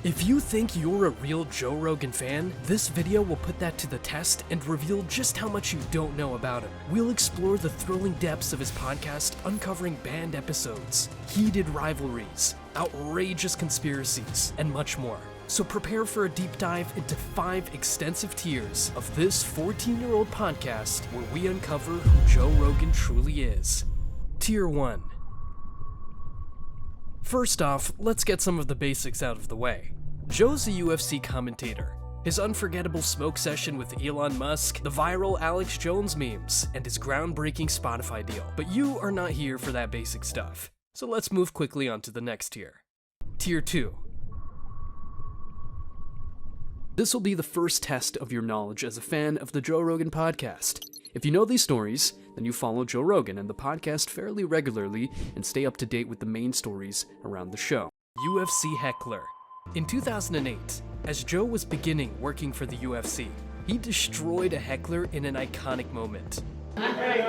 If you think you're a real Joe Rogan fan, this video will put that to the test and reveal just how much you don't know about him. We'll explore the thrilling depths of his podcast, uncovering banned episodes, heated rivalries, outrageous conspiracies, and much more. So prepare for a deep dive into 5 extensive tiers of this 14-year-old podcast where we uncover who Joe Rogan truly is. Tier 1. First off, let's get some of the basics out of the way. Joe's a UFC commentator. His unforgettable smoke session with Elon Musk, the viral Alex Jones memes, and his groundbreaking Spotify deal. But you are not here for that basic stuff. So let's move quickly on to the next tier. Tier 2. This will be the first test of your knowledge as a fan of the Joe Rogan Podcast. If you know these stories, then you follow Joe Rogan and the podcast fairly regularly and stay up to date with the main stories around the show. UFC heckler. In 2008, as Joe was beginning working for the UFC, he destroyed a heckler in an iconic moment. Hey,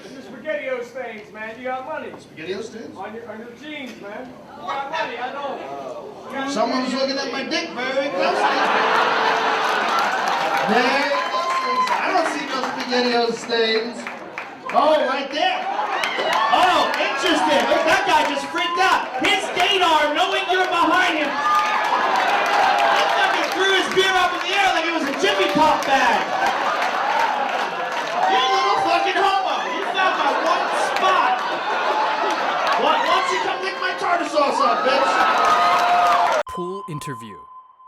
this is SpaghettiOs stains, man. You got money. SpaghettiOs stains? On your jeans, man. You got money, I know. Someone's looking at my dick very closely. Very closely. I don't see no SpaghettiOs stains. Oh, right there. Oh, interesting. Look, that guy just freaked out. His skate arm, knowing you're behind him. He fucking threw his beer up in the air like it was a Jiffy Pop bag. You little fucking homo. You found my one spot. Why don't you come lick my tartar sauce up, bitch? Pool interview.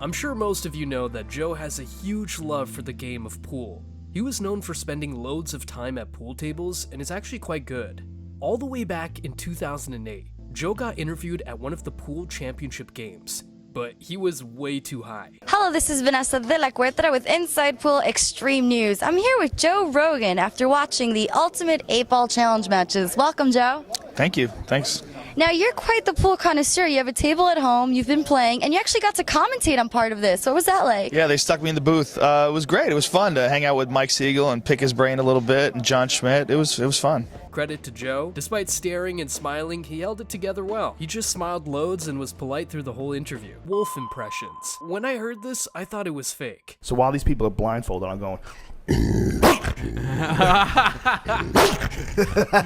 I'm sure most of you know that Joe has a huge love for the game of pool. He was known for spending loads of time at pool tables and is actually quite good. All the way back in 2008, Joe got interviewed at one of the pool championship games, but he was way too high. Hello, this is Vanessa de la Cuetra with Inside Pool Extreme News. I'm here with Joe Rogan after watching the Ultimate 8-Ball Challenge matches. Welcome, Joe. Thank you. Thanks. Now, you're quite the pool connoisseur. You have a table at home, you've been playing, and you actually got to commentate on part of this. What was that like? Yeah, they stuck me in the booth. It was great. It was fun to hang out with Mike Siegel and pick his brain a little bit, and John Schmidt. It was fun. Credit to Joe. Despite staring and smiling, he held it together well. He just smiled loads and was polite through the whole interview. Wolf impressions. When I heard this, I thought it was fake. So while these people are blindfolded, I'm going...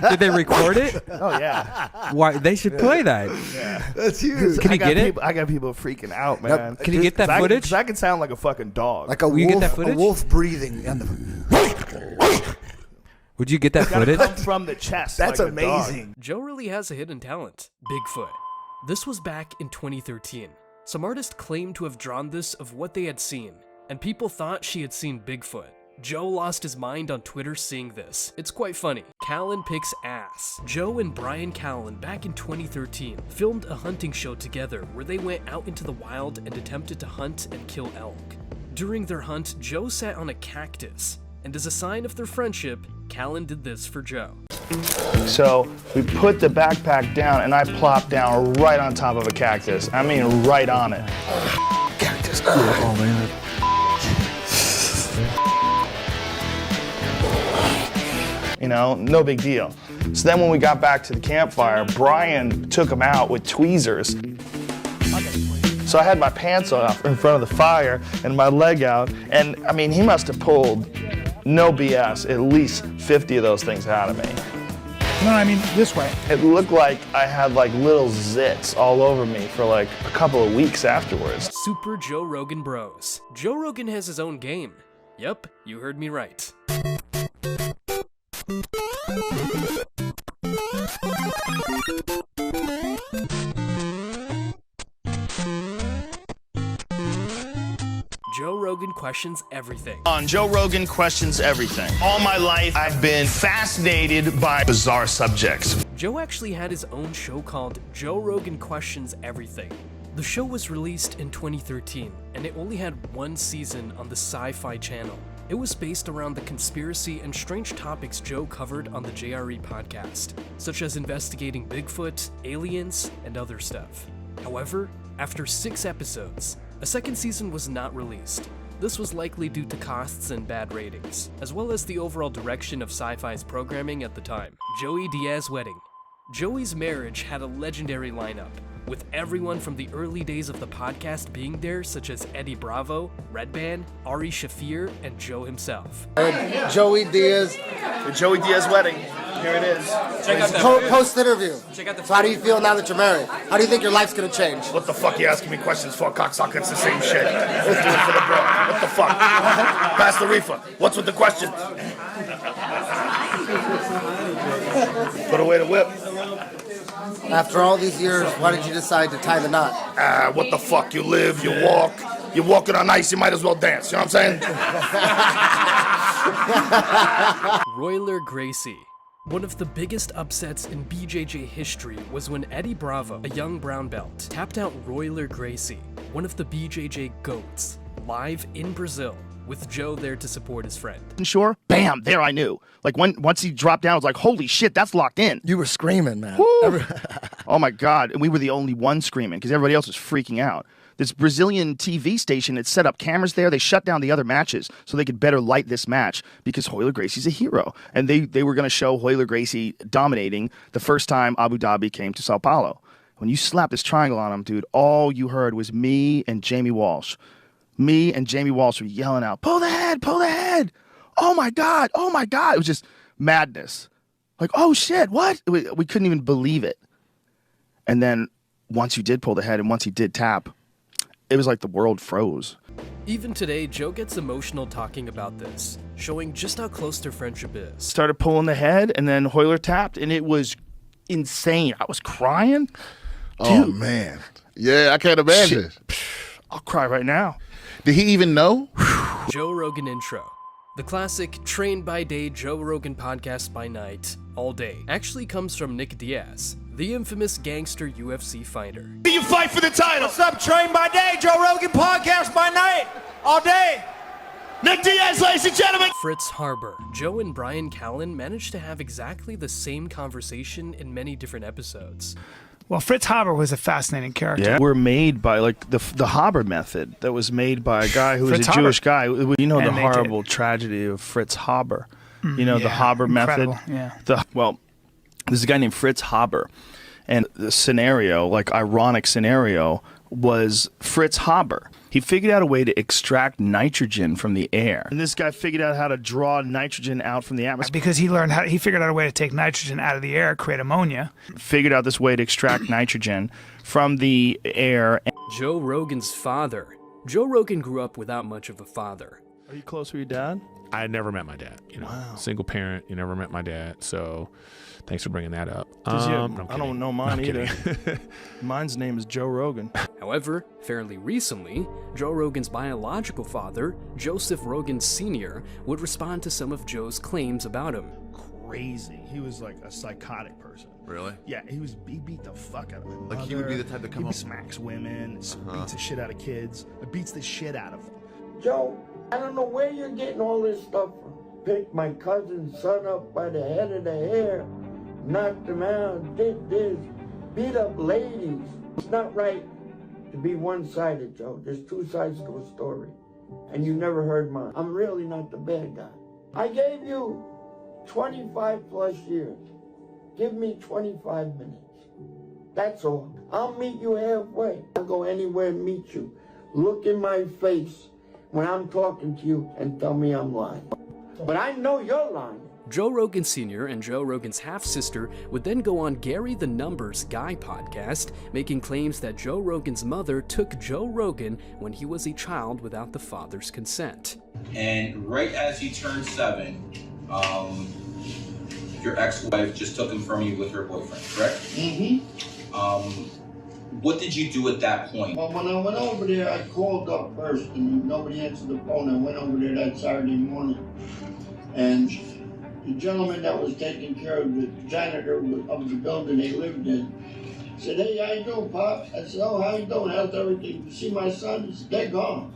Did they record it? Oh, yeah. Why? They should play that. Yeah. That's huge. Can you get it? I got people freaking out, man. Can you get that footage? Because I can sound like a fucking dog. Like a Will you wolf, get that footage? a wolf breathing. Would you get that footage? Come from the chest. That's like amazing. Joe really has a hidden talent. Bigfoot. This was back in 2013. Some artists claimed to have drawn this of what they had seen, and people thought she had seen Bigfoot. Joe lost his mind on Twitter seeing this. It's quite funny. Callan picks ass. Joe and Brian Callan back in 2013 filmed a hunting show together where they went out into the wild and attempted to hunt and kill elk. During their hunt, Joe sat on a cactus, and as a sign of their friendship, Callan did this for Joe. So we put the backpack down, and I plopped down right on top of a cactus. I mean, right on it. Cactus. Oh, man. You know, no big deal. So then when we got back to the campfire, Brian took him out with tweezers. So I had my pants off in front of the fire and my leg out, and I mean, he must have pulled, no BS, at least 50 of those things out of me. No, I mean this way. It looked like I had like little zits all over me for like a couple of weeks afterwards. Super Joe Rogan Bros. Joe Rogan has his own game. Yep, you heard me right. Joe Rogan questions everything. On Joe Rogan Questions Everything. All my life, I've been fascinated by bizarre subjects. Joe actually had his own show called Joe Rogan Questions Everything. The show was released in 2013, and it only had one season on the Sci-Fi Channel. It was based around the conspiracy and strange topics Joe covered on the JRE podcast, such as investigating Bigfoot, aliens, and other stuff. However, after 6 episodes, a second season was not released. This was likely due to costs and bad ratings, as well as the overall direction of Sci-Fi's programming at the time. Joey Diaz wedding. Joey's marriage had a legendary lineup. with everyone from the early days of the podcast being there, such as Eddie Bravo, Redban, Ari Shafir, and Joe himself. Joey Diaz. The Joey Diaz wedding. Here it is. Check out that post-interview. So how do you feel now that you're married? How do you think your life's gonna change? What the fuck you asking me questions for, cocksucker? It's the same shit. Let's do it for the bro. What the fuck? Pass the reefer. What's with the questions? Put away the whip. After all these years, why did you decide to tie the knot? What the fuck? You live, you walk. You're walking on ice, you might as well dance. You know what I'm saying? Royler Gracie. One of the biggest upsets in BJJ history was when Eddie Bravo, a young brown belt, tapped out Royler Gracie, one of the BJJ GOATs, live in Brazil, with Joe there to support his friend. Sure, bam, there I knew. Like once he dropped down, I was like, holy shit, that's locked in. You were screaming, man. Oh my God, and we were the only ones screaming because everybody else was freaking out. This Brazilian TV station had set up cameras there. They shut down the other matches so they could better light this match because Royler Gracie's a hero. And they were going to show Royler Gracie dominating the first time Abu Dhabi came to Sao Paulo. When you slapped this triangle on him, dude, all you heard was me and Jamie Walsh. Me and Jamie Walsh were yelling out, pull the head, pull the head. Oh my God, oh my God. It was just madness. Like, oh shit, what? We couldn't even believe it. And then once you did pull the head and once he did tap, it was like the world froze. Even today, Joe gets emotional talking about this, showing just how close their friendship is. Started pulling the head, and then Royler tapped, and it was insane. I was crying. Oh, Dude. man. Yeah, I can't imagine. I'll cry right now. Did he even know? Joe Rogan intro. The classic trained by day Joe Rogan podcast by night, all day, actually comes from Nick Diaz, the infamous gangster UFC fighter. You fight for the title. What's up, trained by day, Joe Rogan Podcast by night, all day. Nick Diaz, ladies and gentlemen. Fritz Harbor. Joe and Brian Callen managed to have exactly the same conversation in many different episodes. Well, Fritz Haber was a fascinating character. Yeah, we're made by like the Haber method that was made by a guy who was Fritz a Haber. Jewish guy. You know And the they horrible tragedy of Fritz Haber. You know the yeah, Haber method. incredible, yeah. There's a guy named Fritz Haber, and the scenario, like ironic scenario, was Fritz Haber. He figured out a way to extract nitrogen from the air. And this guy figured out how to draw nitrogen out from the atmosphere. Because he figured out a way to take nitrogen out of the air, create ammonia. Figured out this way to extract nitrogen from the air. Joe Rogan's father. Joe Rogan grew up without much of a father. Are you close with your dad? I had never met my dad. Single parent. You never met my dad. So thanks for bringing that up. I don't know mine either. Mine's name is Joe Rogan. However, fairly recently, Joe Rogan's biological father, Joseph Rogan Sr., would respond to some of Joe's claims about him. Crazy. He was like a psychotic person. Really? Yeah, he beat the fuck out of him. Like he would be the type to come he up. smacks women, beats the shit out of kids, beats the shit out of them. Joe, I don't know where you're getting all this stuff from. Picked my cousin's son up by the head of the hair, knocked him out, did this, beat up ladies. It's not right to be one-sided, Joe. There's two sides to a story, and you never heard mine. I'm really not the bad guy. I gave you 25 plus years. Give me 25 minutes. That's all. I'll meet you halfway. I'll go anywhere and meet you. Look in my face when I'm talking to you and tell me I'm lying. But I know you're lying. Joe Rogan Sr. and Joe Rogan's half-sister would then go on Gary the Numbers Guy podcast, making claims that Joe Rogan's mother took Joe Rogan when he was a child without the father's consent. And right as he turned 7, your ex-wife just took him from you with her boyfriend, correct? Mm-hmm. What did you do at that point? Well, when I went over there, I called up first and nobody answered the phone. I went over there that Saturday morning. And the gentleman that was taking care of the janitor of the building they lived in said, "Hey, how you doing, Pop?" I said, "Oh, how you doing? How's everything? You see my son? He said, "They're gone."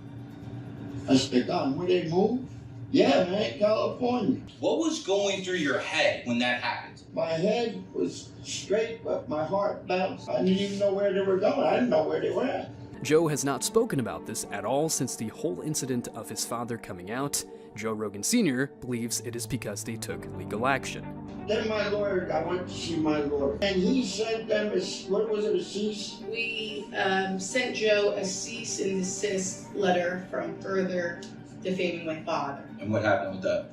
I said, "They're gone? Where they moved?" "Yeah, man, California." What was going through your head when that happened? My head was straight, but my heart bounced. I didn't even know where they were going. I didn't know where they were at. Joe has not spoken about this at all since the whole incident of his father coming out, Joe Rogan Sr. believes it is because they took legal action. Then my lawyer, I went to see my lawyer, and he sent them a cease? We sent Joe a cease and desist letter from further defaming my father. And what happened with that?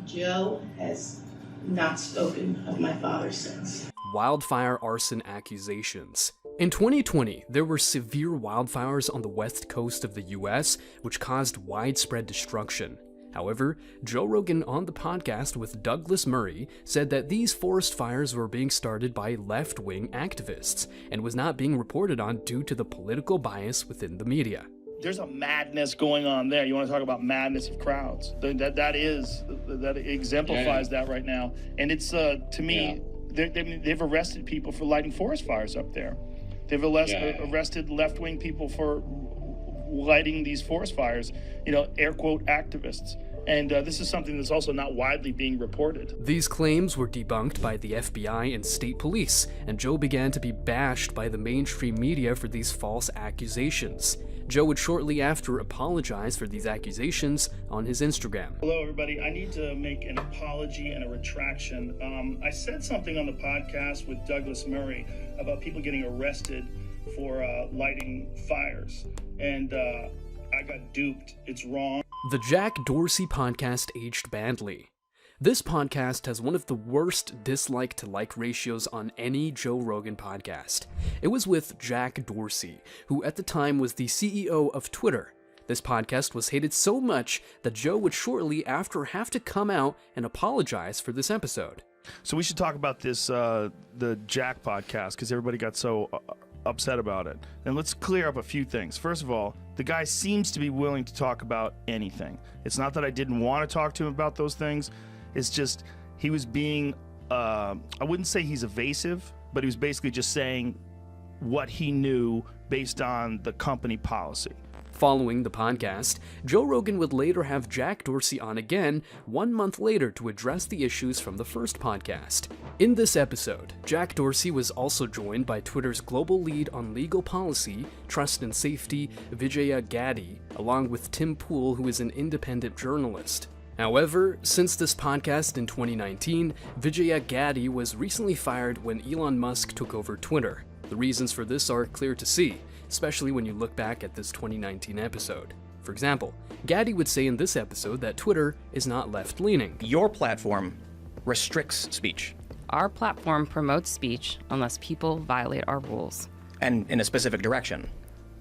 Joe has not spoken of my father since. Wildfire arson accusations. In 2020, there were severe wildfires on the west coast of the US, which caused widespread destruction. However, Joe Rogan on the podcast with Douglas Murray said that these forest fires were being started by left-wing activists and was not being reported on due to the political bias within the media. There's a madness going on there. You want to talk about madness of crowds? That exemplifies that right now. And it's to me, they've arrested people for lighting forest fires up there. They've arrested left-wing people for lighting these forest fires. Air quote activists. And this is something that's also not widely being reported. These claims were debunked by the FBI and state police, and Joe began to be bashed by the mainstream media for these false accusations. Joe would shortly after apologize for these accusations on his Instagram. Hello, everybody. I need to make an apology and a retraction. I said something on the podcast with Douglas Murray about people getting arrested for lighting fires, and I got duped. It's wrong. The Jack Dorsey podcast aged badly. This podcast has one of the worst dislike to like ratios on any Joe Rogan podcast. It was with Jack Dorsey, who at the time was the CEO of Twitter. This podcast was hated so much that Joe would shortly after have to come out and apologize for this episode. So we should talk about this, the Jack podcast, because everybody got so upset about it. And let's clear up a few things. First of all, the guy seems to be willing to talk about anything. It's not that I didn't want to talk to him about those things. It's just he was being, I wouldn't say he's evasive, but he was basically just saying what he knew based on the company policy. Following the podcast, Joe Rogan would later have Jack Dorsey on again 1 month later to address the issues from the first podcast. In this episode, Jack Dorsey was also joined by Twitter's global lead on legal policy, trust and safety, Vijaya Gadde, along with Tim Pool, who is an independent journalist. However, since this podcast in 2019, Vijaya Gadde was recently fired when Elon Musk took over Twitter. The reasons for this are clear to see, especially when you look back at this 2019 episode. For example, Gadde would say in this episode that Twitter is not left-leaning. Your platform restricts speech. Our platform promotes speech unless people violate our rules. And in a specific direction.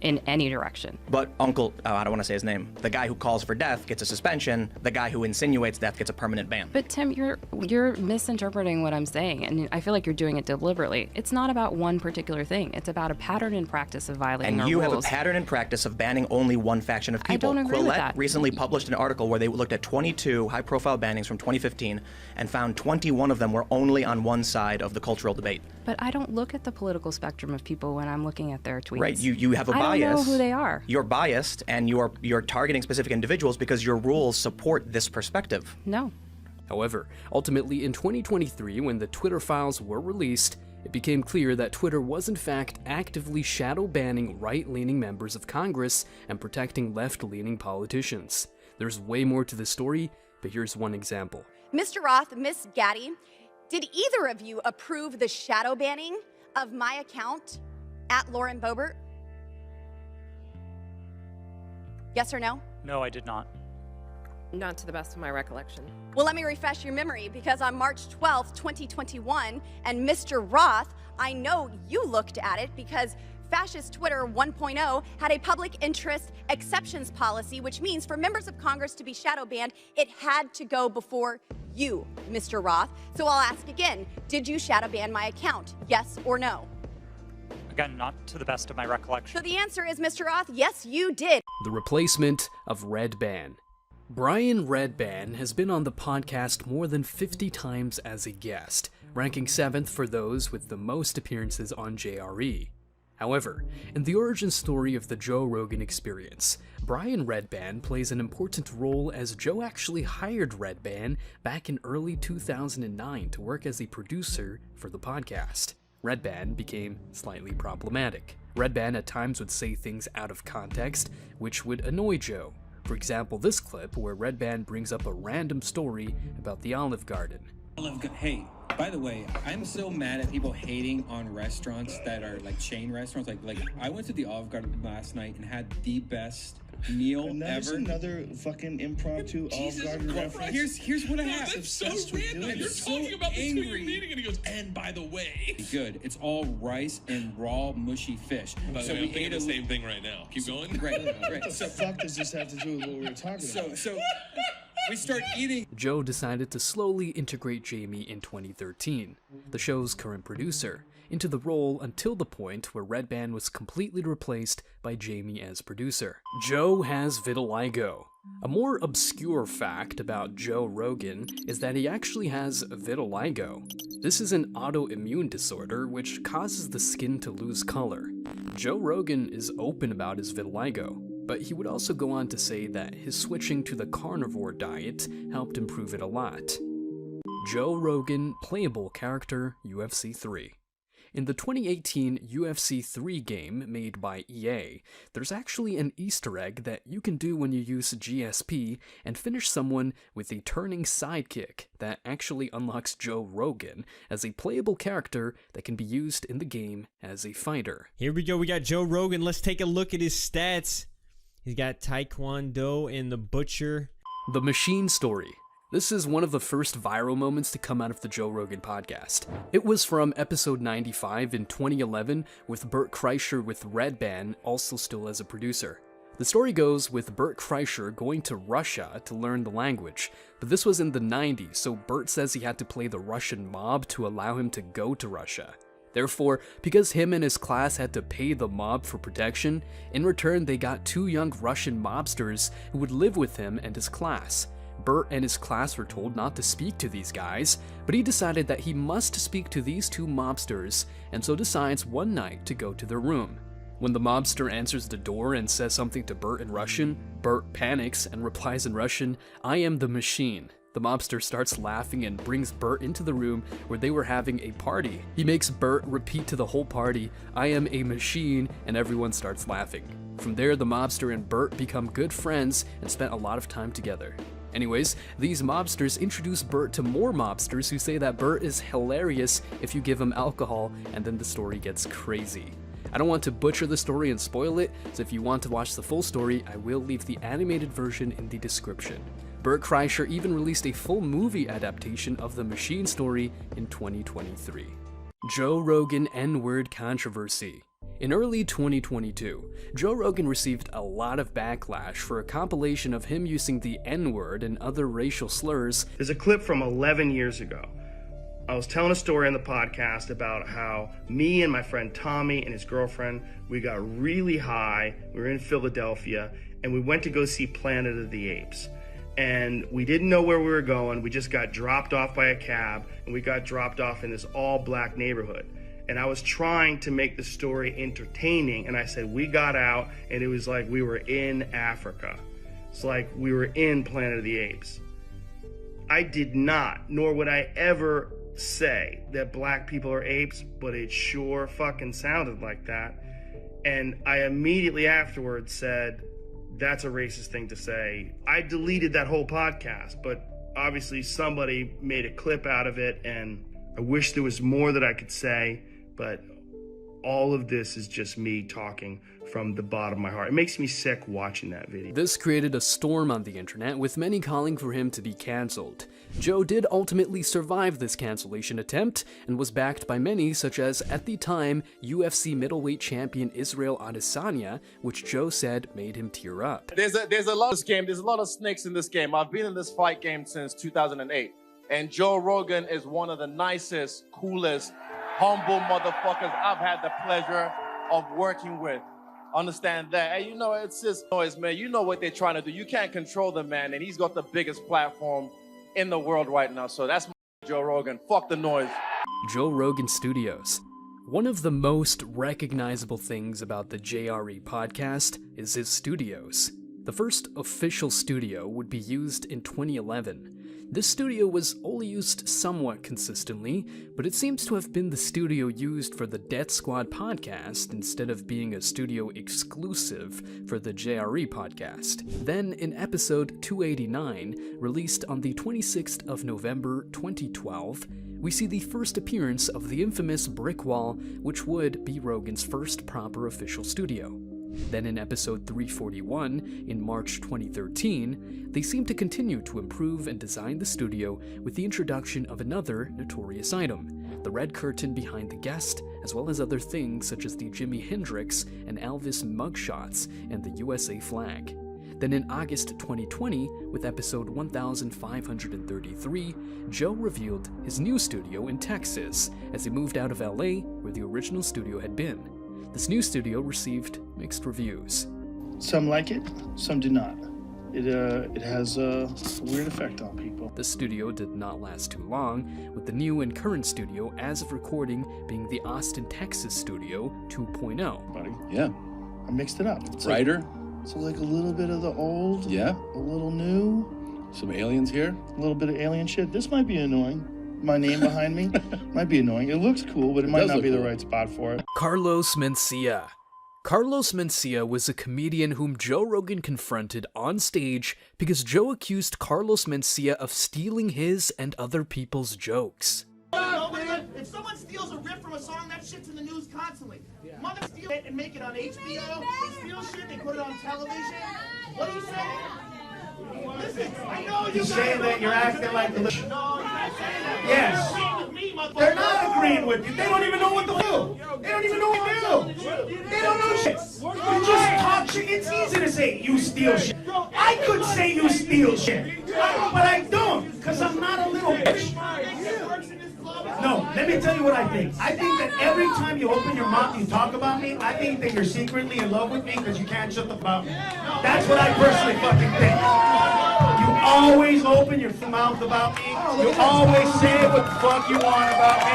In any direction. But Uncle, I don't want to say his name, the guy who calls for death gets a suspension, the guy who insinuates death gets a permanent ban. But Tim, you're misinterpreting what I'm saying, and I feel like you're doing it deliberately. It's not about one particular thing. It's about a pattern and practice of violating our rules. And you have a pattern and practice of banning only one faction of people. I don't agree with that. Quillette recently published an article where they looked at 22 high-profile bannings from 2015 and found 21 of them were only on one side of the cultural debate. But I don't look at the political spectrum of people when I'm looking at their tweets. Right, you have a bias. I don't know who they are. You're biased, and you're targeting specific individuals because your rules support this perspective. No. However, ultimately in 2023, when the Twitter files were released, it became clear that Twitter was in fact actively shadow banning right-leaning members of Congress and protecting left-leaning politicians. There's way more to this story, but here's one example. Mr. Roth, Miss Gadde, did either of you approve the shadow banning of my account at Lauren Boebert? Yes or no? No, I did not. Not to the best of my recollection. Well, let me refresh your memory, because on March 12th, 2021, and Mr. Roth, I know you looked at it because Fascist Twitter 1.0 had a public interest exceptions policy, which means for members of Congress to be shadow banned, it had to go before you, Mr. Roth. So I'll ask again, did you shadow ban my account? Yes or no? Again, not to the best of my recollection. So the answer is, Mr. Roth, yes, you did. The replacement of Redban. Brian Redban has been on the podcast more than 50 times as a guest, ranking 7th for those with the most appearances on JRE. However, in the origin story of the Joe Rogan Experience, Brian Redban plays an important role as Joe actually hired Redban back in early 2009 to work as a producer for the podcast. Redban became slightly problematic. Redban at times would say things out of context, which would annoy Joe. For example, this clip where Redban brings up a random story about the Olive Garden. Hey, by the way, I'm so mad at people hating on restaurants that are like chain restaurants. Like I went to the Olive Garden last night and had the best meal ever. Another fucking impromptu Olive Garden reference. Here's what I have. That's so random. You're talking about the two meeting, and he goes, and by the way. Good. It's all rice and raw, mushy fish. By the way, I'm thinking the same thing right now. Keep going. Right. What the fuck does this have to do with what we were talking about? So we start eating. Joe decided to slowly integrate Jamie in 2013, the show's current producer, into the role until the point where Redban was completely replaced by Jamie as producer. Joe has vitiligo. A more obscure fact about Joe Rogan is that he actually has vitiligo. This is an autoimmune disorder which causes the skin to lose color. Joe Rogan is open about his vitiligo, but he would also go on to say that his switching to the carnivore diet helped improve it a lot. Joe Rogan, playable character, UFC 3. In the 2018 UFC 3 game made by EA, there's actually an Easter egg that you can do when you use GSP and finish someone with a turning sidekick that actually unlocks Joe Rogan as a playable character that can be used in the game as a fighter. Here we go, we got Joe Rogan. Let's take a look at his stats. He's got Taekwondo and the Butcher. The Machine Story. This is one of the first viral moments to come out of the Joe Rogan podcast. It was from episode 95 in 2011 with Bert Kreischer with Redban also still as a producer. The story goes with Bert Kreischer going to Russia to learn the language, but this was in the 90s, so Bert says he had to play the Russian mob to allow him to go to Russia. Therefore, because him and his class had to pay the mob for protection, in return they got 2 young Russian mobsters who would live with him and his class. Bert and his class were told not to speak to these guys, but he decided that he must speak to these 2 mobsters, and so decides one night to go to their room. When the mobster answers the door and says something to Bert in Russian, Bert panics and replies in Russian, "I am the machine." The mobster starts laughing and brings Bert into the room where they were having a party. He makes Bert repeat to the whole party, "I am a machine," and everyone starts laughing. From there, the mobster and Bert become good friends and spent a lot of time together. Anyways, these mobsters introduce Bert to more mobsters who say that Bert is hilarious if you give him alcohol, and then the story gets crazy. I don't want to butcher the story and spoil it, so if you want to watch the full story, I will leave the animated version in the description. Bert Kreischer even released a full movie adaptation of the Machine Story in 2023. Joe Rogan N-word controversy. In early 2022, Joe Rogan received a lot of backlash for a compilation of him using the N-word and other racial slurs. There's a clip from 11 years ago. I was telling a story on the podcast about how me and my friend Tommy and his girlfriend, we got really high. We were in Philadelphia and we went to go see Planet of the Apes. And we didn't know where we were going. We just got dropped off by a cab and we got dropped off in this all black neighborhood. And I was trying to make the story entertaining, and I said we got out and it was like we were in Africa. It's like we were in Planet of the Apes. I did not, nor would I ever say that black people are apes, but it sure fucking sounded like that. And I immediately afterwards said, that's a racist thing to say. I deleted that whole podcast, but obviously somebody made a clip out of it, and I wish there was more that I could say. But all of this is just me talking from the bottom of my heart. It makes me sick watching that video. This created a storm on the internet, with many calling for him to be cancelled. Joe did ultimately survive this cancellation attempt, and was backed by many, such as, at the time, UFC middleweight champion Israel Adesanya, which Joe said made him tear up. There's a lot of this game. There's a lot of snakes in this game. I've been in this fight game since 2008. And Joe Rogan is one of the nicest, coolest, humble motherfuckers I've had the pleasure of working with. Understand that. And you know, it's just noise, man. You know what they're trying to do. You can't control the man, and he's got the biggest platform in the world right now. So that's my Joe Rogan. Fuck the noise. Joe Rogan Studios. One of the most recognizable things about the JRE podcast is his studios. The first official studio would be used in 2011. This studio was only used somewhat consistently, but it seems to have been the studio used for the Death Squad podcast instead of being a studio exclusive for the JRE podcast. Then in episode 289, released on the 26th of November 2012, we see the first appearance of the infamous brick wall, which would be Rogan's first proper official studio. Then in episode 341, in March 2013, they seem to continue to improve and design the studio with the introduction of another notorious item, the red curtain behind the guest, as well as other things such as the Jimi Hendrix and Elvis mugshots and the USA flag. Then in August 2020, with episode 1533, Joe revealed his new studio in Texas as he moved out of LA, where the original studio had been. This new studio received mixed reviews. Some like it, some do not. It has a weird effect on people. The studio did not last too long, with the new and current studio as of recording being the Austin, Texas studio 2.0. Buddy. Yeah. I mixed it up. It's Brighter. So like a little bit of the old. Yeah. A little new. Some aliens here. A little bit of alien shit. This might be annoying. My name behind me might be annoying. It looks cool, but it might not be the right spot for it. Carlos Mencia. Carlos Mencia was a comedian whom Joe Rogan confronted on stage because Joe accused Carlos Mencia of stealing his and other people's jokes. If someone steals a riff from a song, that shit's in the news constantly. Mother steal it and make it on HBO. They steal shit, they put it on television. What are you saying? Listen, I know you're saying that you're acting like the... No, you're not saying that. Yes. They're not agreeing with you. They don't even know what to do. They don't even know what to do. They don't know shit. You just talk shit. It's easy to say you steal shit. I could say you steal shit. But I don't, because I'm not a little bitch. No, let me tell you what I think. I think that every time you open your mouth, you talk about me, I think that you're secretly in love with me because you can't shut the fuck up. That's what I personally fucking think. You always open your mouth about me. You always say what the fuck you want about me.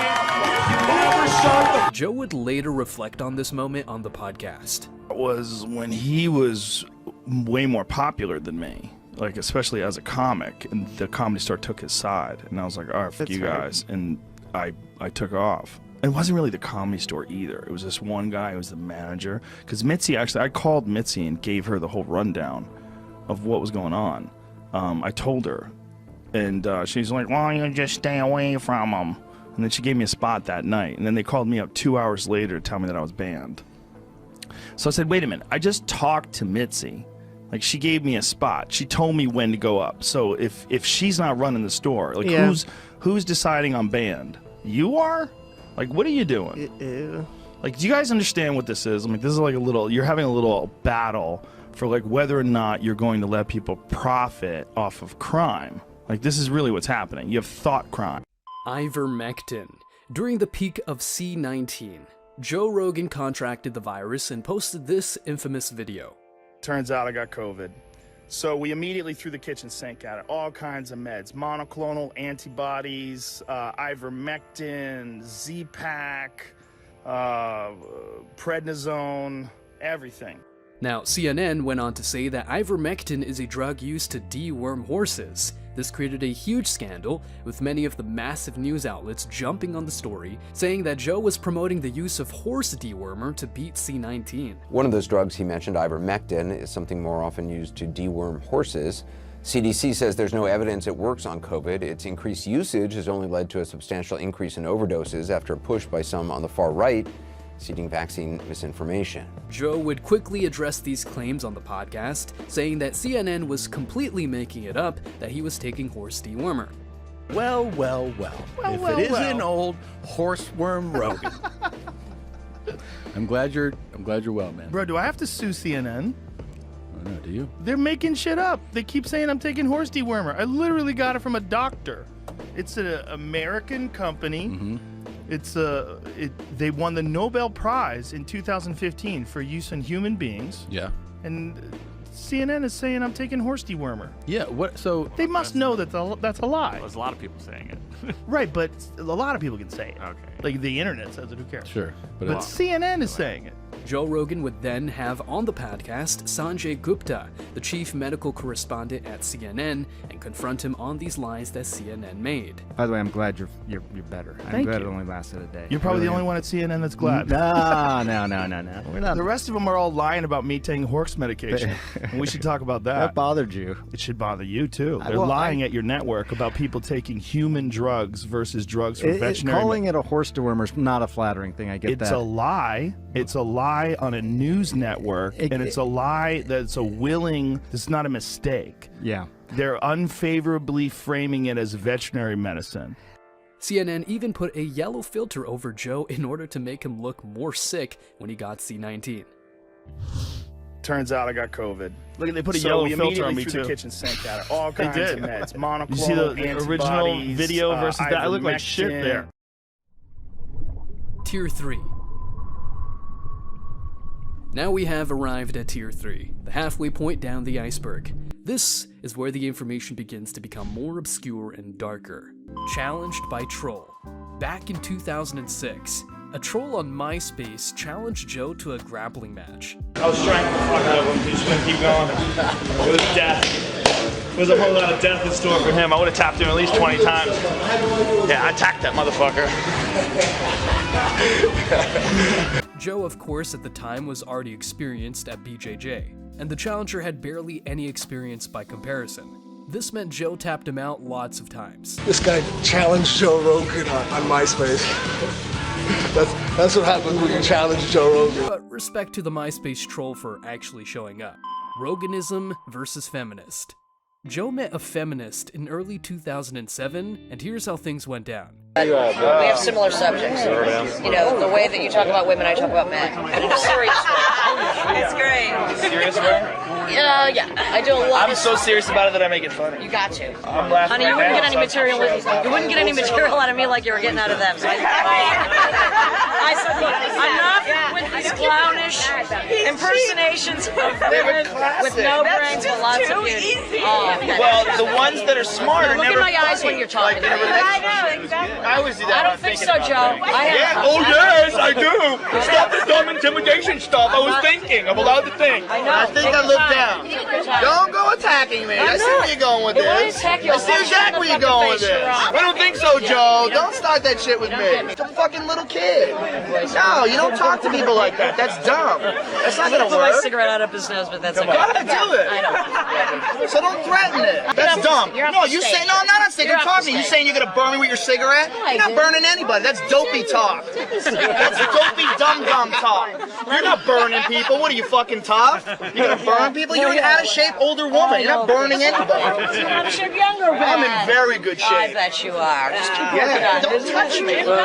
You never shut the... Joe would later reflect on this moment on the podcast. It was when he was way more popular than me. Like, especially as a comic, and the Comedy Store took his side. And I was like, all right, fuck you guys. And I took off. It wasn't really the Comedy Store either. It was this one guy who was the manager. Because Mitzi, actually, I called Mitzi and gave her the whole rundown of what was going on. I told her. And she's like, why don't you just stay away from him? And then she gave me a spot that night. And then they called me up 2 hours later to tell me that I was banned. So I said, wait a minute. I just talked to Mitzi. Like, she gave me a spot. She told me when to go up. So if she's not running the store, like, who's deciding I'm banned? You are? Like, what are you doing? Like, do you guys understand what this is? I mean, this is like you're having a little battle for, like, whether or not you're going to let people profit off of crime. Like, this is really what's happening. You have thought crime. Ivermectin. During the peak of C19, Joe Rogan contracted the virus and posted this infamous video. Turns out I got COVID. So we immediately threw the kitchen sink at it. All kinds of meds. Monoclonal antibodies, ivermectin, Z-Pack, prednisone, everything. Now, CNN went on to say that ivermectin is a drug used to deworm horses. This created a huge scandal, with many of the massive news outlets jumping on the story, saying that Joe was promoting the use of horse dewormer to beat C19. One of those drugs he mentioned, ivermectin, is something more often used to deworm horses. CDC says there's no evidence it works on COVID. Its increased usage has only led to a substantial increase in overdoses after a push by some on the far right, citing vaccine misinformation. Joe would quickly address these claims on the podcast, saying that CNN was completely making it up that he was taking horse dewormer. Well. If it isn't old horseworm Rogan. I'm glad you're well, man. Bro, do I have to sue CNN? I don't know, do you? They're making shit up. They keep saying I'm taking horse dewormer. I literally got it from a doctor. It's an American company. Mm-hmm. They won the Nobel Prize in 2015 for use on human beings. Yeah. And CNN is saying I'm taking horse dewormer. Yeah, what? So they must know that that's a lie. There's a lot of people saying it. Right, but a lot of people can say it. Okay. Like the internet says it. Who cares? Sure, but CNN is saying it. Joe Rogan would then have on the podcast Sanjay Gupta, the chief medical correspondent at CNN, and confront him on these lies that CNN made. By the way, I'm glad you're better. I'm glad it only lasted a day. You're probably the only one at CNN that's glad. No. We're not. The rest of them are all lying about me taking horse medication. We should talk about that. That bothered you. It should bother you, too. They're lying at your network about people taking human drugs versus drugs for veterinary. Calling it a horse dewormer is not a flattering thing. I get that. It's a lie. It's a lie on a news network, and it's a lie that's it's not a mistake. Yeah. They're unfavorably framing it as veterinary medicine. CNN even put a yellow filter over Joe in order to make him look more sick when he got C19. Turns out I got COVID. Look, they put a So yellow we filter on me immediately threw too. the kitchen sink at her. All kinds did. of meds. Monoclonal, You see the original video versus that? I look like shit ivermectin. there. Tier 3. Now we have arrived at Tier 3, the halfway point down the iceberg. This is where the information begins to become more obscure and darker. Challenged by troll. Back in 2006, a troll on MySpace challenged Joe to a grappling match. I was strangling the fuck out of him. He just couldn't keep going. It was death. There was a whole lot of death in store for him. I would have tapped him at least 20 times. Yeah, I attacked that motherfucker. Joe, of course, at the time was already experienced at BJJ, and the challenger had barely any experience by comparison. This meant Joe tapped him out lots of times. This guy challenged Joe Rogan on MySpace. That's what happens when you challenge Joe Rogan. But respect to the MySpace troll for actually showing up. Roganism versus feminist. Joe met a feminist in early 2007, and here's how things went down. We have similar subjects. You know, the way that you talk about women, I talk about men. But in a serious way. It's great. Serious way? Yeah, I do a lot. I'm so serious about it that I make it funny. You got to. I'm laughing. Honey, you wouldn't get any material. You wouldn't get any material out of me like you were getting out of them. So I said, look, enough with these clownish impersonations of women with no brains but lots of beauty. Well, the ones that are smart are Look never in my eyes funny. when you're talking. Like, I know, exactly. I always do that. I don't think so, Joe. Yes, I do. Stop this dumb intimidation stuff. I was thinking. I'm allowed to think. I know. I think I look down. Don't go attacking me. I see where you're going with this. I see exactly where you're going with this. I don't think so, Joe. Don't start that shit with me. I'm a fucking little kid. No, you don't talk to people like that. That's dumb. That's not gonna put my work. cigarette out up his nose, but that's okay. Gotta do it. I know. So don't threaten it. That's dumb. No, you say no. I'm not on stage. I'm talking. You saying you're gonna burn me with your cigarette? You're not burning anybody. That's dopey talk. That's dopey dumb talk. You're not burning people. What are you, fucking tough? You're gonna burn people? You're an out of shape older woman. You're not burning anybody. You're out of shape younger woman. I'm in very good shape. I bet you are. Just keep working Yeah, on it. don't touch me. No,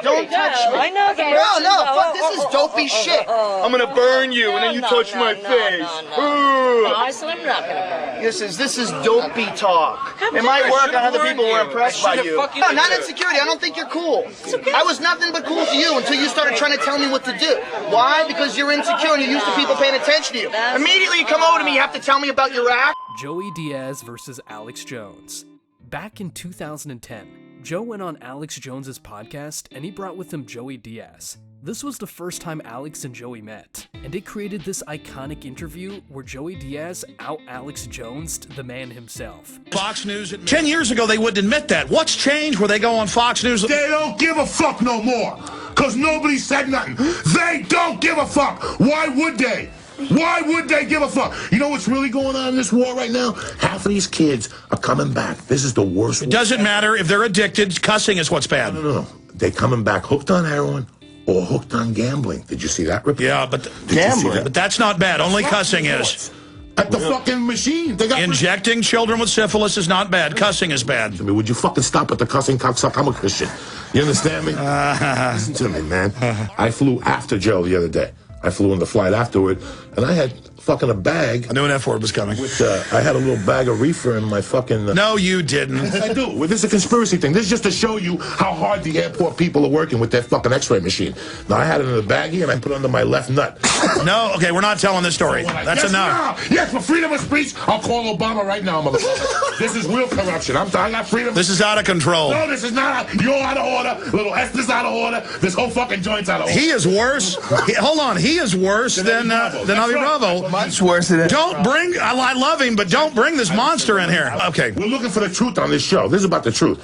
Don't touch me. I know that. No, fuck, this is dopey shit. I'm gonna burn you, and then you touch my face. No, I said I'm not gonna burn. This is dopey talk. It might work on other people who are impressed by you. No, not insecurity. I don't think you're cool. I was nothing but cool to you until you started trying to tell me what to do. Why? Because you're insecure and you're used to people paying attention to you. Immediately you come over to me, you have to tell me about your act. Joey Diaz versus Alex Jones. Back in 2010, Joe went on Alex Jones's podcast and he brought with him Joey Diaz. This was the first time Alex and Joey met, and it created this iconic interview where Joey Diaz out-Alex Jones, the man himself. Fox News. 10 years ago, they wouldn't admit that. What's changed where they go on Fox News? They don't give a fuck no more, because nobody said nothing. They don't give a fuck. Why would they? Why would they give a fuck? You know what's really going on in this war right now? Half of these kids are coming back. This is the worst. It doesn't matter if they're addicted. Cussing is what's bad. No. They're coming back hooked on heroin or hooked on gambling. Did you see that report? Yeah, but gambling. But that's not bad. Only cussing is. At the fucking machine. They got Injecting children with syphilis is not bad. Cussing is bad. Would you fucking stop at the cussing cocksucker? I'm a Christian. You understand me? Listen to me, man. I flew after Joe the other day. I flew on the flight afterward, and I had fucking a bag. I knew an F word was coming. With I had a little bag of reefer in my fucking... No, you didn't. Yes, I do. Well, this is a conspiracy thing. This is just to show you how hard the airport people are working with that fucking x-ray machine. Now, I had it in a baggie, and I put it under my left nut. No, okay, we're not telling this story. That's enough. Yes, for freedom of speech, I'll call Obama right now, motherfucker. This is real corruption. I got freedom. This is out of control. No, this is not. You're out of order. Little Esther's out of order. This whole fucking joint's out of order. He is worse. Hold on. He is worse than Avi Bravo. Much worse than Don't bring, I love him, but don't bring this monster in here. Okay. We're looking for the truth on this show. This is about the truth.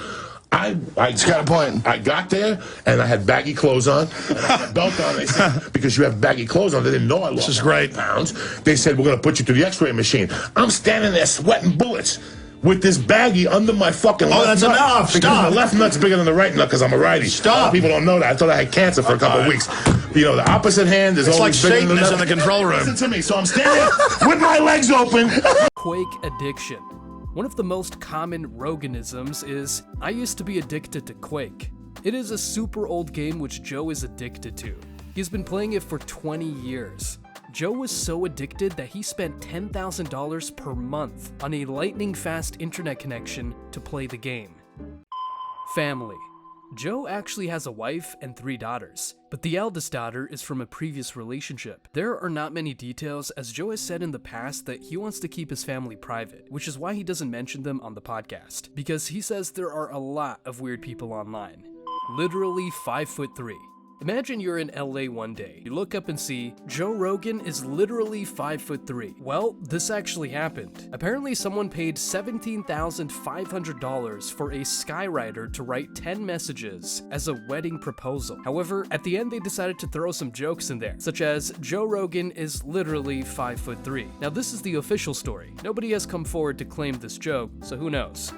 It's got a point. I got there, and I had baggy clothes on, and I had a belt on. They said, because you have baggy clothes on, they didn't know I lost 100 pounds. They said, we're going to put you through the x-ray machine. I'm standing there sweating bullets with this baggie under my fucking left that's nut. enough. Because Stop. my left nut's bigger than the right nut because I'm a righty. Stop. People don't know that. I thought I had cancer for a couple of weeks. You know, the opposite hand is It's always like bigger than the Satan is other. in the control room. Listen to me. So I'm standing with my legs open. Quake addiction. One of the most common Roganisms is, I used to be addicted to Quake. It is a super old game which Joe is addicted to. He's been playing it for 20 years. Joe was so addicted that he spent $10,000 per month on a lightning-fast internet connection to play the game. Family. Joe actually has a wife and 3 daughters, but the eldest daughter is from a previous relationship. There are not many details, as Joe has said in the past that he wants to keep his family private, which is why he doesn't mention them on the podcast, because he says there are a lot of weird people online. Literally 5'3". Imagine you're in LA one day. You look up and see Joe Rogan is literally 5'3". Well, this actually happened. Apparently someone paid $17,500 for a skywriter to write 10 messages as a wedding proposal. However, at the end they decided to throw some jokes in there, such as Joe Rogan is literally 5'3". Now this is the official story. Nobody has come forward to claim this joke, so who knows?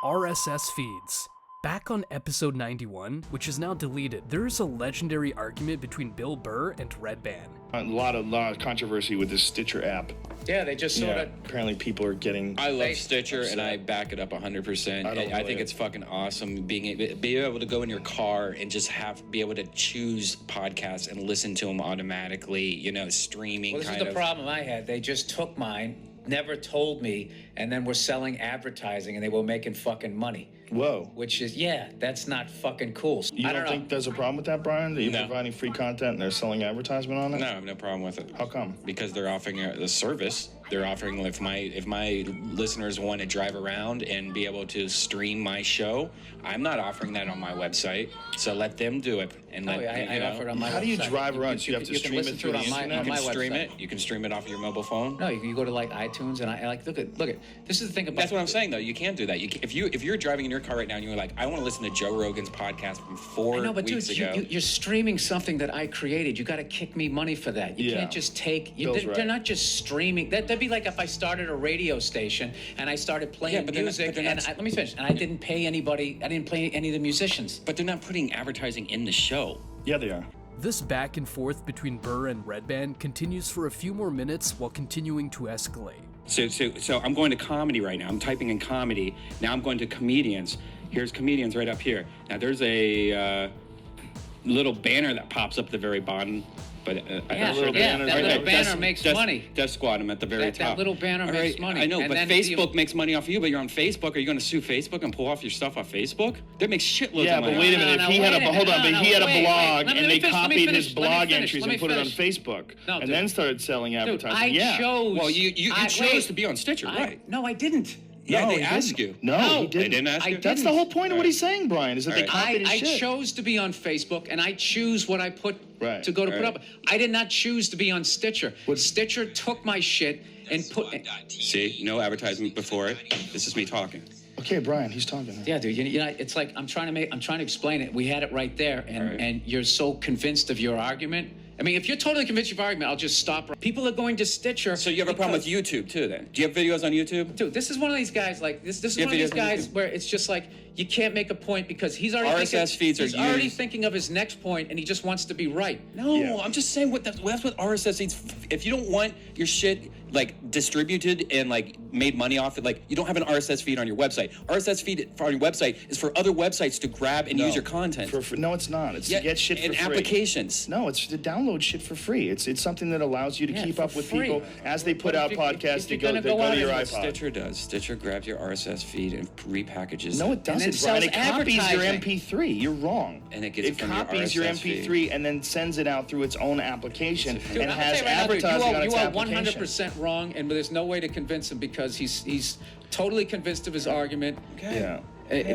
RSS feeds. Back on episode 91, which is now deleted, there is a legendary argument between Bill Burr and Redban. A lot of controversy with this Stitcher app. Yeah, they just sort of... Apparently people are getting... I love Stitcher, and I back it up 100%. I think it's fucking awesome being able to go in your car and just be able to choose podcasts and listen to them automatically, you know, streaming Well, this is the problem I had. They just took mine, never told me, and then were selling advertising, and they were making fucking money. Whoa. Which is, that's not fucking cool. You don't think there's a problem with that, Brian? That you're providing free content and they're selling advertisement on it? No, I have no problem with it. How come? Because they're offering the service. They're offering, if my listeners want to drive around and be able to stream my show, I'm not offering that on my website. So let them do it. And I offer it on my website. How do you drive around? So you have to stream it through the You internet? can stream it. You can stream it off your mobile phone. No, you go to like iTunes and look at. This is the thing about. That's what I'm saying though. You can't do that. If you're driving in your car right now and you're like, I want to listen to Joe Rogan's podcast from 4 weeks ago. You're streaming something that I created. You got to kick me money for that. You can't just take. They're not just streaming. That'd be like if I started a radio station and I started playing music. Let me finish. And I didn't pay anybody. I didn't play any of the musicians. But they're not putting advertising in the show. Yeah, they are. This back and forth between Burr and Redban continues for a few more minutes while continuing to escalate. So I'm going to comedy right now. I'm typing in comedy. Now I'm going to comedians. Here's comedians right up here. Now there's a little banner that pops up at the very bottom. But that little banner makes money. Death Squad, I'm at the very top. That little banner makes money. I know, but Facebook makes money off of you, but you're on Facebook. Are you going to sue Facebook and pull off your stuff off Facebook? That makes shitloads of money. Yeah, but wait a minute. If he had a blog and they copied his blog entries and put it on Facebook and then started selling advertising. I chose. Well, you chose to be on Stitcher, right? No, I didn't. Yeah, they asked you. No, he didn't. They didn't ask you? That's the whole point of what he's saying, Brian, is that they copied his shit. I chose to be on Facebook, and I choose what I put to go to put up. I did not choose to be on Stitcher. Stitcher took my shit and put... See, no advertisement before it. This is me talking. Okay, Brian, he's talking. Yeah, dude. You know, it's like I'm trying to explain it. We had it right there, and you're so convinced of your argument. I mean, if you're totally convinced of your argument, I'll just stop. People are going to Stitcher. So you have a problem with YouTube too, then? Do you have videos on YouTube? Dude, this is one of these guys. Like this is one of these guys where it's just like you can't make a point because he's already RSS already thinking of his next point, and he just wants to be right. No, I'm just saying that's what RSS feeds. If you don't want your shit like distributed and like made money off it. Like, you don't have an RSS feed on your website. RSS feed on your website is for other websites to grab and use your content. No, it's not. It's to get shit for free. Applications. No, it's to download shit for free. It's something that allows you to keep up with people as they put out podcasts to go to your iPod. Stitcher does. Stitcher grabs your RSS feed and repackages. No, it doesn't, Brian. It copies your MP3. You're wrong. And it gets it from copies your your RSS MP3 feed. and then sends it out through its own application Dude, and I'm has gonna tell you right now, advertising on dude, its you are application. 100% wrong, and there's no way to convince him because he's totally convinced of his argument. Yeah.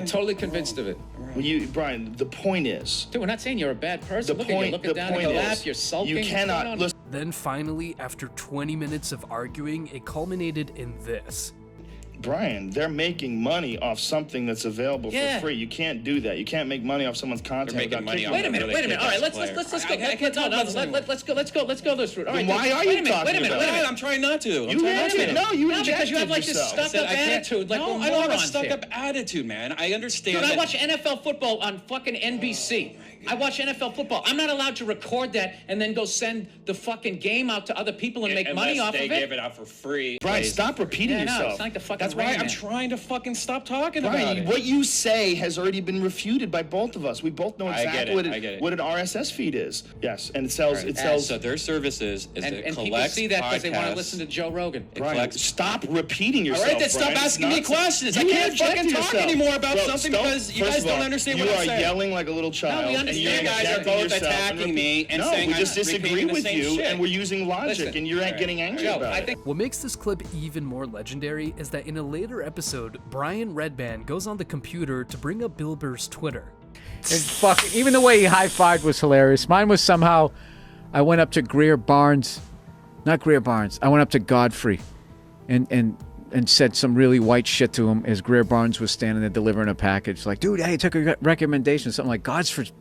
Totally convinced of it. Well, Brian, the point is... Dude, we're not saying you're a bad person. Look at you looking down at the lap, you're sulking. You cannot... Listen. Then finally, after 20 minutes of arguing, it culminated in this. Brian, they're making money off something that's available for free. You can't do that. You can't make money off someone's content without kicking them. Wait a minute. All right, let's go. Let's go this route. All right. Why are you talking about it? I'm trying not to. You injected because you have like this stuck-up attitude. Like I don't have a stuck-up attitude, man. I understand. Dude, I watch NFL football on fucking NBC. I watch NFL football. I'm not allowed to record that and then go send the fucking game out to other people and make money off of it. They give it out for free. Brian, stop repeating yourself. No, it's like the fucking That's why I'm trying to fucking stop talking Brian, about it. What you say has already been refuted by both of us. We both know exactly what an RSS feed is. Yes, and it sells. It sells. So their services is and it people collects see that because they want to podcasts. listen to Joe Rogan. Brian, stop repeating yourself. All right, then stop Brian. asking me questions. I can't fucking talk anymore about something because you guys don't understand what I'm saying. You are yelling like a little child. No, we understand. You guys are both attacking me and saying we just I'm disagree with you, and we're using logic, and you're getting angry about it. What makes this clip even more legendary is that in a later episode, Brian Redband goes on the computer to bring up Bill Burr's Twitter. And fuck, even the way he high-fived was hilarious. Mine was somehow, I went up to I went up to Godfrey and said some really white shit to him as Greer Barnes was standing there delivering a package. Like, dude, hey, I took a recommendation. Something like Gosford's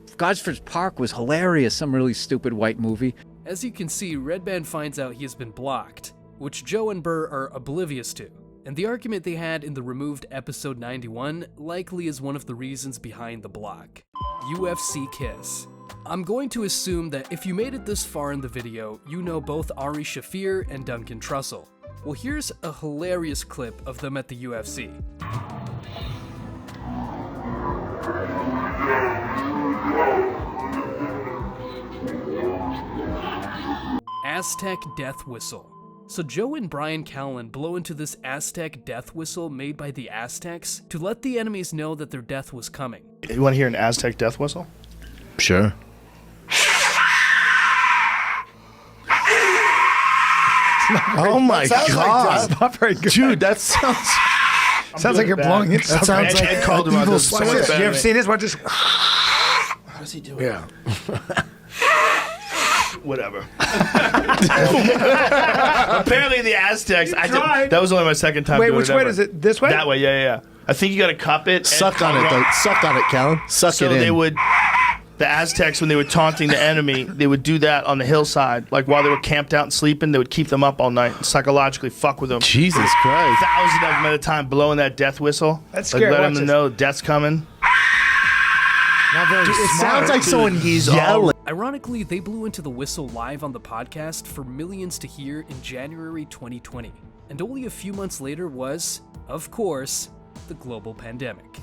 Park was hilarious. Some really stupid white movie. As you can see, Redband finds out he has been blocked, which Joe and Burr are oblivious to. And the argument they had in the removed episode 91 likely is one of the reasons behind the block. UFC Kiss. I'm going to assume that if you made it this far in the video, you know both Ari Shaffir and Duncan Trussell. Well, here's a hilarious clip of them at the UFC. Aztec Death Whistle. So Joe and Brian Callen blow into this Aztec death whistle made by the Aztecs to let the enemies know that their death was coming. You want to hear an Aztec death whistle? Sure. Oh my God. That's not very good. Dude, that sounds like you're blowing it. That sounds like Ed Calderon evil does so much sweat. better You ever than seen this? What just... How does he do it? Yeah. Whatever. Apparently the Aztecs. That was only my second time doing it. Wait, which way is it? This way? That way, yeah. I think you got to cup it. Suck on it, though. Suck on it, Callen. Suck it in. So they would... The Aztecs, when they were taunting the enemy, they would do that on the hillside. Like while they were camped out and sleeping, they would keep them up all night and psychologically fuck with them. Jesus Christ. 1,000 of them at a time blowing that death whistle. That's like scary. let Watch them this. know death's coming. Not very Dude, it smart. sounds like someone yelling. Ironically, they blew into the whistle live on the podcast for millions to hear in January 2020. And only a few months later was, of course, the global pandemic.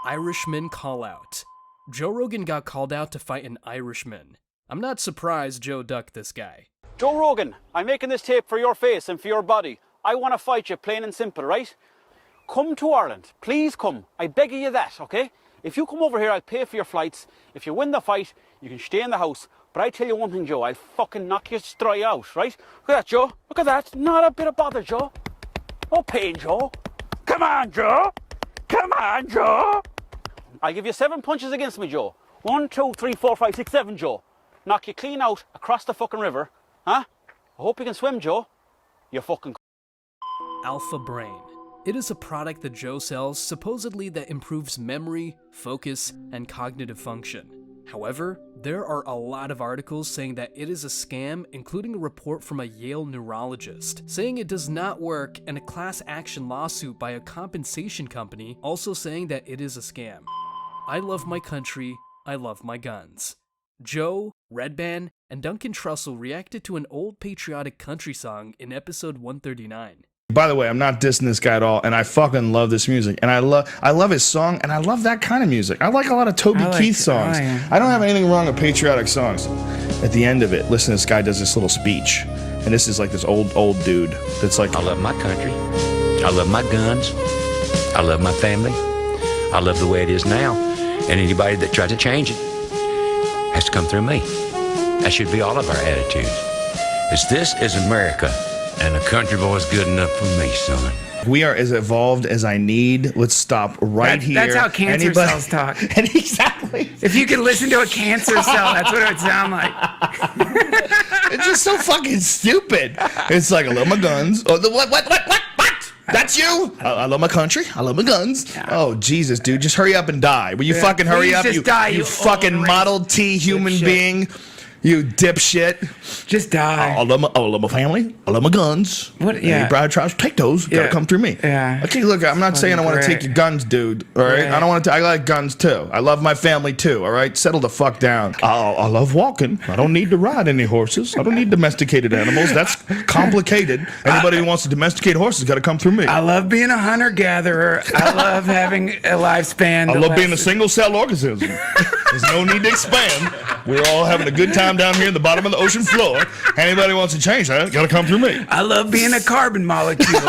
Irishman call out. Joe Rogan got called out to fight an Irishman. I'm not surprised Joe ducked this guy. Joe Rogan, I'm making this tape for your face and for your body. I want to fight you, plain and simple, right? Come to Ireland. Please come. I beg of you that, okay? If you come over here, I'll pay for your flights. If you win the fight, you can stay in the house. But I tell you one thing, Joe, I'll fucking knock you straight out, right? Look at that, Joe. Look at that. Not a bit of bother, Joe. No pain, Joe. Come on, Joe. Come on, Joe. I'll give you 7 punches against me, Joe. 1, 2, 3, 4, 5, 6, 7, Joe. Knock you clean out across the fucking river. Huh? I hope you can swim, Joe. You fucking... Alpha Brain. It is a product that Joe sells supposedly that improves memory, focus, and cognitive function. However, there are a lot of articles saying that it is a scam, including a report from a Yale neurologist saying it does not work, and a class action lawsuit by a compensation company also saying that it is a scam. I love my country, I love my guns. Joe, Redband, and Duncan Trussell reacted to an old patriotic country song in episode 139. By the way, I'm not dissing this guy at all, and I fucking love this music, and I love his song, and I love that kind of music. I like a lot of Toby Keith songs. I don't have anything wrong with patriotic songs. At the end of it, listen, this guy does this little speech, and this is like this old dude that's like, I love my country. I love my guns. I love my family. I love the way it is now, and anybody that tries to change it has to come through me. That should be all of our attitudes. This is America. And a country boy's good enough for me, son. We are as evolved as I need. Let's stop right here. That's how cancer cells talk. And exactly. If you could listen to a cancer cell, that's what it would sound like. It's just so fucking stupid. It's like, I love my guns. Oh, what? That's you? I love my country. I love my guns. Yeah. Oh, Jesus, dude. Just hurry up and die. Will you fucking hurry up? Just die, you fucking Model T human being. You dipshit. Just die. I love my family. I love my guns. What? Yeah. Hey, Brad tries to take those. Gotta come through me. Yeah. Okay, look, I'm not saying I want to take your guns, dude. All right? I don't want to. I like guns too. I love my family too. All right? Settle the fuck down. I love walking. I don't need to ride any horses. I don't need domesticated animals. That's complicated. Anybody who wants to domesticate horses got to come through me. I love being a hunter-gatherer. I love having a lifespan. I love being a single-cell organism. There's no need to expand. We're all having a good time down here in the bottom of the ocean floor. Anybody wants to change that, got to come through me. I love being a carbon molecule.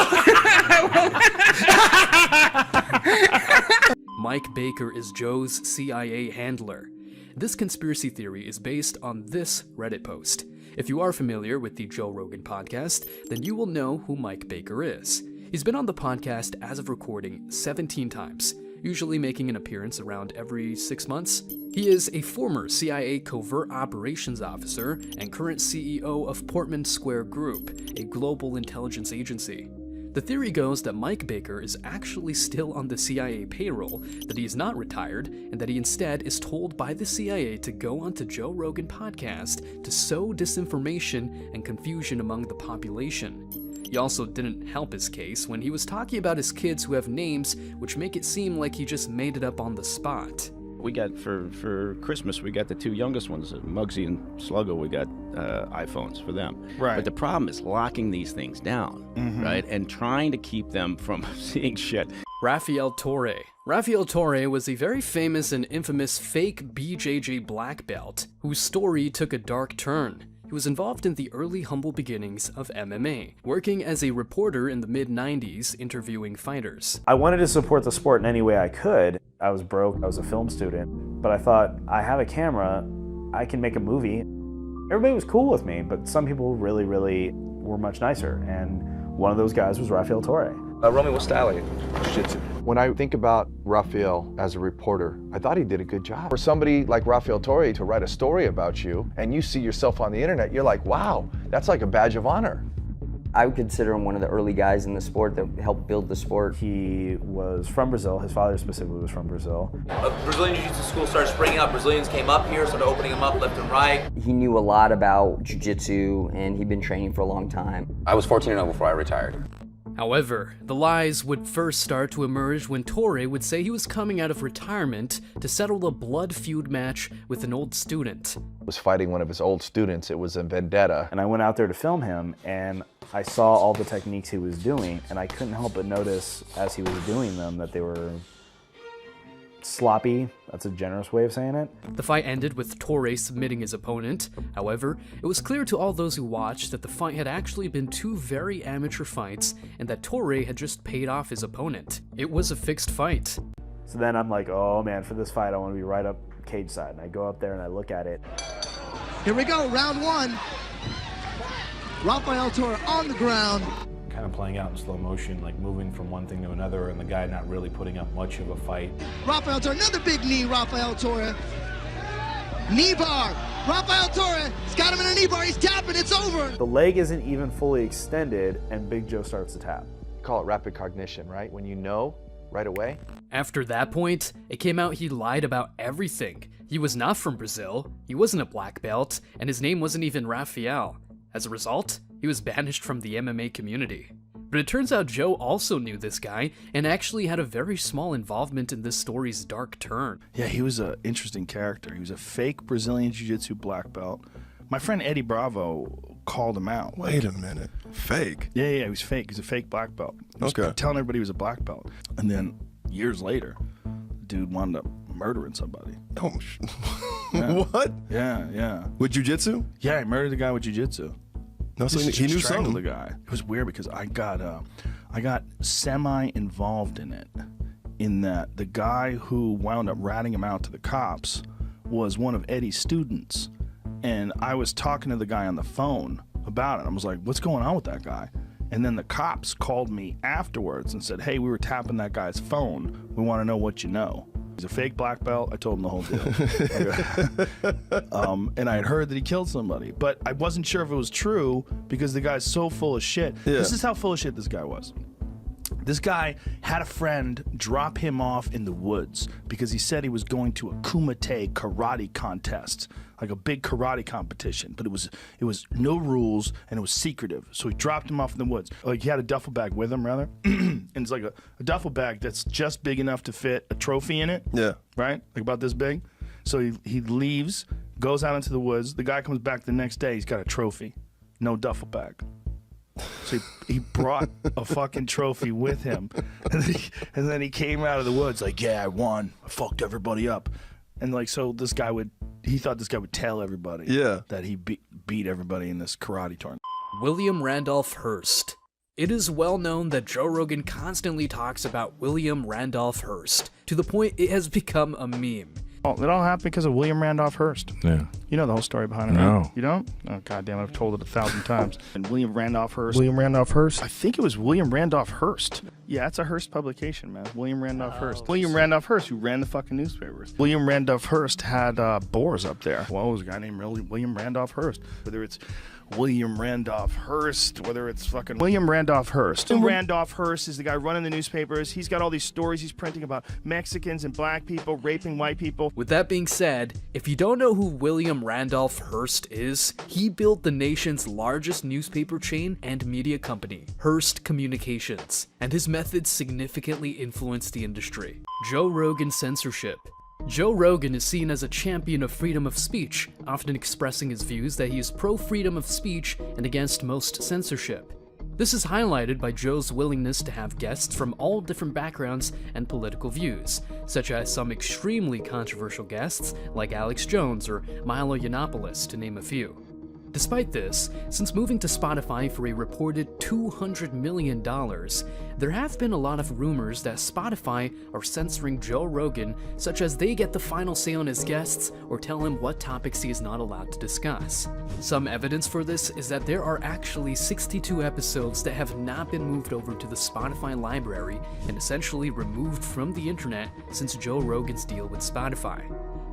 Mike Baker is Joe's CIA handler. This conspiracy theory is based on this Reddit post. If you are familiar with the Joe Rogan Podcast, then you will know who Mike Baker is. He's been on the podcast as of recording 17 times, usually making an appearance around every 6 months. He is a former CIA covert operations officer and current CEO of Portman Square Group, a global intelligence agency. The theory goes that Mike Baker is actually still on the CIA payroll, that he is not retired, and that he instead is told by the CIA to go onto Joe Rogan Podcast to sow disinformation and confusion among the population. He also didn't help his case when he was talking about his kids who have names which make it seem like he just made it up on the spot. We got, for Christmas, we got the two youngest ones, Muggsy and Sluggo, we got iPhones for them. Right. But the problem is locking these things down, right? And trying to keep them from seeing shit. Rafael Torre. Rafael Torre was a very famous and infamous fake BJJ black belt whose story took a dark turn. He was involved in the early humble beginnings of MMA, working as a reporter in the mid-90s interviewing fighters. I wanted to support the sport in any way I could. I was broke, I was a film student, but I thought, I have a camera, I can make a movie. Everybody was cool with me, but some people really, really were much nicer, and one of those guys was Rafael Torre. Romy, what style are you? Jiu-jitsu. When I think about Rafael as a reporter, I thought he did a good job. For somebody like Rafael Torre to write a story about you, and you see yourself on the internet, you're like, wow, that's like a badge of honor. I would consider him one of the early guys in the sport that helped build the sport. He was from Brazil. His father specifically was from Brazil. Brazilian Jiu-Jitsu school started springing up. Brazilians came up here, started opening them up left and right. He knew a lot about Jiu-Jitsu, and he'd been training for a long time. I was 14-0 before I retired. However, the lies would first start to emerge when Torre would say he was coming out of retirement to settle a blood feud match with an old student. Was fighting one of his old students. It was a vendetta. And I went out there to film him, and I saw all the techniques he was doing, and I couldn't help but notice as he was doing them that they were sloppy. That's a generous way of saying it. The fight ended with Torre submitting his opponent. However, it was clear to all those who watched that the fight had actually been two very amateur fights and that Torre had just paid off his opponent. It was a fixed fight. So then I'm like, oh man, for this fight I want to be right up cage side. And I go up there and I look at it. Here we go, round one. Rafael Torre on the ground. Kind of playing out in slow motion, like moving from one thing to another, and the guy not really putting up much of a fight. Rafael Torre, another big knee, Rafael Torre. Knee bar. Rafael Torre, he's got him in a knee bar, he's tapping, it's over. The leg isn't even fully extended, and Big Joe starts to tap. Call it rapid cognition, right? When you know right away. After that point, it came out he lied about everything. He was not from Brazil, he wasn't a black belt, and his name wasn't even Rafael. As a result, he was banished from the MMA community. But it turns out Joe also knew this guy and actually had a very small involvement in this story's dark turn. Yeah, he was an interesting character. He was a fake Brazilian Jiu-Jitsu black belt. My friend Eddie Bravo called him out. Wait a minute. Fake? Yeah, he was fake. He's a fake black belt. He was telling everybody he was a black belt. And then years later, dude wound up murdering somebody. Oh, Yeah. What? Yeah. With jiu-jitsu? Yeah, he murdered the guy with jiu-jitsu. No, so he knew strangled something. the guy. It was weird because I got semi-involved in it, in that the guy who wound up ratting him out to the cops was one of Eddie's students. And I was talking to the guy on the phone about it. I was like, what's going on with that guy? And then the cops called me afterwards and said, hey, we were tapping that guy's phone. We want to know what you know. He's a fake black belt. I told him the whole deal. And I had heard that he killed somebody, but I wasn't sure if it was true because the guy's so full of shit. Yeah. This is how full of shit this guy was. This guy had a friend drop him off in the woods because he said he was going to a Kumite karate contest, like a big karate competition, but it was no rules and it was secretive. So he dropped him off in the woods. Like, he had a duffel bag with him, rather, and it's like a duffel bag that's just big enough to fit a trophy in it. Yeah. Right? Like about this big. So he leaves, goes out into the woods. The guy comes back the next day. He's got a trophy, no duffel bag. So he brought a fucking trophy with him. And then he came out of the woods like, yeah, I won. I fucked everybody up. And like, so he thought this guy would tell everybody that he beat everybody in this karate tournament. William Randolph Hearst. It is well known that Joe Rogan constantly talks about William Randolph Hearst, to the point it has become a meme. Oh, it all happened because of William Randolph Hearst. Yeah. You know the whole story behind it, No. right? You don't? Oh, goddamn, I've told it 1,000 times. And William Randolph Hearst. William Randolph Hearst? I think it was William Randolph Hearst. Yeah, it's a Hearst publication, man. William Randolph Hearst. William Randolph Hearst, who ran the fucking newspapers. William Randolph Hearst had boars up there. Well, it was a guy named William Randolph Hearst. Whether it's William Randolph Hearst, whether it's fucking William Randolph Hearst. William Randolph Hearst is the guy running the newspapers. He's got all these stories he's printing about Mexicans and black people raping white people. With that being said, if you don't know who William Randolph Hearst is, he built the nation's largest newspaper chain and media company, Hearst Communications, and his methods significantly influenced the industry. Joe Rogan censorship. Joe Rogan is seen as a champion of freedom of speech, often expressing his views that he is pro-freedom of speech and against most censorship. This is highlighted by Joe's willingness to have guests from all different backgrounds and political views, such as some extremely controversial guests like Alex Jones or Milo Yiannopoulos, to name a few. Despite this, since moving to Spotify for a reported $200 million, there have been a lot of rumors that Spotify are censoring Joe Rogan, such as they get the final say on his guests or tell him what topics he is not allowed to discuss. Some evidence for this is that there are actually 62 episodes that have not been moved over to the Spotify library and essentially removed from the internet since Joe Rogan's deal with Spotify.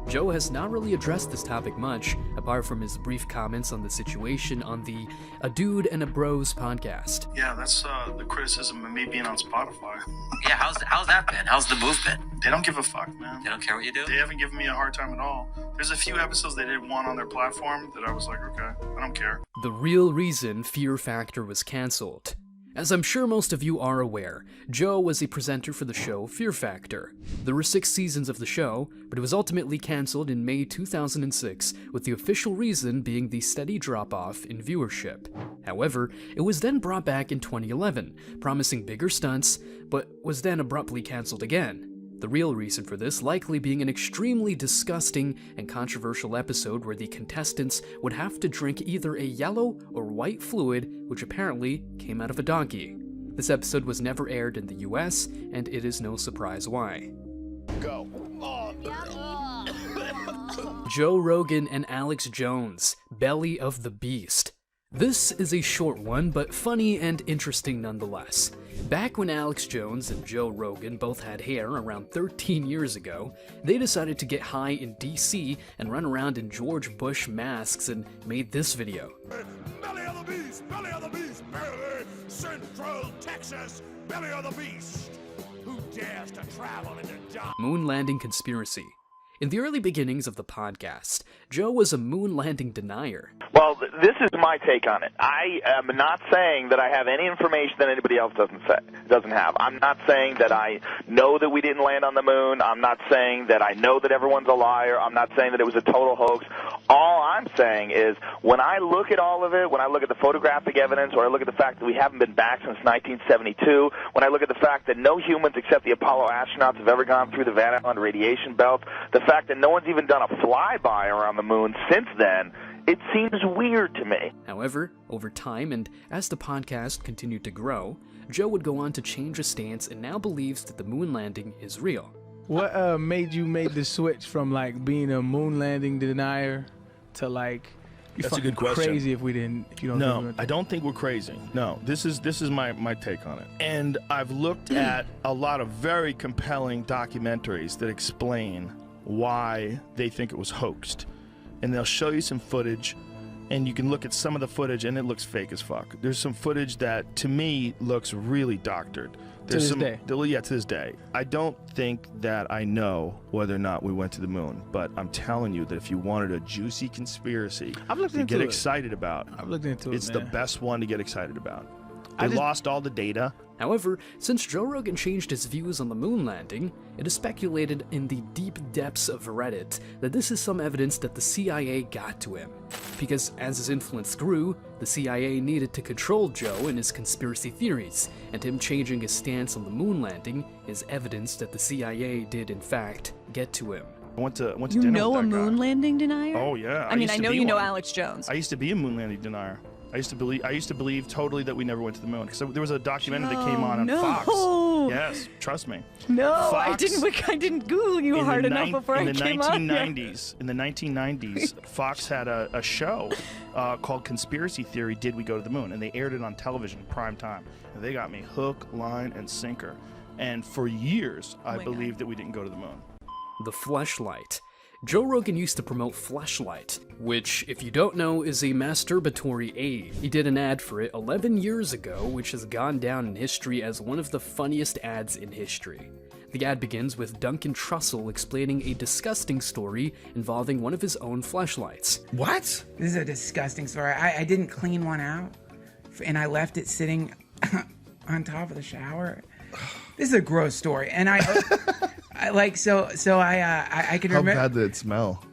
Joe has not really addressed this topic much, apart from his brief comments on the situation on the A Dude and a Bros podcast. Yeah, that's the criticism of me being on Spotify. Yeah, how's that been? How's the movement? They don't give a fuck, man. They don't care what you do? They haven't given me a hard time at all. There's a few episodes they did one on their platform that I was like, okay, I don't care. The real reason Fear Factor was cancelled. As I'm sure most of you are aware, Joe was a presenter for the show Fear Factor. There were 6 seasons of the show, but it was ultimately cancelled in May 2006, with the official reason being the steady drop-off in viewership. However, it was then brought back in 2011, promising bigger stunts, but was then abruptly cancelled again. The real reason for this likely being an extremely disgusting and controversial episode where the contestants would have to drink either a yellow or white fluid, which apparently came out of a donkey. This episode was never aired in the US, and it is no surprise why. Go. Joe Rogan and Alex Jones, Belly of the Beast. This is a short one, but funny and interesting nonetheless. Back when Alex Jones and Joe Rogan both had hair around 13 years ago, they decided to get high in DC and run around in George Bush masks and made this video. Belly of the beast, belly of the beast, belly, Central Texas, belly of the beast. Who dares to travel into dark? Moon landing conspiracy. In the early beginnings of the podcast, Joe was a moon landing denier. Well, this is my take on it. I am not saying that I have any information that anybody else doesn't have. I'm not saying that I know that we didn't land on the moon. I'm not saying that I know that everyone's a liar. I'm not saying that it was a total hoax. All I'm saying is, when I look at all of it, when I look at the photographic evidence, or I look at the fact that we haven't been back since 1972, when I look at the fact that no humans except the Apollo astronauts have ever gone through the Van Allen radiation belt, the fact that no one's even done a flyby around the moon since then, it seems weird to me. However, over time and as the podcast continued to grow, Joe would go on to change his stance and now believes that the moon landing is real. What made you make the switch from like being a moon landing denier to like That's a good question. crazy if you don't No, I don't think we're crazy. No, this is my take on it. And I've looked at a lot of very compelling documentaries that explain why they think it was hoaxed. And they'll show you some footage, and you can look at some of the footage and it looks fake as fuck. There's some footage that to me looks really doctored. There's to this day? Yeah, to this day. I don't think that I know whether or not we went to the moon, but I'm telling you that if you wanted a juicy conspiracy to get excited about, I've looked into it, it's the man. best one to get excited about. They lost all the data. However, since Joe Rogan changed his views on the moon landing, it is speculated in the deep depths of Reddit that this is some evidence that the CIA got to him. Because as his influence grew, the CIA needed to control Joe and his conspiracy theories, and him changing his stance on the moon landing is evidence that the CIA did in fact get to him. I went to You dinner know with a that guy. moon landing denier? Oh yeah. I mean, used I to know be you know one. Alex Jones. I used to be a moon landing denier. I used to believe totally that we never went to the moon. Because there was a documentary that came on No. Fox. Yes, trust me. No, Fox, I didn't Google you in hard the enough before I came on here. In the 1990s, Fox had a show called Conspiracy Theory, Did We Go to the Moon? And they aired it on television, prime time. And they got me hook, line, and sinker. And for years, I believed that we didn't go to the moon. The fleshlight. Joe Rogan used to promote Fleshlight, which, if you don't know, is a masturbatory aid. He did an ad for it 11 years ago, which has gone down in history as one of the funniest ads in history. The ad begins with Duncan Trussell explaining a disgusting story involving one of his own fleshlights. What? This is a disgusting story. I didn't clean one out, and I left it sitting on top of the shower. This is a gross story, and I can remember. How bad did it smell?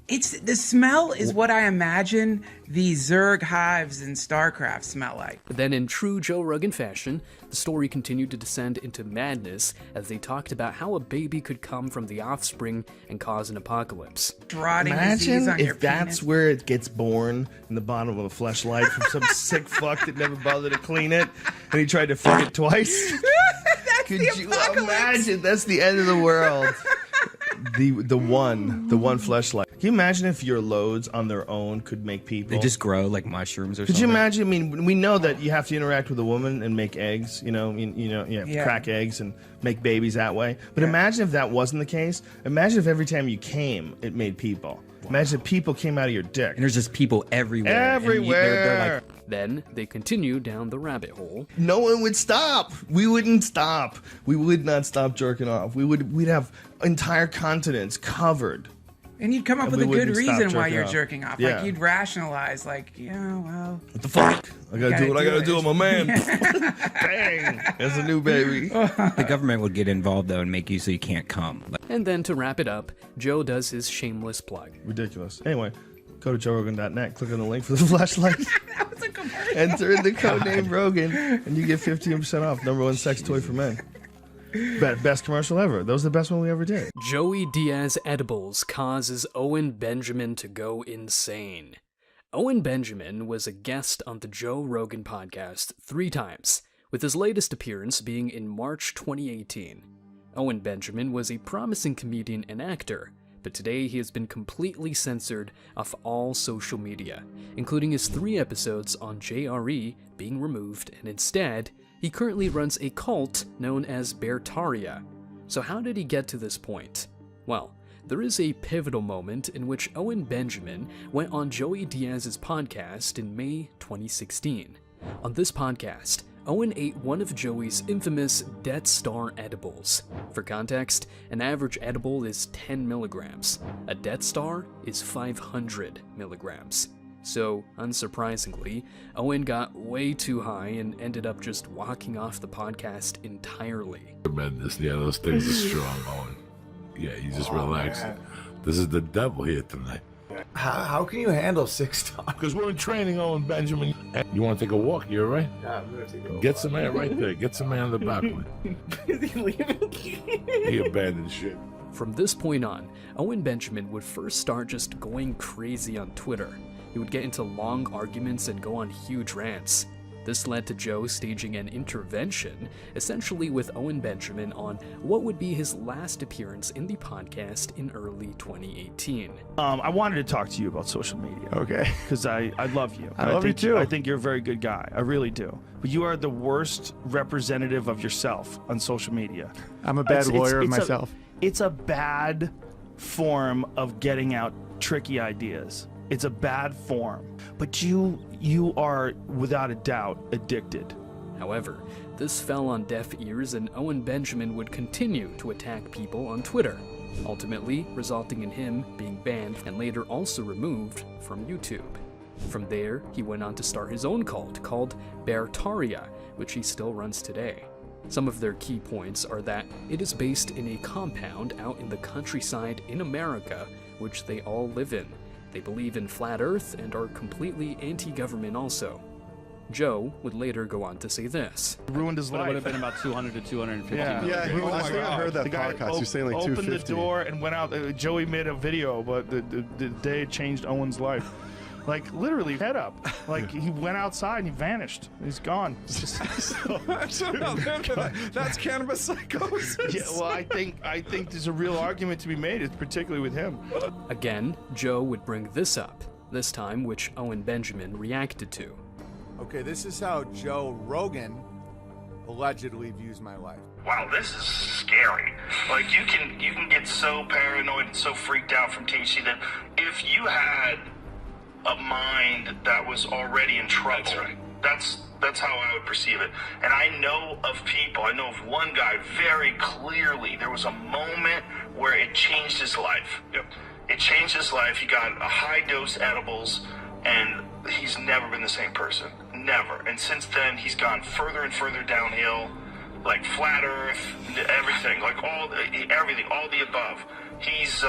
It's the smell is what I imagine the Zerg hives in StarCraft smell like. But then, in true Joe Rogan fashion, the story continued to descend into madness as they talked about how a baby could come from the offspring and cause an apocalypse. Imagine if that's where it gets born, in the bottom of a fleshlight from some sick fuck that never bothered to clean it, and he tried to fuck it twice. Could you imagine? That's the end of the world. The one fleshlight. Can you imagine if your loads on their own could make people? They just grow like mushrooms or Could something. you imagine? I mean, we know that you have to interact with a woman and make eggs. You have to Yeah. crack eggs and make babies that way. But imagine if that wasn't the case. Imagine if every time you came, it made people. Wow. Imagine if people came out of your dick. And there's just people everywhere. Everywhere. They're like, Then they continue down the rabbit hole. No one would stop. We wouldn't stop. We would not stop jerking off. We'd have entire continents covered. And you'd come up And with a we good wouldn't stop reason why jerking you're off. jerking off. Yeah. Like you'd rationalize, like, well. What the fuck? I gotta do what I gotta do. I'm a man. Yeah. Bang. That's a new baby. the government would get involved though and make you so you can't come. And then to wrap it up, Joe does his shameless plug. Ridiculous. Anyway, go to joerogan.net, click on the link for the flashlight. That was a commercial. Enter in the code name Rogan, and you get 15% off. #1 sex toy for men. Best commercial ever. That was the best one we ever did. Joey Diaz edibles causes Owen Benjamin to go insane. Owen Benjamin was a guest on the Joe Rogan Podcast 3 times, with his latest appearance being in March 2018. Owen Benjamin was a promising comedian and actor, but today he has been completely censored off all social media, including his 3 episodes on JRE being removed, and instead, he currently runs a cult known as Beartaria. So how did he get to this point? Well, there is a pivotal moment in which Owen Benjamin went on Joey Diaz's podcast in May 2016. On this podcast, Owen ate one of Joey's infamous Death Star edibles. For context, an average edible is 10 milligrams. A Death Star is 500 milligrams. So, unsurprisingly, Owen got way too high and ended up just walking off the podcast entirely. Tremendous. Yeah, those things are strong, Owen. Yeah, you just relax. Man. This is the devil here tonight. How can you handle 6 dogs? Because we're in training, Owen Benjamin. You want to take a walk? You all right? Yeah, I'm going to take a walk. Get some air right there. Get some air in the back. He abandoned shit. From this point on, Owen Benjamin would first start just going crazy on Twitter. He would get into long arguments and go on huge rants. This led to Joe staging an intervention, essentially with Owen Benjamin, on what would be his last appearance in the podcast in early 2018. I wanted to talk to you about social media. Okay. Because I love you. I love you too. I think you're a very good guy. I really do. But you are the worst representative of yourself on social media. I'm a bad lawyer of myself. It's a bad form of getting out tricky ideas. It's a bad form. But you are, without a doubt, addicted. However, this fell on deaf ears, and Owen Benjamin would continue to attack people on Twitter, ultimately resulting in him being banned and later also removed from YouTube. From there, he went on to start his own cult called Beartaria, which he still runs today. Some of their key points are that it is based in a compound out in the countryside in America, which they all live in. They believe in flat Earth and are completely anti-government also. Joe would later go on to say this. Ruined his life. It would have been about 200 to 250 Yeah, people. I heard that the guy podcast. You're saying like 250. Opened the door and went out. Joey made a video, but the day it changed Owen's life. Like, literally, head up. Like, he went outside and he vanished. He's gone. It's just, That's cannabis psychosis. Yeah, well, I think there's a real argument to be made, particularly with him. Again, Joe would bring this up, this time which Owen Benjamin reacted to. Okay, this is how Joe Rogan allegedly views my life. Wow, this is scary. Like, you can get so paranoid and so freaked out from THC that if you had a mind that was already in trouble, that's how I would perceive it. And I know of people, I know of one guy very clearly, there was a moment where it changed his life. Yep. It changed his life. He got a high dose edibles, and he's never been the same person. Never. And since then, he's gone further and further downhill, like flat Earth, everything, like everything, all the above. He's,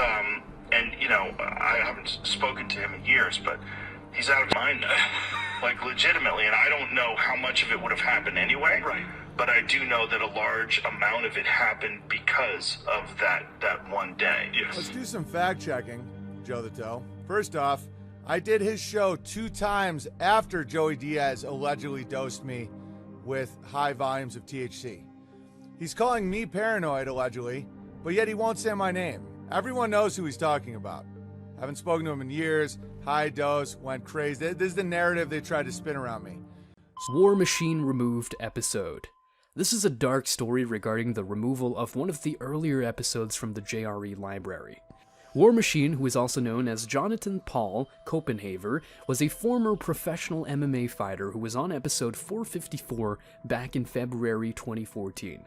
and you know, I haven't spoken to him in years, but he's out of mind now, like legitimately. And I don't know how much of it would have happened anyway. Right. But I do know that a large amount of it happened because of that one day. Yes. Let's do some fact checking, Joe the Toe. First off, I did his show 2 times after Joey Diaz allegedly dosed me with high volumes of THC. He's calling me paranoid, allegedly, but yet he won't say my name. Everyone knows who he's talking about. Haven't spoken to him in years. High dose, went crazy. This is the narrative they tried to spin around me. War Machine Removed episode. This is a dark story regarding the removal of one of the earlier episodes from the JRE library. War Machine, who is also known as Jonathan Paul Copenhaver, was a former professional MMA fighter who was on episode 454 back in February 2014.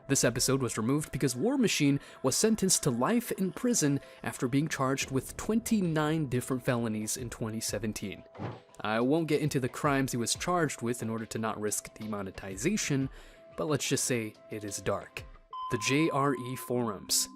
This episode was removed because War Machine was sentenced to life in prison after being charged with 29 different felonies in 2017. I won't get into the crimes he was charged with in order to not risk demonetization, but let's just say it is dark. The JRE forums.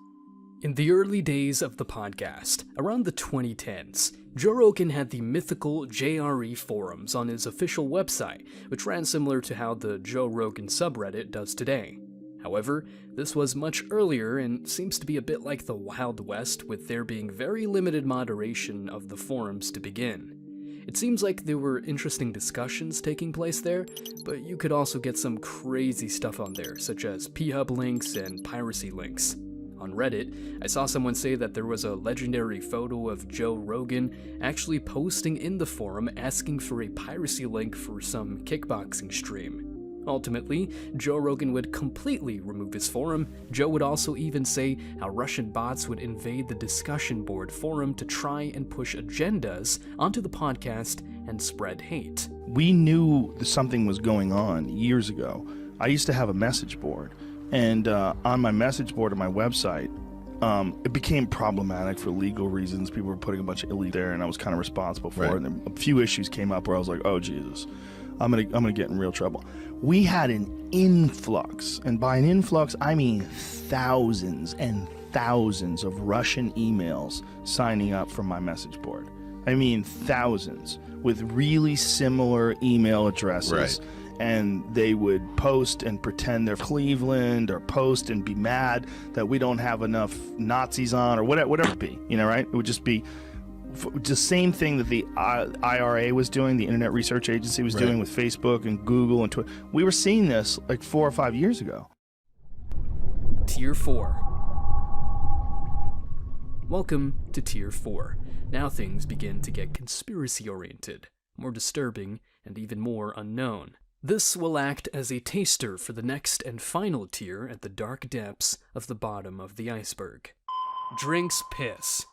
In the early days of the podcast, around the 2010s, Joe Rogan had the mythical JRE forums on his official website, which ran similar to how the Joe Rogan subreddit does today. However, this was much earlier and seems to be a bit like the Wild West, with there being very limited moderation of the forums to begin. It seems like there were interesting discussions taking place there, but you could also get some crazy stuff on there, such as P-Hub links and piracy links. On Reddit, I saw someone say that there was a legendary photo of Joe Rogan actually posting in the forum asking for a piracy link for some kickboxing stream. Ultimately, Joe Rogan would completely remove his forum. Joe would also even say how Russian bots would invade the discussion board forum to try and push agendas onto the podcast and spread hate. We knew something was going on years ago. I used to have a message board, and on my message board on my website, it became problematic for legal reasons. People were putting a bunch of illegal there, and I was kind of responsible for it. And then a few issues came up where I was like, oh, Jesus. I'm gonna get in real trouble. We had an influx, and by an influx, I mean thousands and thousands of Russian emails signing up for my message board. I mean thousands, with really similar email addresses. Right. And they would post and pretend they're Cleveland, or post and be mad that we don't have enough Nazis on, or whatever it be, right? It would just be the same thing that the IRA was doing, the Internet Research Agency was doing with Facebook and Google and Twitter. We were seeing this like 4 or 5 years ago. Tier 4. Welcome to Tier 4. Now things begin to get conspiracy-oriented, more disturbing, and even more unknown. This will act as a taster for the next and final tier at the dark depths of the bottom of the iceberg. Drinks piss.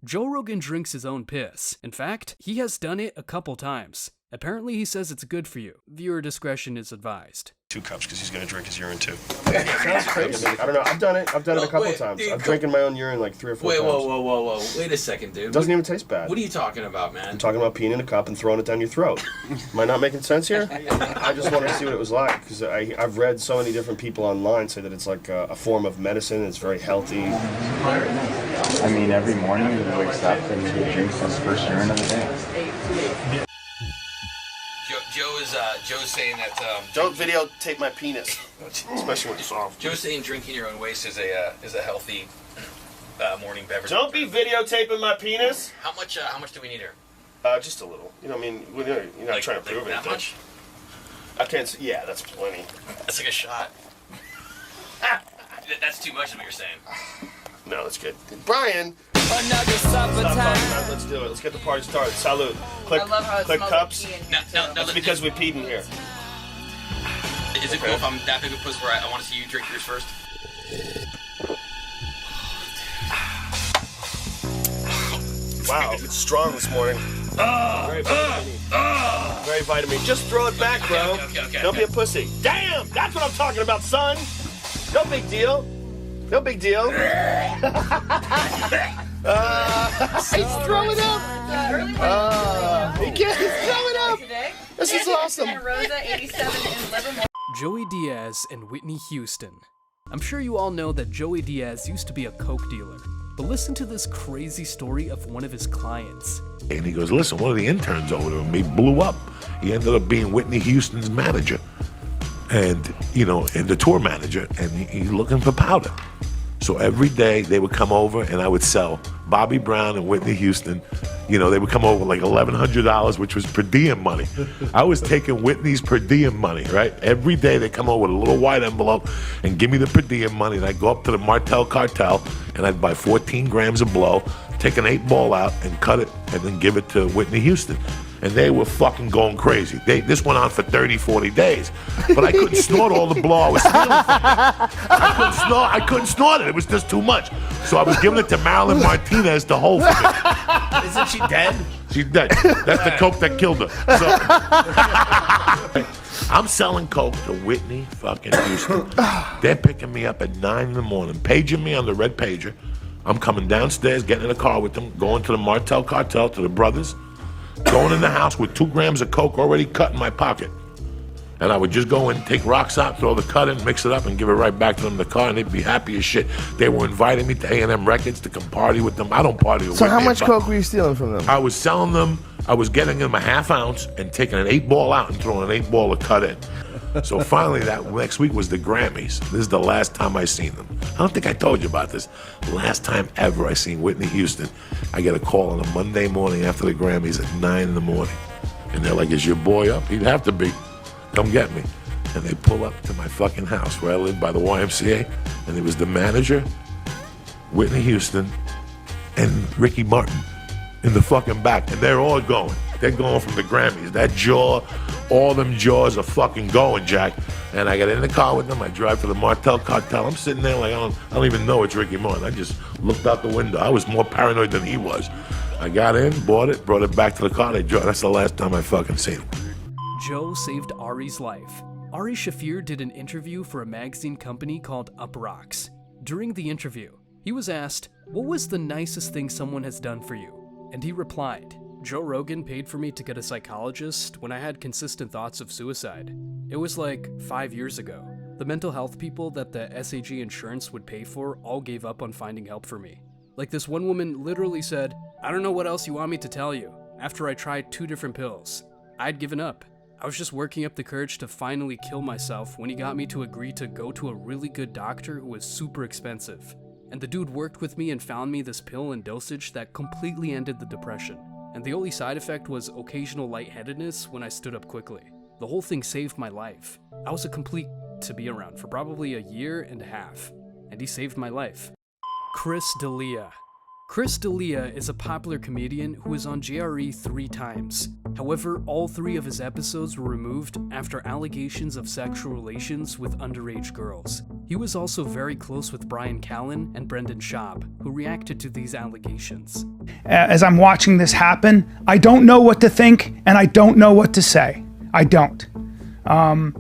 Joe Rogan drinks his own piss. In fact, he has done it a couple times. Apparently he says it's good for you. Viewer discretion is advised. 2 cups because he's going to drink his urine too. Sounds crazy. I don't know. I've done it a couple of times. I'm drinking my own urine like 3 or 4 times. Whoa. Wait a second, dude. It doesn't even taste bad. What are you talking about, man? I'm talking about peeing in a cup and throwing it down your throat. Am I not making sense here? I just wanted to see what it was like, because I've read so many different people online say that it's like a form of medicine. It's very healthy. I mean, every morning he wakes up and he drinks his first urine of the day. Joe's saying that don't videotape my penis, especially when it's soft. Joe's saying drinking your own waste is a healthy morning beverage. Don't be videotaping my penis. How much do we need here? Just a little. I mean, you're not trying to prove anything. That much? I can't see. Yeah, that's plenty. That's like a shot. That's too much, is what you're saying. No, that's good. Brian. Another supper time. Let's do it. Let's get the party started. Salute. Click, I love how it click smells cups. like pee. No, that's because we peed in here. Is it cool if I'm that big a puss where I want to see you drink yours first? Wow, it's strong this morning. Very vitamin-y. Very vitamin. Just throw it back, bro. Okay. Don't be a pussy. Damn, that's what I'm talking about, son. No big deal. No big deal. He's throwing up. He can't throw it up. This is awesome. Joey Diaz and Whitney Houston. I'm sure you all know that Joey Diaz used to be a coke dealer, but listen to this crazy story of one of his clients. And he goes, listen, one of the interns over there, he blew up. He ended up being Whitney Houston's manager. And, and the tour manager, and he's looking for powder. So every day they would come over and I would sell Bobby Brown and Whitney Houston. They would come over like $1,100, which was per diem money. I was taking Whitney's per diem money, right? Every day they come over with a little white envelope and give me the per diem money. And I'd go up to the Martel cartel and I'd buy 14 grams of blow, take an 8-ball out and cut it and then give it to Whitney Houston. And they were fucking going crazy. This went on for 30, 40 days. But I couldn't snort all the blow I was stealing from them. I couldn't snort it. It was just too much. So I was giving it to Marilyn Martinez to hold for me. Isn't she dead? She's dead. That's the coke that killed her. So I'm selling coke to Whitney fucking Houston. They're picking me up at 9 in the morning, paging me on the red pager. I'm coming downstairs, getting in a car with them, going to the Martel cartel, to the brothers. Going in the house with 2 grams of coke already cut in my pocket. And I would just go in, take rocks out, throw the cut in, mix it up, and give it right back to them in the car, and they'd be happy as shit. They were inviting me to A&M Records to come party with them. I don't party with them. So how much coke were you stealing from them? I was selling them, I was getting them a ½ ounce and taking an 8-ball out and throwing an 8-ball of cut in. So finally, that next week was the Grammys. This is the last time I seen them. I don't think I told you about this. Last time ever I seen Whitney Houston. I get a call on a Monday morning after the Grammys at 9 in the morning. And they're like, is your boy up? He'd have to be. Come get me. And they pull up to my fucking house where I live by the YMCA. And it was the manager, Whitney Houston, and Ricky Martin in the fucking back. And they're all going. They're going from the Grammys. That jaw, all them jaws are fucking going, Jack. And I get in the car with them. I drive to the Martel cartel. I'm sitting there like, I don't even know it's Ricky Martin. I just looked out the window. I was more paranoid than he was. I got in, bought it, brought it back to the car. They drove. That's the last time I fucking seen him. Joe saved Ari's life. Ari Shaffir did an interview for a magazine company called Up Rocks. During the interview, he was asked, what was the nicest thing someone has done for you? And he replied, Joe Rogan paid for me to get a psychologist when I had consistent thoughts of suicide. It was like 5 years ago. The mental health people that the SAG insurance would pay for all gave up on finding help for me. Like this one woman literally said, I don't know what else you want me to tell you. after I tried 2 different pills. I'd given up. I was just working up the courage to finally kill myself when he got me to agree to go to a really good doctor who was super expensive. And the dude worked with me and found me this pill and dosage that completely ended the depression. And the only side effect was occasional lightheadedness when I stood up quickly. The whole thing saved my life. I was a complete to be around for probably a year and a half. And he saved my life. Chris D'Elia. Chris D'Elia is a popular comedian who was on JRE 3 times. However, all 3 of his episodes were removed after allegations of sexual relations with underage girls. He was also very close with Brian Callen and Brendan Schaub, who reacted to these allegations. As I'm watching this happen, I don't know what to think and I don't know what to say. I don't. But I'm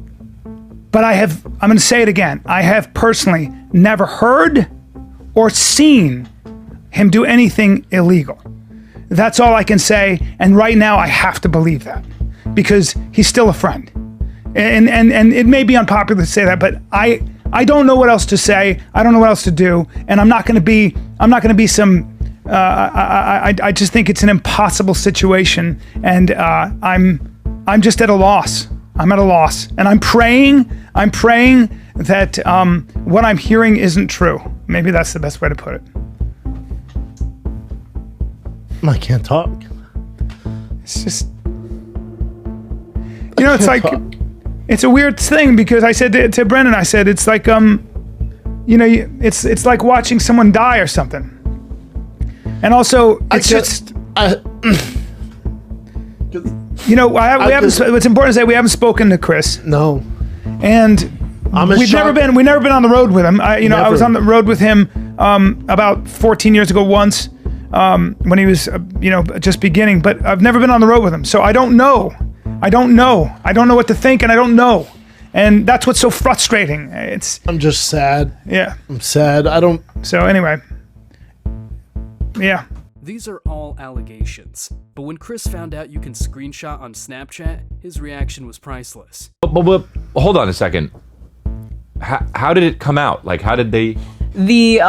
going to say it again. I have personally never heard or seen him do anything illegal. That's all I can say, and right now I have to believe that because he's still a friend. And it may be unpopular to say that, but I don't know what else to say. I don't know what else to do, and I'm not going to be some. I just think it's an impossible situation, and I'm just at a loss. I'm at a loss, and I'm praying that what I'm hearing isn't true. Maybe that's the best way to put it. I can't talk. It's just, it's like, it's a weird thing because I said to Brendan, I said, it's like, it's like watching someone die or something. And also, it's what's important to say, we haven't spoken to Chris. No. And we've never been on the road with him. I was on the road with him about 14 years ago once. When he was, just beginning, but I've never been on the road with him. So I don't know what to think, and I don't know. And that's what's so frustrating. I'm just sad. Yeah. I'm sad. So anyway. Yeah. These are all allegations, but when Chris found out you can screenshot on Snapchat, his reaction was priceless. But hold on a second. How did it come out? Like, how did they... The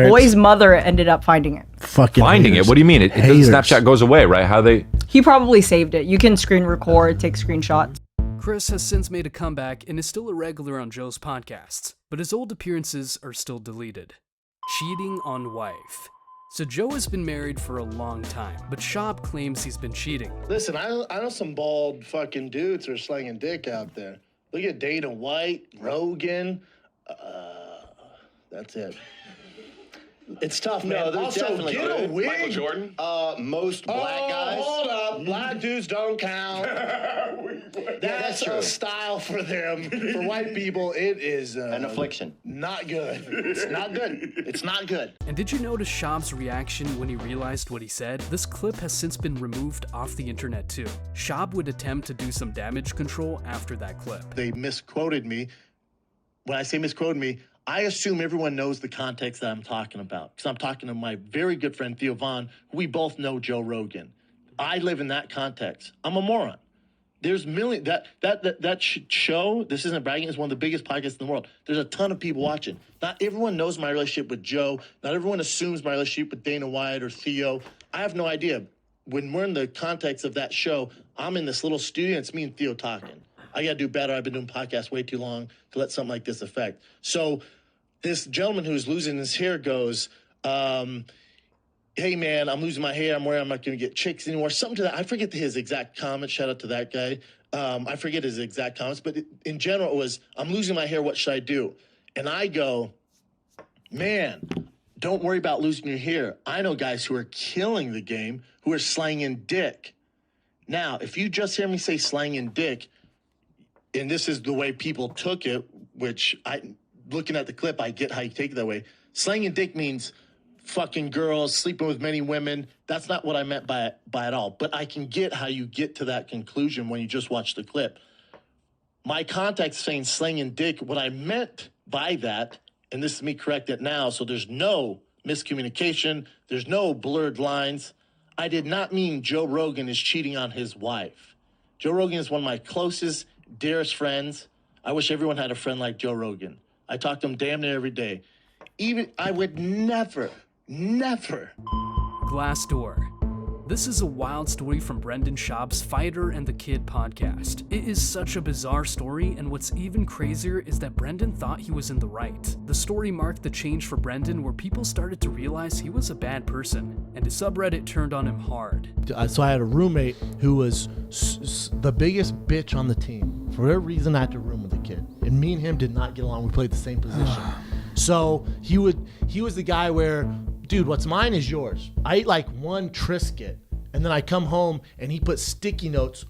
boy's mother ended up finding it. Finding it? What do you mean? Snapchat goes away, right? How they... He probably saved it. You can screen record, take screenshots. Chris has since made a comeback and is still a regular on Joe's podcasts, but his old appearances are still deleted. Cheating on wife. So Joe has been married for a long time, but Schaub claims he's been cheating. Listen, I know some bald fucking dudes who are slanging dick out there. Look at Dana White, Rogan. That's it. It's tough, man. No, there's also, definitely get a wig. Michael Jordan. Most black guys. Hold up. Black dudes don't count. That's a style for them. For white people, it is an affliction. Not good. It's not good. It's not good. And did you notice Schaub's reaction when he realized what he said? This clip has since been removed off the internet too. Schaub would attempt to do some damage control after that clip. They misquoted me. When I say misquoted me, I assume everyone knows the context that I'm talking about because I'm talking to my very good friend Theo Von, who we both know Joe Rogan. I live in that context. I'm a moron. There's million that show. This isn't bragging. Is one of the biggest podcasts in the world. There's a ton of people watching. Not everyone knows my relationship with Joe. Not everyone assumes my relationship with Dana White or Theo. I have no idea. When we're in the context of that show, I'm in this little studio. And it's me and Theo talking. I got to do better. I've been doing podcasts way too long to let something like this affect. So this gentleman who's losing his hair goes, hey, man, I'm losing my hair. I'm not going to get chicks anymore. Something to that. I forget his exact comment. Shout out to that guy. I forget his exact comments. But in general, it was, I'm losing my hair. What should I do? And I go, man, don't worry about losing your hair. I know guys who are killing the game, who are slanging dick. Now, if you just hear me say slanging dick, and this is the way people took it, which looking at the clip, I get how you take it that way. Slanging dick means fucking girls, sleeping with many women. That's not what I meant by it all. But I can get how you get to that conclusion when you just watch the clip. My context saying slanging dick, what I meant by that, and this is me correct it now, so there's no miscommunication, there's no blurred lines. I did not mean Joe Rogan is cheating on his wife. Joe Rogan is one of my closest, dearest friends. I wish everyone had a friend like Joe Rogan. I talk to him damn near every day. Even I would never. Glassdoor. This is a wild story from Brendan Schaub's Fighter and the Kid podcast. It is such a bizarre story, and what's even crazier is that Brendan thought he was in the right. The story marked the change for Brendan where people started to realize he was a bad person, and his subreddit turned on him hard. So I had a roommate who was the biggest bitch on the team. For whatever reason, I had to room with the kid. And me and him did not get along. We played the same position. So he was the guy where, dude, what's mine is yours. I eat like one Triscuit, and then I come home and he put sticky notes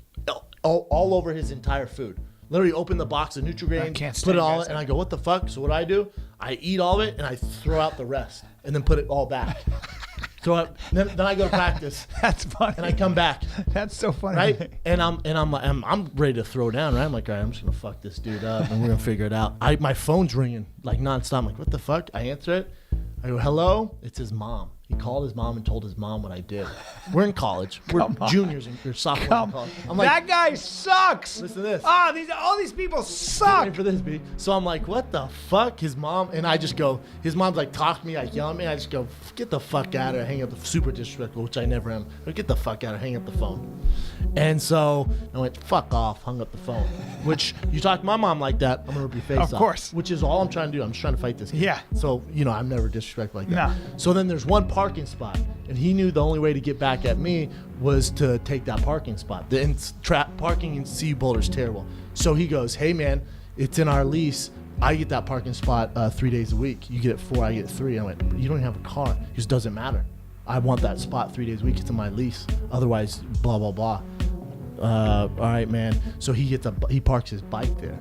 all over his entire food. Literally open the box of Nutri-Grain, put it all in, and I go, what the fuck? So what I do, I eat all of it and I throw out the rest and then put it all back. Then I go to practice. That's funny. And I come back. That's so funny. Right? And I'm ready to throw down, right? I'm like, all right, I'm just gonna fuck this dude up and we're gonna figure it out. My phone's ringing like nonstop. I'm like, what the fuck? I answer it. I go, hello? It's his mom. He called his mom and told his mom what I did. We're in college. We're juniors or sophomores in college. I'm like, that guy sucks. Listen to this. All these people suck. Wait for this, B. So I'm like, what the fuck? His mom, and I just go, his mom's like, talk to me, like, yell at me. I just go, get the fuck out of here, hang up the super disrespectful, which I never am. But get the fuck out of here, hang up the phone. And so I went, fuck off, hung up the phone. Which, you talk to my mom like that, I'm gonna rip your face off. Of course. Which is all I'm trying to do. I'm just trying to fight this kid. Yeah. So, I'm never disrespectful like that. No. So then there's one parking spot, and he knew the only way to get back at me was to take that parking spot. Parking in CU Boulder is terrible. So he goes, hey man, it's in our lease. I get that parking spot 3 days a week. You get it 4, I get 3. I went, you don't even have a car. He goes, doesn't matter. I want that spot 3 days a week. It's in my lease. Otherwise, blah, blah, blah. All right, man. So he parks his bike there.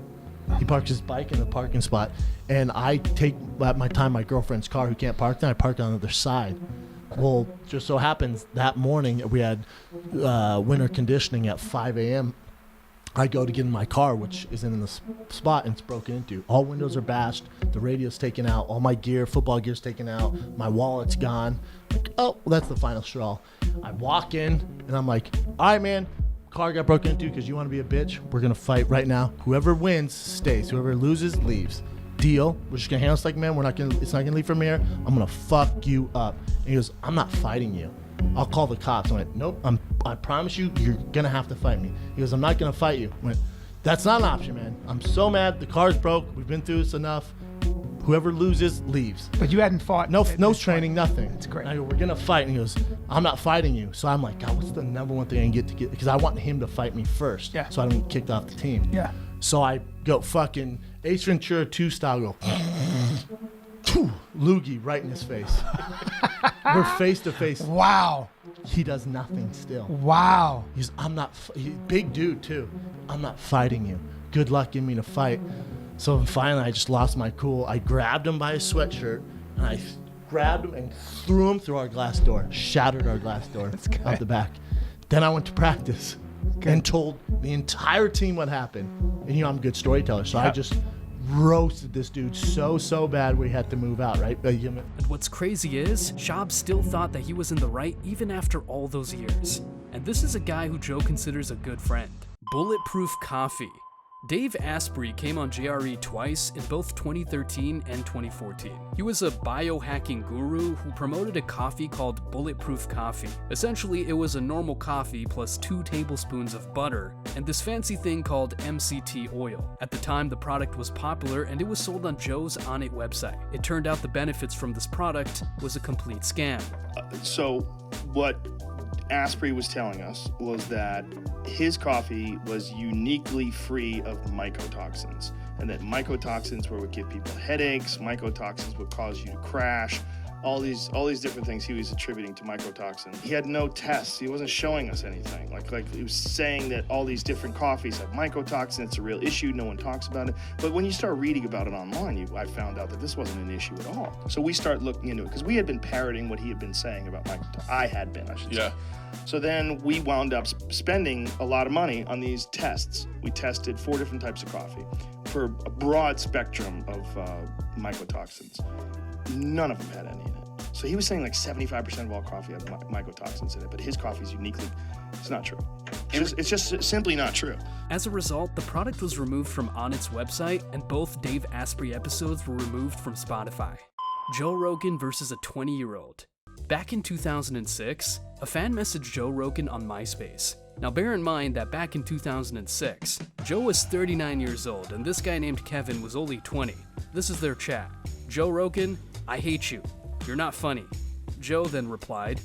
He parks his bike in the parking spot, and I take my girlfriend's car who can't park there. I park on the other side. Well, just so happens that morning we had winter conditioning at 5 a.m. I go to get in my car, which is in the spot, and it's broken into. All windows are bashed. The radio's taken out. All my gear, football gear's taken out. My wallet's gone. Like, oh, well, that's the final straw. I walk in, and I'm like, all right, man. Car got broken into because you want to be a bitch. We're going to fight right now. Whoever wins stays. Whoever loses leaves. Deal. We're just going to handle this like men. It's not going to leave from here. I'm going to fuck you up. And he goes, I'm not fighting you. I'll call the cops. I went, nope. I promise you, you're going to have to fight me. He goes, I'm not going to fight you. I went, that's not an option, man. I'm so mad. The car's broke. We've been through this enough. Whoever loses leaves. But you hadn't fought. No training, nothing. That's great. And I go, we're gonna fight. And he goes, I'm not fighting you. So I'm like, God, what's the number one thing I can get? Because I want him to fight me first. Yeah. So I don't get kicked off the team. Yeah. So I go fucking Ace Ventura 2 style, go loogie right in his face. We're face to face. Wow. He does nothing still. Wow. He's big dude too. I'm not fighting you. Good luck giving me to fight. So finally, I just lost my cool. I grabbed him by his sweatshirt, and I grabbed him and threw him through our glass door, shattered our glass door out the back. Then I went to practice and told the entire team what happened. And I'm a good storyteller, so I just roasted this dude so bad we had to move out, right? And what's crazy is, Schaub still thought that he was in the right even after all those years. And this is a guy who Joe considers a good friend. Bulletproof Coffee. Dave Asprey came on JRE twice in both 2013 and 2014. He was a biohacking guru who promoted a coffee called Bulletproof Coffee. Essentially, it was a normal coffee plus 2 tablespoons of butter and this fancy thing called MCT oil. At the time, the product was popular and it was sold on Joe's On It website. It turned out the benefits from this product was a complete scam. So what Asprey was telling us was that his coffee was uniquely free of mycotoxins, and that mycotoxins would give people headaches, mycotoxins would cause you to crash, all these different things he was attributing to mycotoxins. He had no tests. He wasn't showing us anything. Like he was saying that all these different coffees have mycotoxins. It's a real issue. No one talks about it. But when you start reading about it online, I found out that this wasn't an issue at all. So we start looking into it because we had been parroting what he had been saying about mycotoxins. I should say. So then we wound up spending a lot of money on these tests. We tested 4 different types of coffee for a broad spectrum of mycotoxins. None of them had any in it. So he was saying like 75% of all coffee had mycotoxins in it, but his coffee is uniquely, it's not true. It's just simply not true. As a result, the product was removed from On It's website, and both Dave Asprey episodes were removed from Spotify. Joe Rogan versus a 20-year-old. Back in 2006, a fan messaged Joe Rogan on MySpace. Now bear in mind that back in 2006, Joe was 39 years old and this guy named Kevin was only 20. This is their chat. Joe Rogan, I hate you. You're not funny. Joe then replied,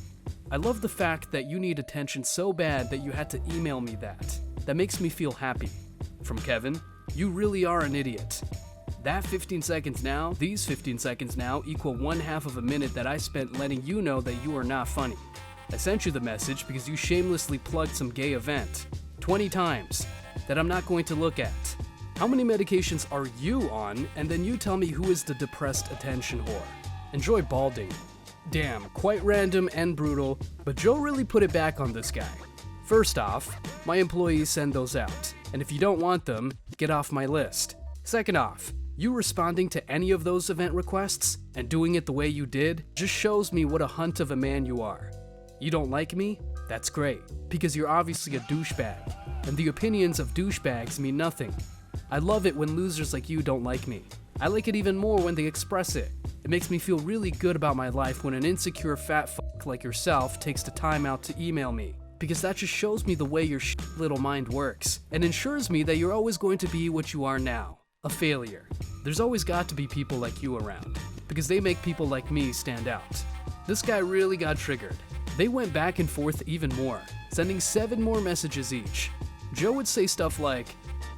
I love the fact that you need attention so bad that you had to email me that. That makes me feel happy. From Kevin, you really are an idiot. That 15 seconds now, these 15 seconds now equal 1/2 of a minute that I spent letting you know that you are not funny. I sent you the message because you shamelessly plugged some gay event 20 times that I'm not going to look at. How many medications are you on? And then you tell me who is the depressed attention whore. Enjoy balding. Damn, quite random and brutal, but Joe really put it back on this guy. First off, my employees send those out, and if you don't want them, get off my list. Second off, you responding to any of those event requests and doing it the way you did just shows me what a hunt of a man you are. You don't like me? That's great, because you're obviously a douchebag, and the opinions of douchebags mean nothing. I love it when losers like you don't like me. I like it even more when they express it. It makes me feel really good about my life when an insecure fat fuck like yourself takes the time out to email me, because that just shows me the way your little mind works, and ensures me that you're always going to be what you are now, a failure. There's always got to be people like you around, because they make people like me stand out. This guy really got triggered. They went back and forth even more, sending 7 more messages each. Joe would say stuff like,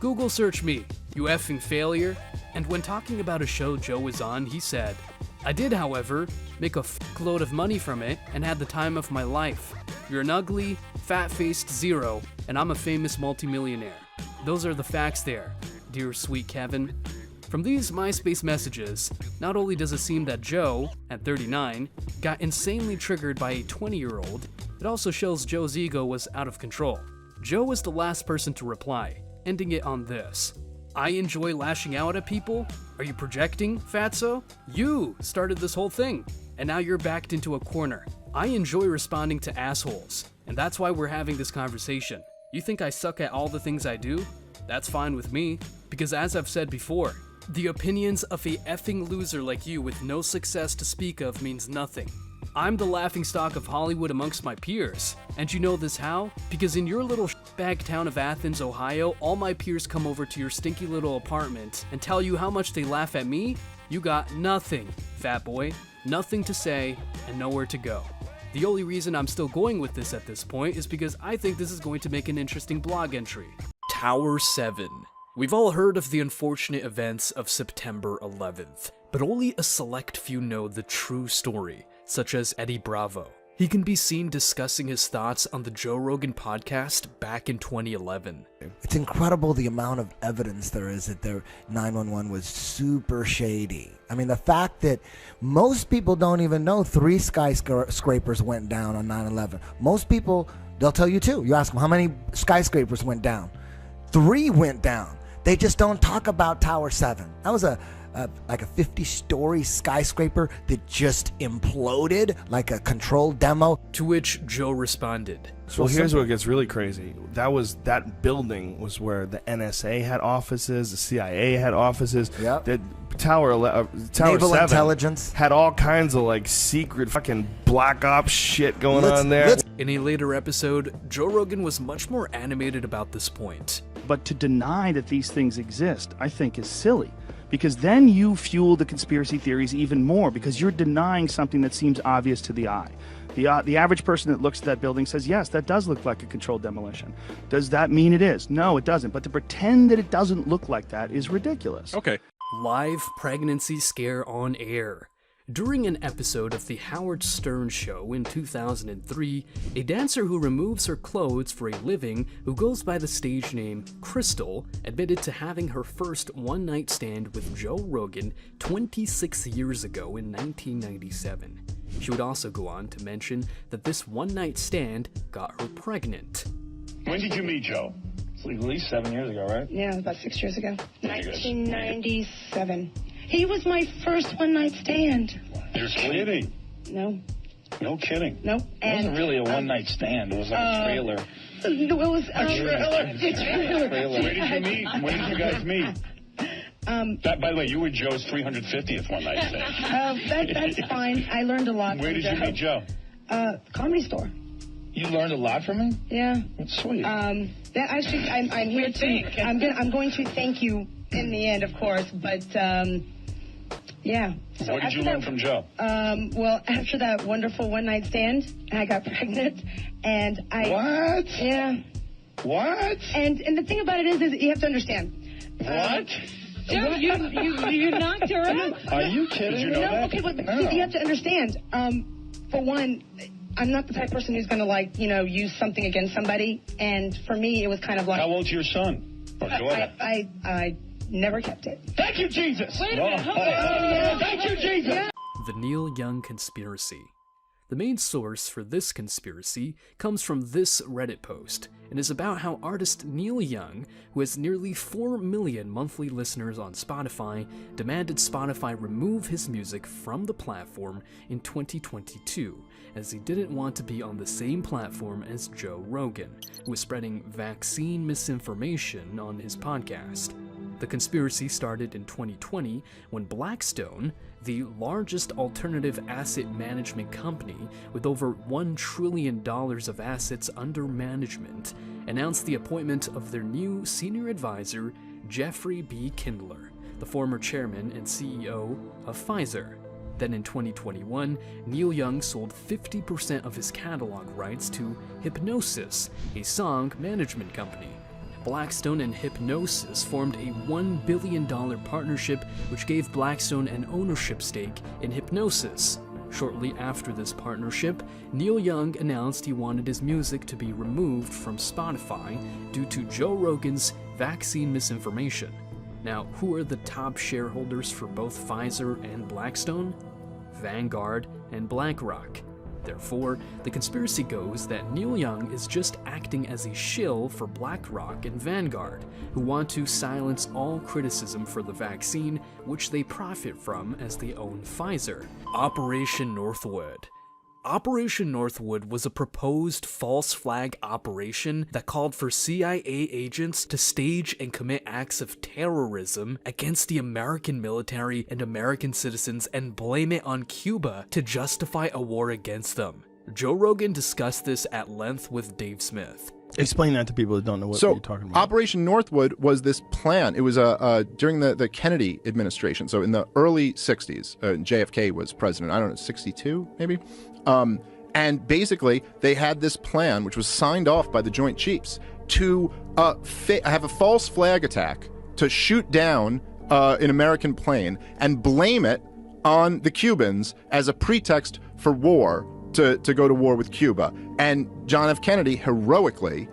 Google search me, you effing failure. And when talking about a show Joe was on, he said, I did, however, make a fuckload of money from it and had the time of my life. You're an ugly, fat-faced zero, and I'm a famous multimillionaire. Those are the facts there, dear sweet Kevin. From these MySpace messages, not only does it seem that Joe, at 39, got insanely triggered by a 20-year-old, it also shows Joe's ego was out of control. Joe was the last person to reply, ending it on this. I enjoy lashing out at people? Are you projecting, fatso? You started this whole thing, and now you're backed into a corner. I enjoy responding to assholes, and that's why we're having this conversation. You think I suck at all the things I do? That's fine with me, because as I've said before, the opinions of a effing loser like you with no success to speak of means nothing. I'm the laughingstock of Hollywood amongst my peers. And you know this how? Because in your little shitbag town of Athens, Ohio, all my peers come over to your stinky little apartment and tell you how much they laugh at me? You got nothing, fat boy. Nothing to say and nowhere to go. The only reason I'm still going with this at this point is because I think this is going to make an interesting blog entry. Tower 7. We've all heard of the unfortunate events of September 11th, but only a select few know the true story, such as Eddie Bravo. He can be seen discussing his thoughts on the Joe Rogan Podcast back in 2011. It's incredible the amount of evidence there is that their 911 was super shady. I mean, the fact that most people don't even know 3 skyscrapers went down on 9/11. Most people, they'll tell you too. You ask them how many skyscrapers went down. 3 went down. They just don't talk about Tower 7. That was like a 50-story skyscraper that just imploded like a controlled demo. To which Joe responded. Well, here's what gets really crazy. That building was where the NSA had offices, the CIA had offices. Yep. The Tower Naval 7 intelligence had all kinds of like secret fucking black ops shit going on there. In a later episode, Joe Rogan was much more animated about this point. But to deny that these things exist, I think, is silly. Because then you fuel the conspiracy theories even more, because you're denying something that seems obvious to the eye. The average person that looks at that building says, yes, that does look like a controlled demolition. Does that mean it is? No, it doesn't. But to pretend that it doesn't look like that is ridiculous. Okay. Live pregnancy scare on air. During an episode of The Howard Stern Show in 2003, a dancer who removes her clothes for a living, who goes by the stage name Crystal, admitted to having her first one-night stand with Joe Rogan 26 years ago in 1997. She would also go on to mention that this one-night stand got her pregnant. When did you meet Joe? It's like at least 7 years ago, right? Yeah, about 6 years ago. 1997. He was my first one-night stand. You're kidding? No. No kidding? No. It wasn't really a one-night stand. It was like a trailer. It was a trailer. Where did you meet? When did you guys meet? By the way, you were Joe's 350th one night stand. That's fine. I learned a lot. Where did you meet Joe? Comedy store. You learned a lot from him? Yeah. That's sweet. That actually, I'm here to. I'm going to thank you in the end, of course. But yeah. So what did you learn from Joe? Well, after that wonderful one night stand, I got pregnant, and I. What? Yeah. What? And the thing about it is you have to understand. What? Joe, you knocked her out. Are you kidding? Did you know that? Okay, but you have to understand. For one, I'm not the type of person who's going to use something against somebody. And for me, it was kind of like. How old's your son? Or daughter? I never kept it. Thank you, Jesus. Wait a minute. Thank you, Jesus. Yeah. The Neil Young Conspiracy. The main source for this conspiracy comes from this Reddit post and is about how artist Neil Young, who has nearly 4 million monthly listeners on Spotify, demanded Spotify remove his music from the platform in 2022, as he didn't want to be on the same platform as Joe Rogan, who was spreading vaccine misinformation on his podcast. The conspiracy started in 2020 when Blackstone, the largest alternative asset management company with over $1 trillion of assets under management, announced the appointment of their new senior advisor, Jeffrey B. Kindler, the former chairman and CEO of Pfizer. Then in 2021, Neil Young sold 50% of his catalog rights to Hipgnosis, a song management company. Blackstone and Hipgnosis formed a $1 billion partnership which gave Blackstone an ownership stake in Hipgnosis. Shortly after this partnership, Neil Young announced he wanted his music to be removed from Spotify due to Joe Rogan's vaccine misinformation. Now, who are the top shareholders for both Pfizer and Blackstone? Vanguard and BlackRock. Therefore, the conspiracy goes that Neil Young is just acting as a shill for BlackRock and Vanguard, who want to silence all criticism for the vaccine, which they profit from as they own Pfizer. Operation Northwood. Operation Northwood was a proposed false flag operation that called for CIA agents to stage and commit acts of terrorism against the American military and American citizens and blame it on Cuba to justify a war against them. Joe Rogan discussed this at length with Dave Smith. Explain that to people that don't know what you're talking about. Operation Northwood was this plan. It was during the Kennedy administration. So in the early 60s, JFK was president. I don't know, 62 maybe? And basically, they had this plan, which was signed off by the Joint Chiefs, to have a false flag attack to shoot down an American plane and blame it on the Cubans as a pretext for war, to go to war with Cuba. And John F. Kennedy heroically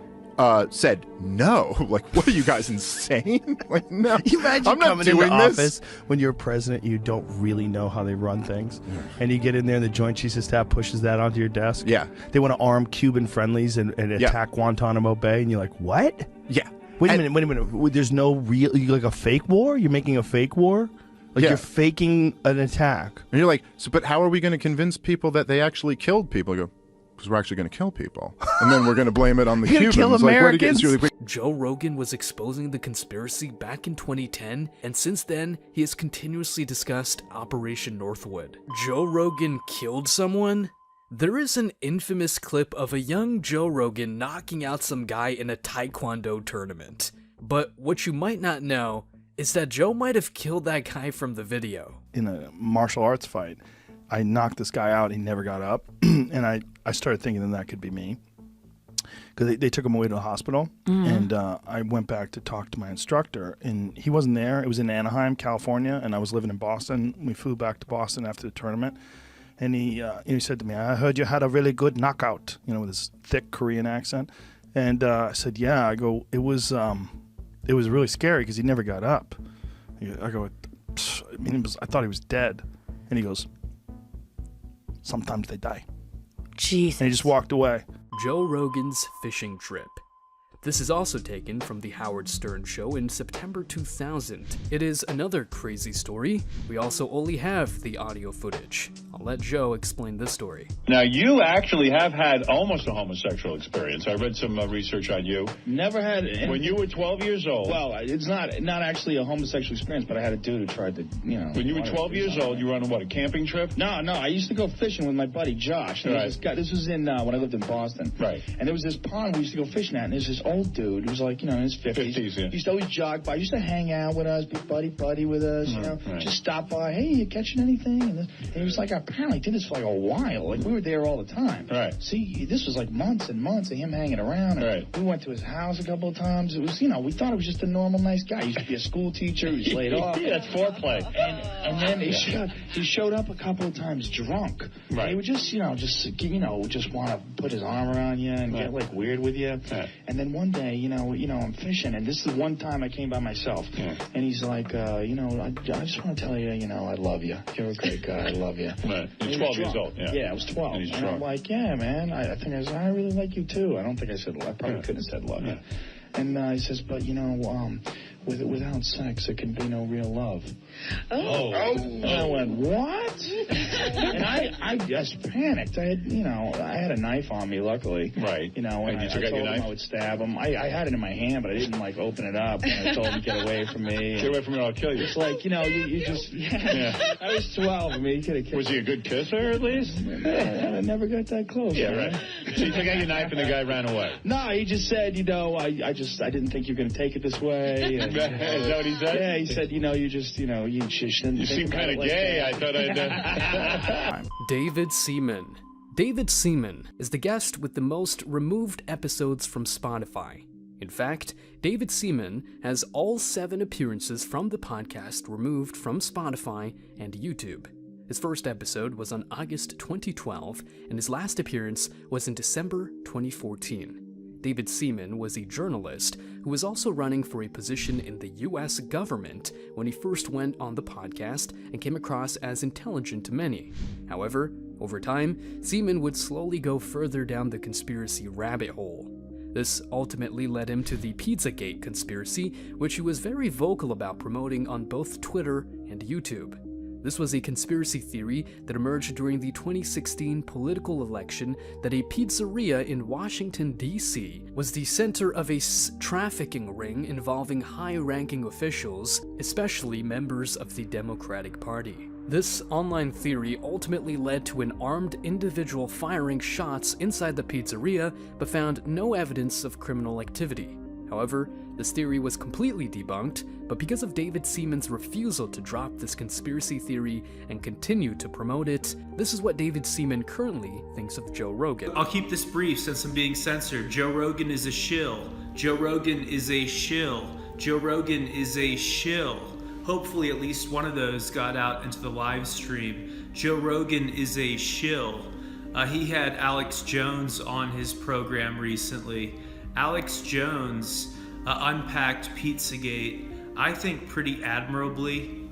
said no. Like, what are you guys, insane? Like, no. You imagine I'm not coming into doing office this. when you're president, you don't really know how they run things, and you get in there and the Joint Chiefs of Staff pushes that onto your desk. Yeah. They want to arm Cuban friendlies and attack Guantanamo Bay, and you're like, what? Yeah. Wait a minute. There's no real, like a fake war? You're making a fake war? Like you're faking an attack. And you're like, but how are we going to convince people that they actually killed people? You go, because we're actually going to kill people. And then we're going to blame it on the Cubans. Kill Americans? Joe Rogan was exposing the conspiracy back in 2010, and since then, he has continuously discussed Operation Northwood. Joe Rogan killed someone? There is an infamous clip of a young Joe Rogan knocking out some guy in a Taekwondo tournament. But what you might not know is that Joe might have killed that guy from the video. In a martial arts fight, I knocked this guy out. He never got up. And I started thinking that could be me. Because they took him away to the hospital. And I went back to talk to my instructor. And he wasn't there. It was in Anaheim, California. And I was living in Boston. We flew back to Boston after the tournament. And he said to me, I heard you had a really good knockout, with his thick Korean accent. And I said, yeah. I go, it was really scary because he never got up. I go, I thought he was dead. And he goes, sometimes they die. Jesus. And he just walked away. Joe Rogan's fishing trip. This is also taken from The Howard Stern Show in September 2000. It is another crazy story. We also only have the audio footage. I'll let Joe explain this story. Now, you actually have had almost a homosexual experience. I read some research on you. Never had it. When you were 12 years old. Well, it's not actually a homosexual experience, but I had a dude who tried to, When you were 12 years old, you were on a camping trip? No, I used to go fishing with my buddy Josh. This was in when I lived in Boston. Right. And there was this pond we used to go fishing at, and there's this old dude who was like, in his 50s. Yeah. He used to always jog by. He used to hang out with us, be buddy with us, just stop by. Hey, you catching anything? And he was like, apparently did this for like a while. Like, we were there all the time. Right. See, this was like months and months of him hanging around. And we went to his house a couple of times. It was, we thought it was just a normal, nice guy. He used to be a school teacher. He was laid off. Yeah, that's foreplay. And then he showed up a couple of times drunk. Right. He would just want to put his arm around you and get like weird with you. Right. And then one day, I'm fishing, and this is one time I came by myself. Yeah. And he's like, I just want to tell you, I love you. You're a great guy. I love you. Right. You're 12 years old. Yeah, I was 12. And he's I'm drunk. like, yeah, man. I think I really like you too. I don't think I said I probably couldn't have said love you. And he says, but without sex, there can be no real love. And I went, what? And I just panicked. I had a knife on me, luckily. Right. And you I took out told your him knife? I would stab him. I had it in my hand, but I didn't open it up. And I told him to get away from me. Get away from me, I'll kill you. It's like, you just, I was 12. I mean, you could have killed Was he a good kisser, at least? I never got that close. Yeah, man. right. So you took out your knife and the guy ran away? No, he just said, I didn't think you were going to take it this way. And, Is that what he said? Yeah, he said, you shouldn't. You seem kind of gay. I thought I'd... David Seaman. David Seaman is the guest with the most removed episodes from Spotify. In fact, David Seaman has all 7 appearances from the podcast removed from Spotify and YouTube. His first episode was on August 2012, and his last appearance was in December 2014. David Seaman was a journalist who was also running for a position in the US government when he first went on the podcast and came across as intelligent to many. However, over time, Seaman would slowly go further down the conspiracy rabbit hole. This ultimately led him to the Pizzagate conspiracy, which he was very vocal about promoting on both Twitter and YouTube. This was a conspiracy theory that emerged during the 2016 political election that a pizzeria in Washington, D.C. was the center of a trafficking ring involving high-ranking officials, especially members of the Democratic Party. This online theory ultimately led to an armed individual firing shots inside the pizzeria, but found no evidence of criminal activity. However, this theory was completely debunked, but because of David Seaman's refusal to drop this conspiracy theory and continue to promote it, this is what David Seaman currently thinks of Joe Rogan. I'll keep this brief since I'm being censored. Joe Rogan is a shill. Joe Rogan is a shill. Joe Rogan is a shill. Hopefully at least one of those got out into the live stream. Joe Rogan is a shill. He had Alex Jones on his program recently. Alex Jones unpacked Pizzagate, I think pretty admirably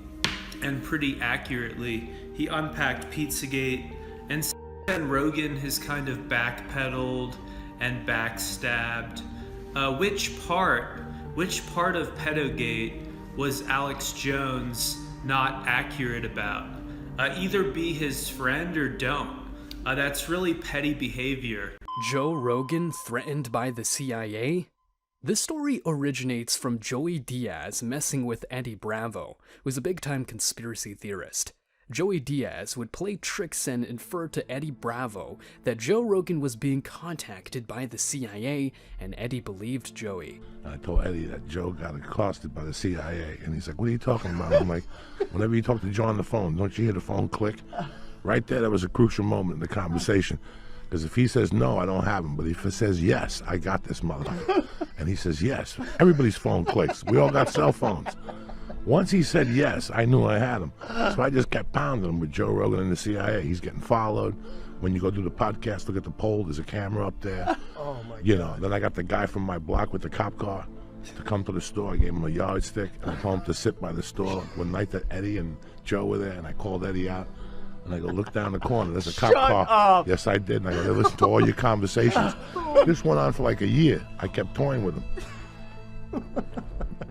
and pretty accurately. He unpacked Pizzagate, and Rogan has kind of backpedaled and backstabbed. Which part of Pedogate was Alex Jones not accurate about? Either be his friend or don't. That's really petty behavior. Joe Rogan threatened by the CIA? This story originates from Joey Diaz messing with Eddie Bravo, who's a big-time conspiracy theorist. Joey Diaz would play tricks and infer to Eddie Bravo that Joe Rogan was being contacted by the CIA, and Eddie believed Joey. I told Eddie that Joe got accosted by the CIA, and he's like, what are you talking about? I'm like, whenever you talk to Joe on the phone, don't you hear the phone click? Right there, that was a crucial moment in the conversation. Because if he says no, I don't have him. But if it says yes, I got this motherfucker. And he says yes. Everybody's phone clicks. We all got cell phones. Once he said yes, I knew I had him. So I just kept pounding him with Joe Rogan and the CIA. He's getting followed. When you go do the podcast, look at the pole, there's a camera up there. Oh my God. You know, then I got the guy from my block with the cop car to come to the store. I gave him a yardstick, and I told him to sit by the store one night that Eddie and Joe were there, and I called Eddie out. And I go, look down the corner, there's a cop car. Up. Yes, I did. And I go, listen to all your conversations. This went on for like a year. I kept toying with him.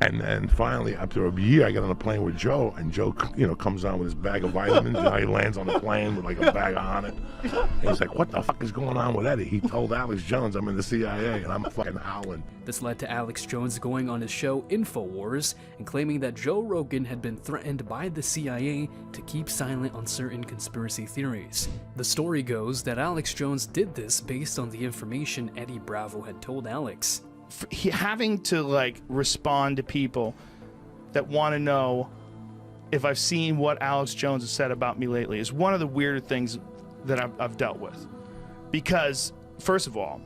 And then finally, after a year, I got on a plane with Joe, and Joe, comes on with his bag of vitamins. He lands on the plane with like a bag on it. And he's like, "What the fuck is going on with Eddie?" He told Alex Jones, "I'm in the CIA," and I'm fucking howling. This led to Alex Jones going on his show InfoWars and claiming that Joe Rogan had been threatened by the CIA to keep silent on certain conspiracy theories. The story goes that Alex Jones did this based on the information Eddie Bravo had told Alex. Having to respond to people that want to know if I've seen what Alex Jones has said about me lately is one of the weirder things that I've dealt with. Because, first of all,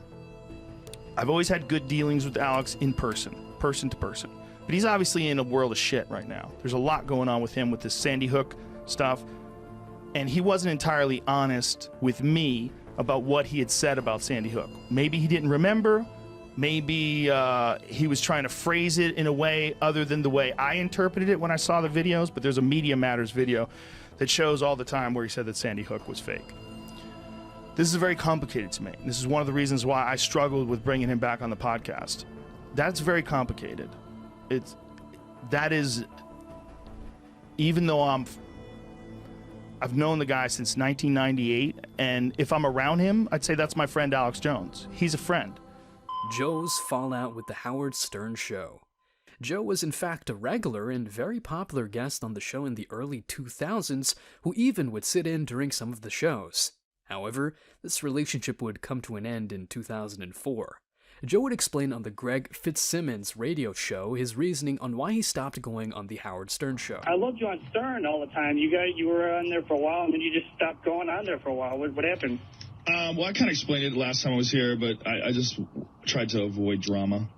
I've always had good dealings with Alex in person to person. But he's obviously in a world of shit right now. There's a lot going on with him with this Sandy Hook stuff. And he wasn't entirely honest with me about what he had said about Sandy Hook. Maybe he didn't remember. Maybe he was trying to phrase it in a way other than the way I interpreted it when I saw the videos, but there's a Media Matters video that shows all the time where he said that Sandy Hook was fake. This is very complicated to me. This is one of the reasons why I struggled with bringing him back on the podcast. That's very complicated. Even though I've known the guy since 1998, and if I'm around him, I'd say that's my friend Alex Jones. He's a friend. Joe's fallout with the Howard Stern Show. Joe was in fact a regular and very popular guest on the show in the early 2000s, who even would sit in during some of the shows. However, this relationship would come to an end in 2004. Joe would explain on the Greg Fitzsimmons radio show his reasoning on why he stopped going on the Howard Stern Show. I loved you on Stern all the time. You were on there for a while, and then you just stopped going on there for a while. What happened? Well, I kind of explained it last time I was here, but I just tried to avoid drama.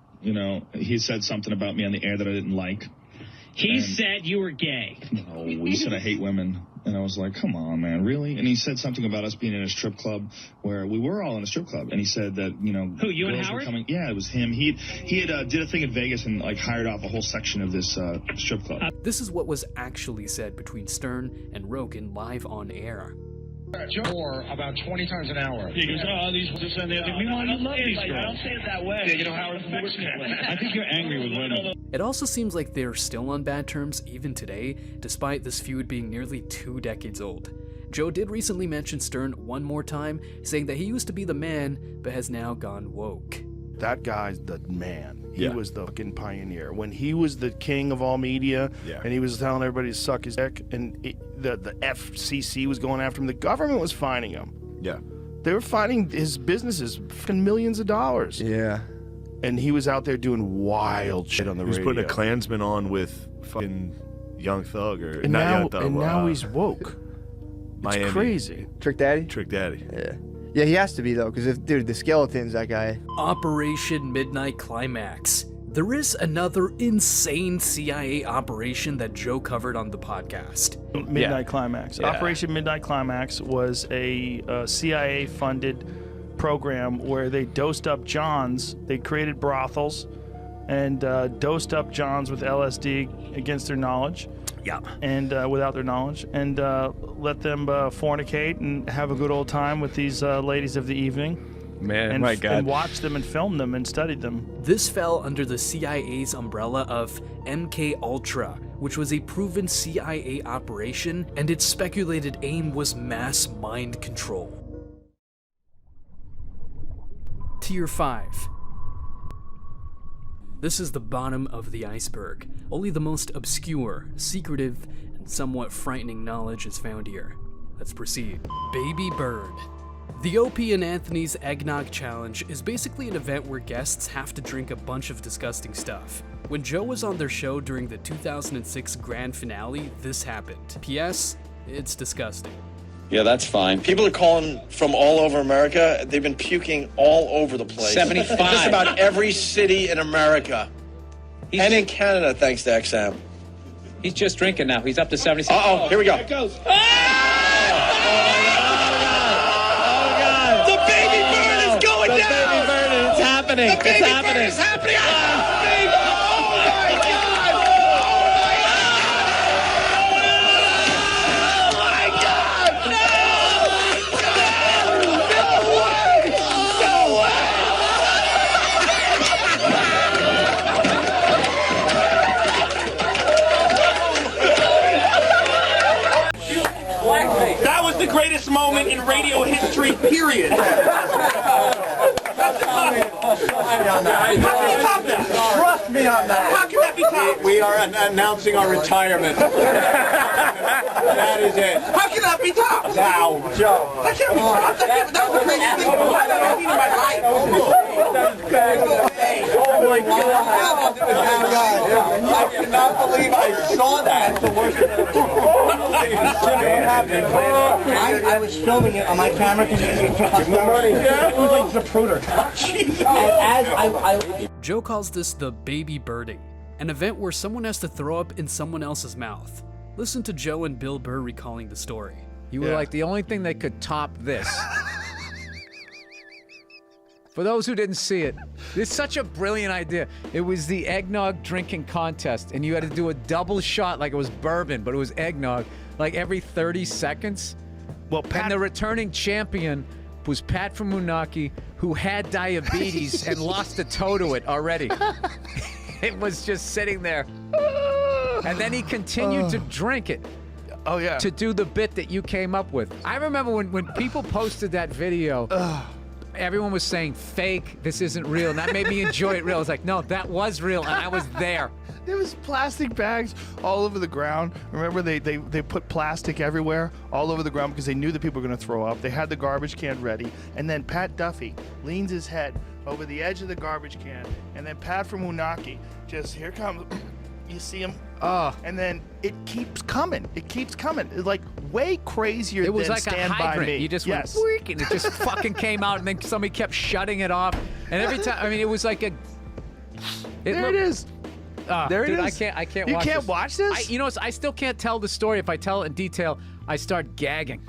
He said something about me on the air that I didn't like. He said you were gay. No, he said I hate women. And I was like, come on, man, really? And he said something about us being in a strip club where we were all in a strip club. And he said that, Who, you and Howard? Yeah, it was him. He had did a thing in Vegas and hired off a whole section of this strip club. This is what was actually said between Stern and Rogan live on air. Or about 20 times an hour. He goes, these and the other. Meanwhile, you love these girls. I don't say it that way. Yeah, Howard's affectionately. I think you're angry with women. It also seems like they're still on bad terms even today, despite this feud being nearly 2 decades old. Joe did recently mention Stern one more time, saying that he used to be the man, but has now gone woke. That guy's the man. He was the fucking pioneer. When he was the king of all media, and he was telling everybody to suck his dick, and the FCC was going after him, the government was fining him. Yeah. They were fining his businesses fucking millions of dollars. Yeah. And he was out there doing wild shit on the radio. He was putting a Klansman on with fucking Young Thug or and not now, Young Thug. And now he's woke. Miami. It's crazy. Trick Daddy? Trick Daddy. Yeah. Yeah, he has to be, though, because the skeleton's that guy. Operation Midnight Climax. There is another insane CIA operation that Joe covered on the podcast. Midnight Climax. Yeah. Operation Midnight Climax was a CIA-funded program where they dosed up Johns. They created brothels and dosed up Johns with LSD against their knowledge. Yeah. And without their knowledge. And let them fornicate and have a good old time with these ladies of the evening. Man, and, my God. and watched them and filmed them and studied them. This fell under the CIA's umbrella of MK-Ultra, which was a proven CIA operation, and its speculated aim was mass mind control. Tier 5. This is the bottom of the iceberg. Only the most obscure, secretive, and somewhat frightening knowledge is found here. Let's proceed. Baby Bird. The Opie and Anthony's Eggnog Challenge is basically an event where guests have to drink a bunch of disgusting stuff. When Joe was on their show during the 2006 grand finale, this happened. P.S. It's disgusting. Yeah, that's fine. People are calling from all over America. They've been puking all over the place. 75. Just about every city in America. And in Canada, thanks to XM. He's just drinking now. He's up to 76. Uh-oh, here we go. Here it goes. The baby bird is going down! The baby bird, it's happening. The baby It's happening. bird is happening! Oh my God! the greatest moment in radio history, period. How can you top that? Trust me on that. How can that be topped? We are announcing our retirement. That is it. How can that be topped? Now, Joe. That can't be topped. That was the craziest thing I've ever seen in my life. Oh my God. I cannot believe I saw that. That's the worst thing I was filming it on my camera because it was like Zapruder. Joe calls this the baby birding, an event where someone has to throw up in someone else's mouth. Listen to Joe and Bill Burr recalling the story. You were like the only thing that could top this. For those who didn't see it, it's such a brilliant idea. It was the eggnog drinking contest, and you had to do a double shot like it was bourbon, but it was eggnog, like every 30 seconds. Well, and the returning champion was Pat from Moonachie, who had diabetes and lost a toe to it already. It was just sitting there. And then he continued to drink it. Oh, yeah. To do the bit that you came up with. I remember when people posted that video, everyone was saying, fake, this isn't real. And that made me enjoy it real. I was like, no, that was real, and I was there. There was plastic bags all over the ground. Remember, they put plastic everywhere, all over the ground, because they knew that people were going to throw up. They had the garbage can ready. And then Pat Duffy leans his head over the edge of the garbage can. And then Pat from Moonachie just, here comes, you see him. And then it keeps coming. It keeps coming. It's like way crazier than It was like Stand a hydrant. By Me. You just went, "Week," and it just fucking came out, and then somebody kept shutting it off. And every time, I mean, it was like a... There it is. There it dude, is. I can't You watch can't this. watch this? I still can't tell the story. If I tell it in detail, I start gagging.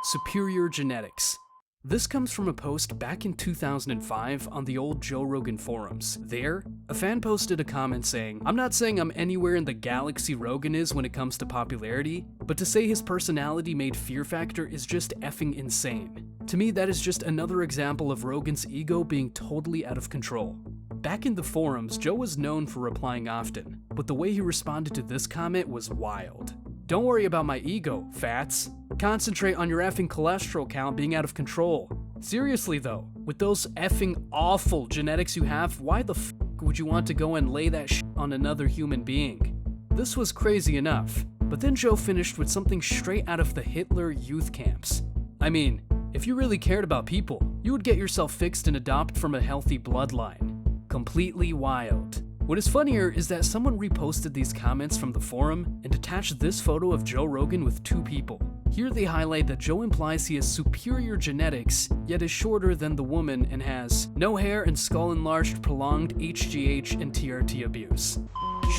Superior genetics. This comes from a post back in 2005 on the old Joe Rogan forums. There, a fan posted a comment saying, "I'm not saying I'm anywhere in the galaxy Rogan is when it comes to popularity, but to say his personality made Fear Factor is just effing insane. To me, that is just another example of Rogan's ego being totally out of control." Back in the forums, Joe was known for replying often, but the way he responded to this comment was wild. "Don't worry about my ego, fats. Concentrate on your effing cholesterol count being out of control. Seriously though, with those effing awful genetics you have, why the f would you want to go and lay that shit on another human being?" This was crazy enough, but then Joe finished with something straight out of the Hitler youth camps. I mean, if you really cared about people, you would get yourself fixed and adopt from a healthy bloodline. Completely wild. What is funnier is that someone reposted these comments from the forum and attached this photo of Joe Rogan with two people. Here they highlight that Joe implies he has superior genetics, yet is shorter than the woman and has no hair and skull enlarged, prolonged HGH and TRT abuse.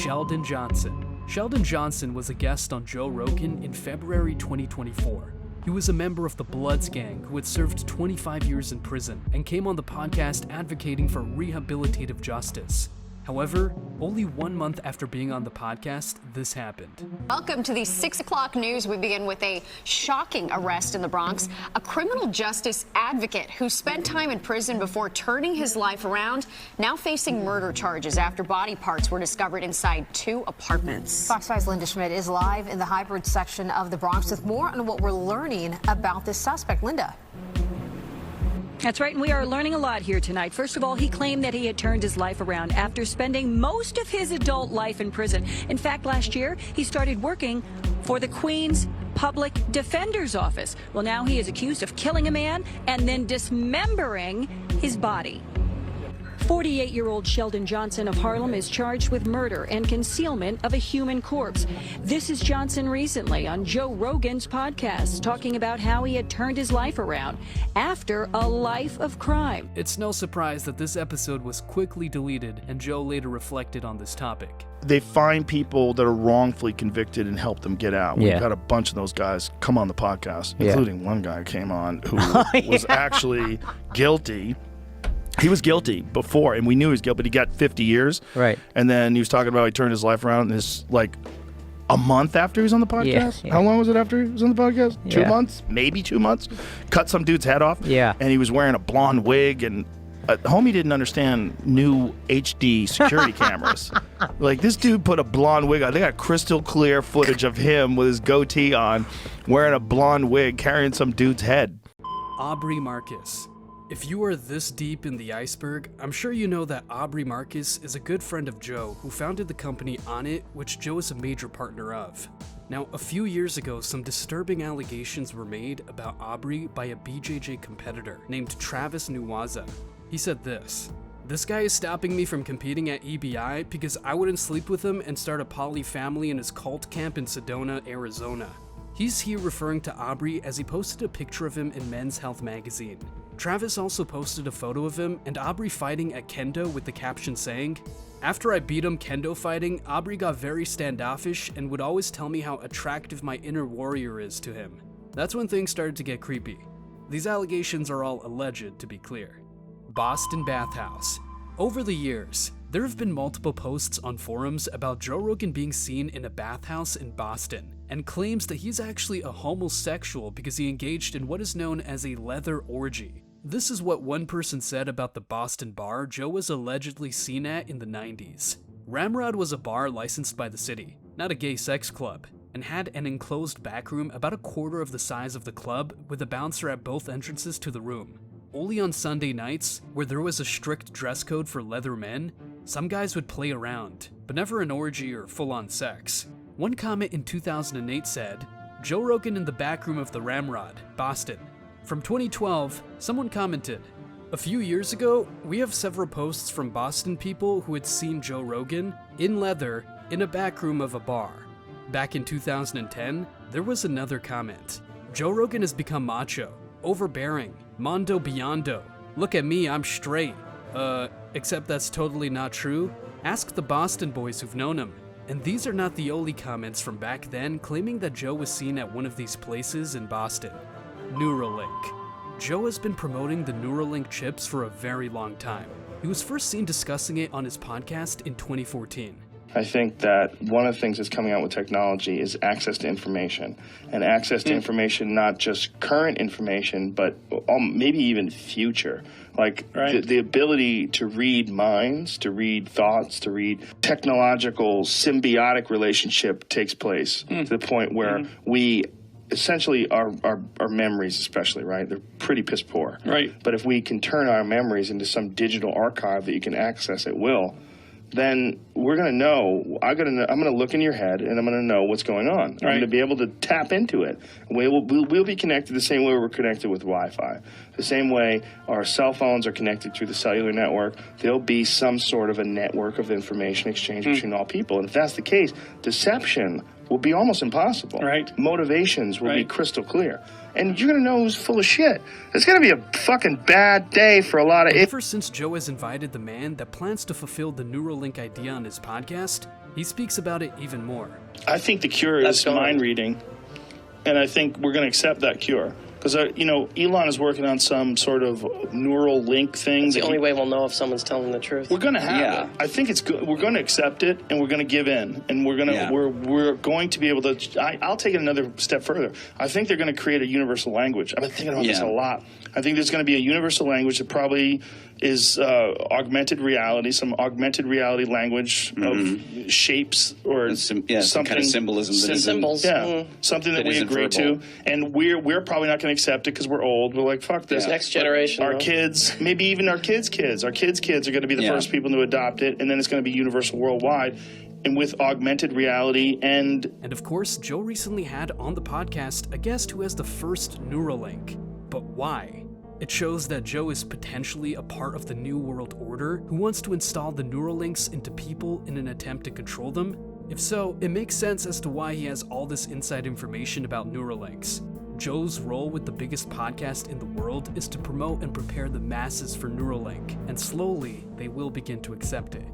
Sheldon Johnson. Sheldon Johnson was a guest on Joe Rogan in February 2024. He was a member of the Bloods gang who had served 25 years in prison and came on the podcast advocating for rehabilitative justice. However, only 1 month after being on the podcast, this happened. Welcome to the 6 o'clock news. We begin with a shocking arrest in the Bronx. A criminal justice advocate who spent time in prison before turning his life around, now facing murder charges after body parts were discovered inside 2 apartments. Fox 5's Linda Schmidt is live in the hybrid section of the Bronx with more on what we're learning about this suspect. Linda. That's right, and we are learning a lot here tonight. First of all, he claimed that he had turned his life around after spending most of his adult life in prison. In fact, last year, he started working for the Queen's Public Defender's Office. Well, now he is accused of killing a man and then dismembering his body. 48-year-old Sheldon Johnson of Harlem is charged with murder and concealment of a human corpse. This is Johnson recently on Joe Rogan's podcast, talking about how he had turned his life around after a life of crime. It's no surprise that this episode was quickly deleted, and Joe later reflected on this topic. They find people that are wrongfully convicted and help them get out. We've got a bunch of those guys come on the podcast, including one guy who came on who was actually guilty. He was guilty before, and we knew he was guilty, but he got 50 years. Right. And then he was talking about he turned his life around, and it's like a month after he was on the podcast? How long was it after he was on the podcast? 2 months? Maybe 2 months? Cut some dude's head off? Yeah. And he was wearing a blonde wig, and homie didn't understand new HD security cameras. Like, this dude put a blonde wig on. They got crystal clear footage of him with his goatee on, wearing a blonde wig, carrying some dude's head. Aubrey Marcus. If you are this deep in the iceberg, I'm sure you know that Aubrey Marcus is a good friend of Joe, who founded the company Onnit, which Joe is a major partner of. Now, a few years ago, some disturbing allegations were made about Aubrey by a BJJ competitor named Travis Nuwaza. He said this guy is stopping me from competing at EBI because I wouldn't sleep with him and start a poly family in his cult camp in Sedona, Arizona. He's here referring to Aubrey as he posted a picture of him in Men's Health magazine. Travis also posted a photo of him and Aubrey fighting at kendo with the caption saying, "After I beat him kendo fighting, Aubrey got very standoffish and would always tell me how attractive my inner warrior is to him." That's when things started to get creepy. These allegations are all alleged, to be clear. Boston bathhouse. Over the years, there have been multiple posts on forums about Joe Rogan being seen in a bathhouse in Boston, and claims that he's actually a homosexual because he engaged in what is known as a leather orgy. This is what one person said about the Boston bar Joe was allegedly seen at in the 90s. Ramrod was a bar licensed by the city, not a gay sex club, and had an enclosed backroom about a quarter of the size of the club with a bouncer at both entrances to the room. Only on Sunday nights, where there was a strict dress code for leather men, some guys would play around, but never an orgy or full-on sex. One comment in 2008 said, "Joe Rogan in the back room of the Ramrod, Boston." From 2012, someone commented, "A few years ago, we have several posts from Boston people who had seen Joe Rogan in leather in a back room of a bar." Back in 2010, there was another comment. "Joe Rogan has become macho, overbearing, mondo biondo. Look at me, I'm straight. Except that's totally not true. Ask the Boston boys who've known him." And these are not the only comments from back then claiming that Joe was seen at one of these places in Boston. Neuralink. Joe has been promoting the Neuralink chips for a very long time. He was first seen discussing it on his podcast in 2014. I think that one of the things that's coming out with technology is access to information. And access to information, not just current information, but maybe even future. Like the ability to read minds, to read thoughts, to read technological symbiotic relationship takes place to the point where we essentially our memories especially, right? They're pretty piss poor. Right. But if we can turn our memories into some digital archive that you can access at will, then we're going to know, I'm going to look in your head and I'm going to know what's going on. I'm going to be able to tap into it. We'll be connected the same way we're connected with Wi-Fi. The same way our cell phones are connected through the cellular network, there'll be some sort of a network of information exchange between all people. And if that's the case, deception will be almost impossible. Motivations will be crystal clear. And you're going to know who's full of shit. It's going to be a fucking bad day for a lot of... Ever since Joe has invited the man that plans to fulfill the Neuralink idea on his podcast, he speaks about it even more. I think the cure is mind reading, and I think we're going to accept that cure. Because, Elon is working on some sort of neural link thing. It's the only way we'll know if someone's telling the truth. We're going to have it. I think it's good. We're going to accept it, and we're going to give in. And we're going to be able to... I'll take it another step further. I think they're going to create a universal language. I've been thinking about this a lot. I think there's going to be a universal language that probably is augmented reality, some augmented reality language of shapes or something. Some kind of symbolism. Symbols. Something that we agree to. And we're probably not going to accept it because we're old. We're like, fuck this. Next generation. Our kids, maybe even our kids' kids. Our kids' kids are going to be the first people to adopt it, and then it's going to be universal worldwide. And with augmented reality and of course, Joe recently had on the podcast a guest who has the first Neuralink. But why? It shows that Joe is potentially a part of the New World Order who wants to install the Neuralinks into people in an attempt to control them. If so, it makes sense as to why he has all this inside information about Neuralinks. Joe's role with the biggest podcast in the world is to promote and prepare the masses for Neuralink, and slowly they will begin to accept it.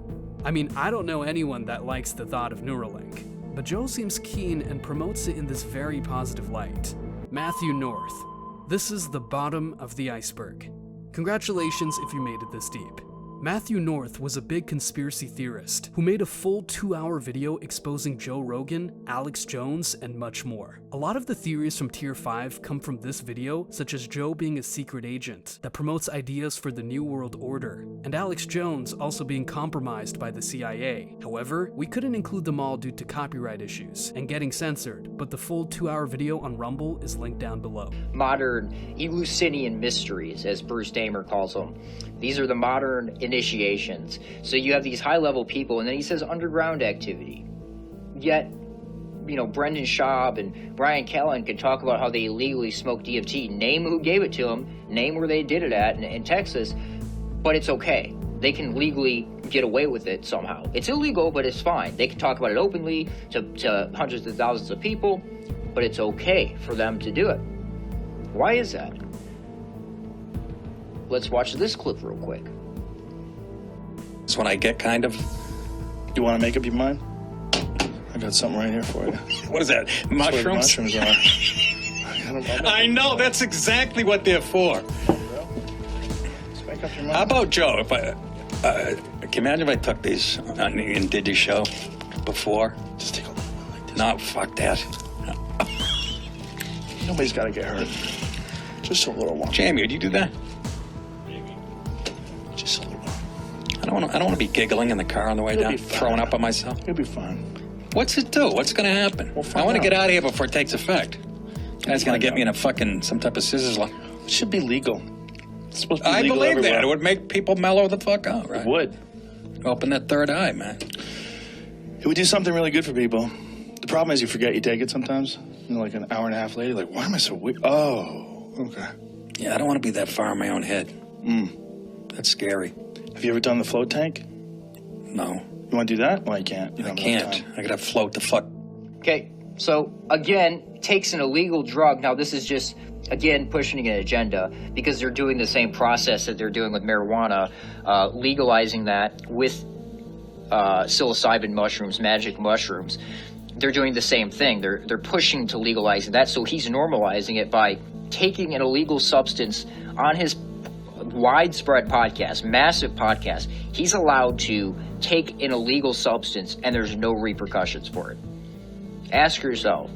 I mean, I don't know anyone that likes the thought of Neuralink, but Joe seems keen and promotes it in this very positive light. Matthew North. This is the bottom of the iceberg. Congratulations if you made it this deep. Matthew North was a big conspiracy theorist who made a full 2-hour video exposing Joe Rogan, Alex Jones, and much more. A lot of the theories from Tier 5 come from this video, such as Joe being a secret agent that promotes ideas for the New World Order, and Alex Jones also being compromised by the CIA. However, we couldn't include them all due to copyright issues and getting censored, but the full 2-hour video on Rumble is linked down below. Modern Eleusinian mysteries, as Bruce Damer calls them. These are the modern initiations. So you have these high-level people, and then he says underground activity. Yet, you know, Brendan Schaub and Brian Callen can talk about how they illegally smoked DMT, name who gave it to them, name where they did it at in Texas, but it's okay. They can legally get away with it somehow. It's illegal, but it's fine. They can talk about it openly to hundreds of thousands of people, but it's okay for them to do it. Why is that? Let's watch this clip real quick. It's when I get kind of... You want to make up your mind? I got something right here for you. What is that? Mushrooms? Mushrooms are. I know, that's exactly what they're for. Let's make up your mind. How about Joe? If I, can you imagine if I took these and did your show before? Just take a little one like this. No, fuck that. Nobody's got to get hurt. Just a little one. Jamie, would you do that? Just a little one. I don't want to be giggling in the car on the way down, throwing up on myself. You'll be fine. What's it do? What's going to happen? I want to get out of here before it takes effect. Guy's going to get me in a fucking, some type of scissors line. It should be legal. It's supposed to be I legal believe everywhere. that. It would make people mellow the fuck out, right? It would. Open that third eye, man. It would do something really good for people. The problem is you forget you take it sometimes. You know, like an hour and a half later, like, why am I so weak? Oh, okay. Yeah, I don't want to be that far in my own head. That's scary. Have you ever done the float tank? No. You want to do that? Well, you can't. You I can't. I gotta float the fuck. Okay, so again, takes an illegal drug. Now this is just, again, pushing an agenda because they're doing the same process that they're doing with marijuana, legalizing that with psilocybin mushrooms, magic mushrooms. They're doing the same thing. They're pushing to legalizing that. So he's normalizing it by taking an illegal substance on his widespread podcast, massive podcast. He's allowed to take an illegal substance and there's no repercussions for it. Ask yourself,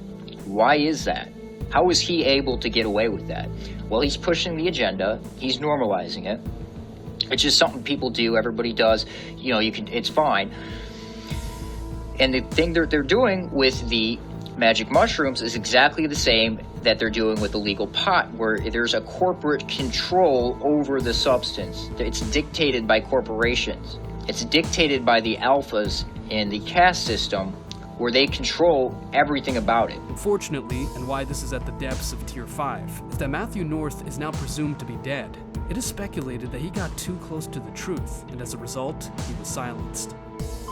why is that? How is he able to get away with that? Well, he's pushing the agenda. He's normalizing it. It's just something people do. Everybody does. You know, it's fine. And the thing that they're doing with the magic mushrooms is exactly the same that they're doing with illegal pot, where there's a corporate control over the substance. It's dictated by corporations. It's dictated by the alphas in the caste system, where they control everything about it. Unfortunately, and why this is at the depths of Tier 5, is that Matthew North is now presumed to be dead. It is speculated that he got too close to the truth, and as a result, he was silenced.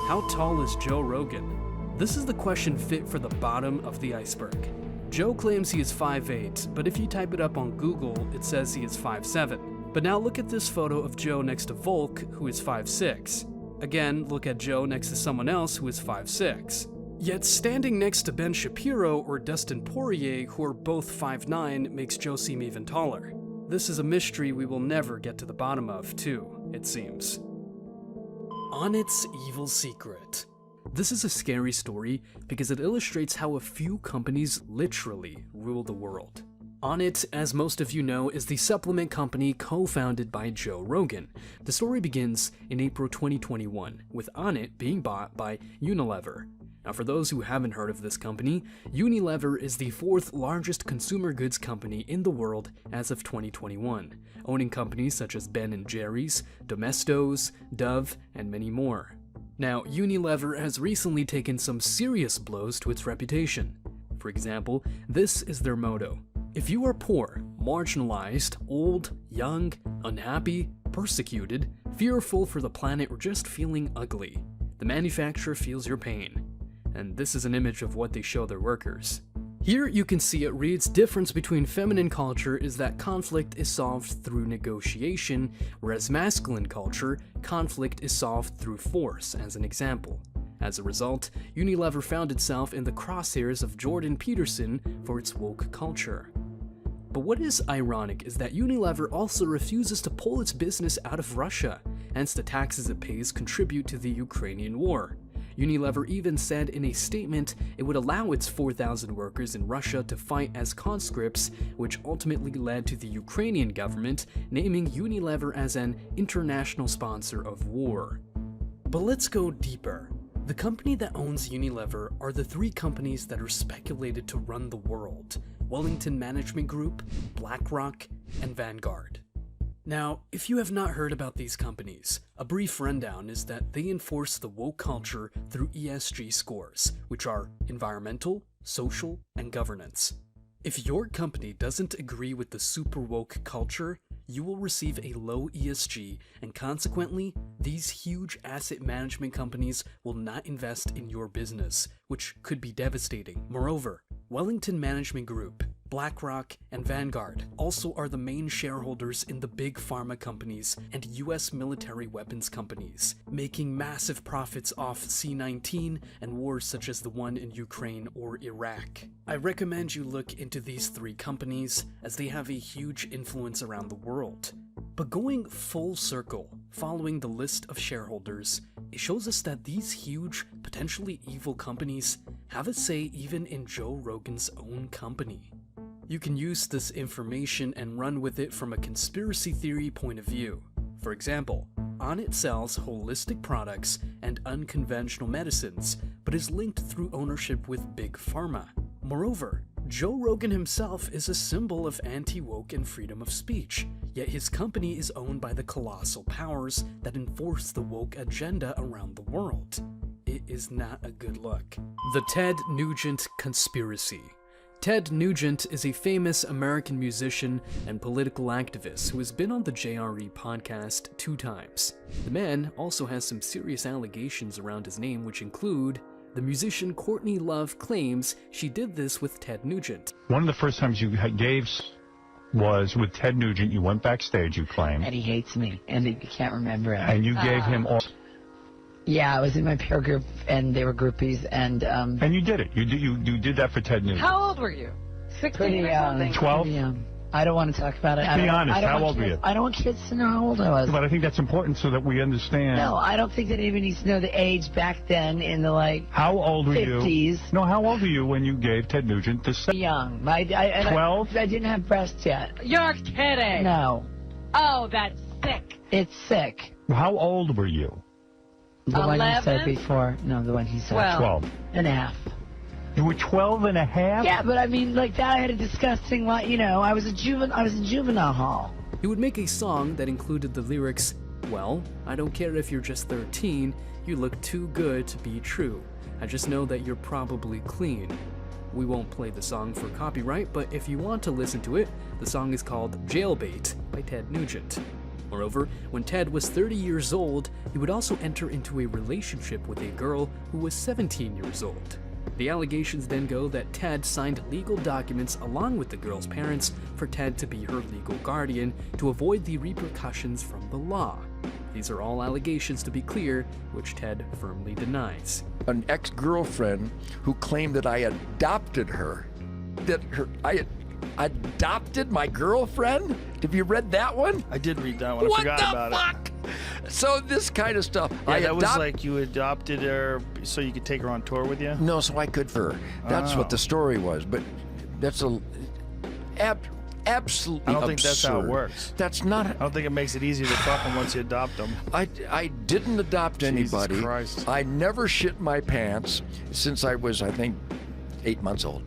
How tall is Joe Rogan? This is the question fit for the bottom of the iceberg. Joe claims he is 5'8", but if you type it up on Google, it says he is 5'7". But now look at this photo of Joe next to Volk, who is 5'6". Again, look at Joe next to someone else who is 5'6". Yet standing next to Ben Shapiro or Dustin Poirier, who are both 5'9", makes Joe seem even taller. This is a mystery we will never get to the bottom of, too, it seems. Onnit's Evil Secret. This is a scary story because it illustrates how a few companies literally rule the world. Onnit, as most of you know, is the supplement company co-founded by Joe Rogan. The story begins in April 2021, with Onnit being bought by Unilever. Now, for those who haven't heard of this company, Unilever is the 4th largest consumer goods company in the world as of 2021, owning companies such as Ben & Jerry's, Domestos, Dove, and many more. Now, Unilever has recently taken some serious blows to its reputation. For example, this is their motto: if you are poor, marginalized, old, young, unhappy, persecuted, fearful for the planet, or just feeling ugly, the manufacturer feels your pain. And this is an image of what they show their workers. Here you can see it reads, difference between feminine culture is that conflict is solved through negotiation, whereas masculine culture, conflict is solved through force, as an example. As a result, Unilever found itself in the crosshairs of Jordan Peterson for its woke culture. But what is ironic is that Unilever also refuses to pull its business out of Russia. hence the taxes it pays contribute to the Ukrainian war. Unilever even said in a statement it would allow its 4,000 workers in Russia to fight as conscripts, which ultimately led to the Ukrainian government naming Unilever as an international sponsor of war. But let's go deeper. The company that owns Unilever are the three companies that are speculated to run the world: Wellington Management Group, BlackRock, and Vanguard. Now, if you have not heard about these companies, a brief rundown is that they enforce the woke culture through ESG scores, which are environmental, social, and governance. If your company doesn't agree with the super woke culture, you will receive a low ESG, and consequently, these huge asset management companies will not invest in your business, which could be devastating. Moreover, Wellington Management Group, BlackRock, and Vanguard also are the main shareholders in the big pharma companies and US military weapons companies, making massive profits off C-19 and wars such as the one in Ukraine or Iraq. I recommend you look into these three companies as they have a huge influence around the world. But going full circle, following the list of shareholders, it shows us that these huge, potentially evil companies have a say even in Joe Rogan's own company. You can use this information and run with it from a conspiracy theory point of view. For example, Onnit sells holistic products and unconventional medicines, but is linked through ownership with Big Pharma. Moreover, Joe Rogan himself is a symbol of anti-woke and freedom of speech, yet his company is owned by the colossal powers that enforce the woke agenda around the world. It is not a good look. The Ted Nugent Conspiracy. Ted Nugent is a famous American musician and political activist who has been on the JRE podcast 2 times. The man also has some serious allegations around his name, which include the musician Courtney Love claims she did this with Ted Nugent. One of the first times you gave was with Ted Nugent. You went backstage, you claim. And he hates me, and he can't remember it. And you gave him all... Yeah, I was in my peer group, and they were groupies, and... And you did it. You did that for Ted Nugent. How old were you? 16 or something? 12? I don't want to talk about it. Be honest, how old were you? I don't want kids to know how old I was. But I think that's important so that we understand. No, I don't think that anybody needs to know the age back then in the, How old were 50s. you? No, how old were you when you gave Ted Nugent the... Young. 12? I didn't have breasts yet. You're kidding. No. Oh, that's sick. It's sick. How old were you? The 11? one he said before. No, the one he said. 12 and a half. You were 12 and a half? Yeah, but I mean, that I had a disgusting, I was in juvenile hall. He would make a song that included the lyrics, "Well, I don't care if you're just 13, you look too good to be true. I just know that you're probably clean." We won't play the song for copyright, but if you want to listen to it, the song is called Jailbait by Ted Nugent. Moreover, when Ted was 30 years old, he would also enter into a relationship with a girl who was 17 years old. The allegations then go that Ted signed legal documents along with the girl's parents for Ted to be her legal guardian to avoid the repercussions from the law. These are all allegations, to be clear, which Ted firmly denies. An ex-girlfriend who claimed that I adopted her. I adopted my girlfriend? Have you read that one? I did read that one. I forgot about it. What the fuck? So this kind of stuff. Yeah, that was like you adopted her so you could take her on tour with you? No, so I could for her. That's what the story was. But that's absolutely I don't think absurd. that's how it works. That's not... I don't think it makes it easier to fuck them once you adopt them. I didn't adopt anybody. Jesus Christ. I never shit my pants since I was, I think, 8 months old.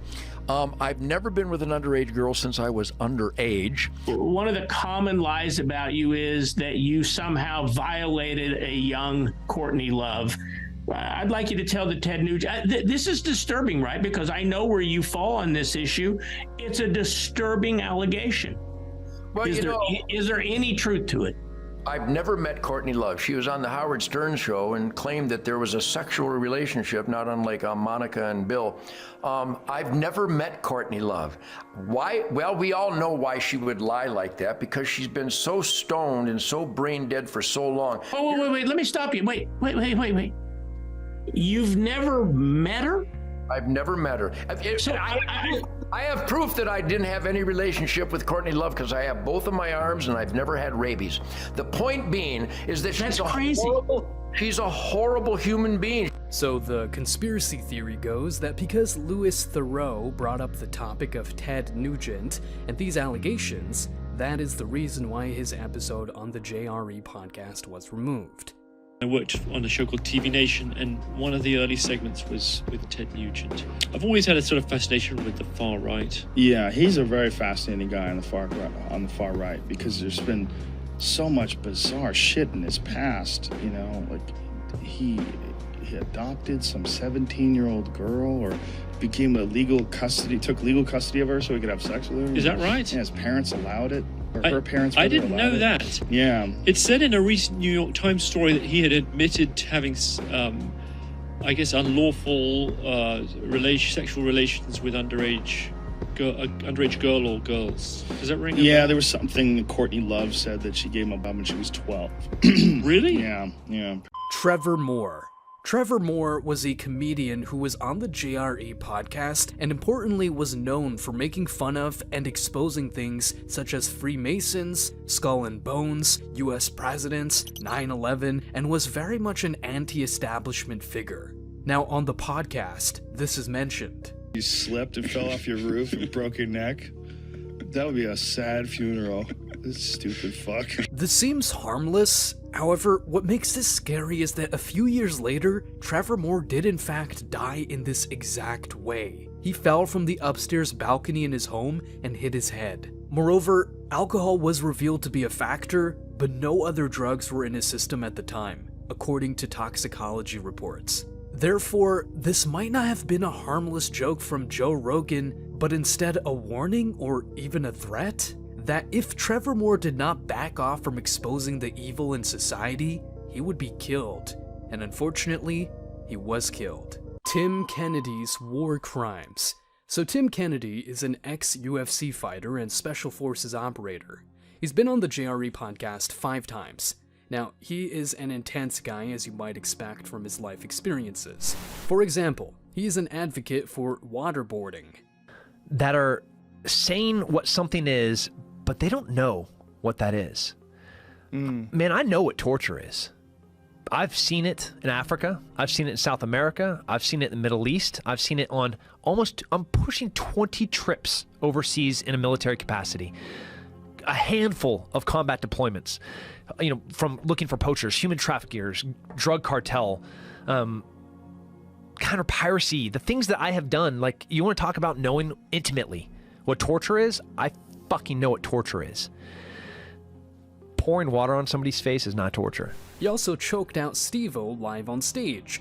I've never been with an underage girl since I was underage. One of the common lies about you is that you somehow violated a young Courtney Love. I'd like you to tell the Ted Nugent. This is disturbing, right? Because I know where you fall on this issue. It's a disturbing allegation. Well, is there any truth to it? I've never met Courtney Love. She was on the Howard Stern show and claimed that there was a sexual relationship, not unlike Monica and Bill. I've never met Courtney Love. Why? Well, we all know why she would lie like that, because she's been so stoned and so brain dead for so long. Oh, wait, let me stop you. Wait. You've never met her? I've never met her. So I have proof that I didn't have any relationship with Courtney Love because I have both of my arms and I've never had rabies. The point being is that she's a horrible human being. So the conspiracy theory goes that because Louis Theroux brought up the topic of Ted Nugent and these allegations, that is the reason why his episode on the JRE podcast was removed. I worked on a show called TV Nation, and one of the early segments was with Ted Nugent. I've always had a sort of fascination with the far right. Yeah, he's a very fascinating guy on the far right because there's been so much bizarre shit in his past. You know, like he adopted some 17-year-old girl, or became took legal custody of her so he could have sex with her. Is that right? Yeah, his parents allowed it. Her parents. I didn't know that. Yeah. It said in a recent New York Times story that he had admitted to having, I guess, unlawful sexual relations with underage girl or girls. Does that ring a bell? Yeah, there was something Courtney Love said that she gave him about when she was 12. Really? Yeah. Trevor Moore. Trevor Moore was a comedian who was on the JRE podcast and importantly was known for making fun of and exposing things such as Freemasons, Skull and Bones, US presidents, 9/11, and was very much an anti-establishment figure. Now on the podcast, this is mentioned. You slipped and fell off your roof and broke your neck? That would be a sad funeral. This stupid fuck. This seems harmless. However, what makes this scary is that a few years later, Trevor Moore did in fact die in this exact way. He fell from the upstairs balcony in his home and hit his head. Moreover, alcohol was revealed to be a factor, but no other drugs were in his system at the time, according to toxicology reports. Therefore, this might not have been a harmless joke from Joe Rogan, but instead a warning or even a threat? That if Trevor Moore did not back off from exposing the evil in society, he would be killed. And unfortunately, he was killed. Tim Kennedy's war crimes. So Tim Kennedy is an ex-UFC fighter and special forces operator. He's been on the JRE podcast 5 times. Now, he is an intense guy as you might expect from his life experiences. For example, he is an advocate for waterboarding. That are saying what something is, but they don't know what that is. Man, I know what torture is. I've seen it in Africa. I've seen it in South America. I've seen it in the Middle East. I've seen it on I'm pushing 20 trips overseas in a military capacity. A handful of combat deployments, from looking for poachers, human traffickers, drug cartel, counter piracy, the things that I have done. Like, you want to talk about knowing intimately what torture is? I fucking know what torture is. Pouring water on somebody's face is not torture. He also choked out Steve-O live on stage.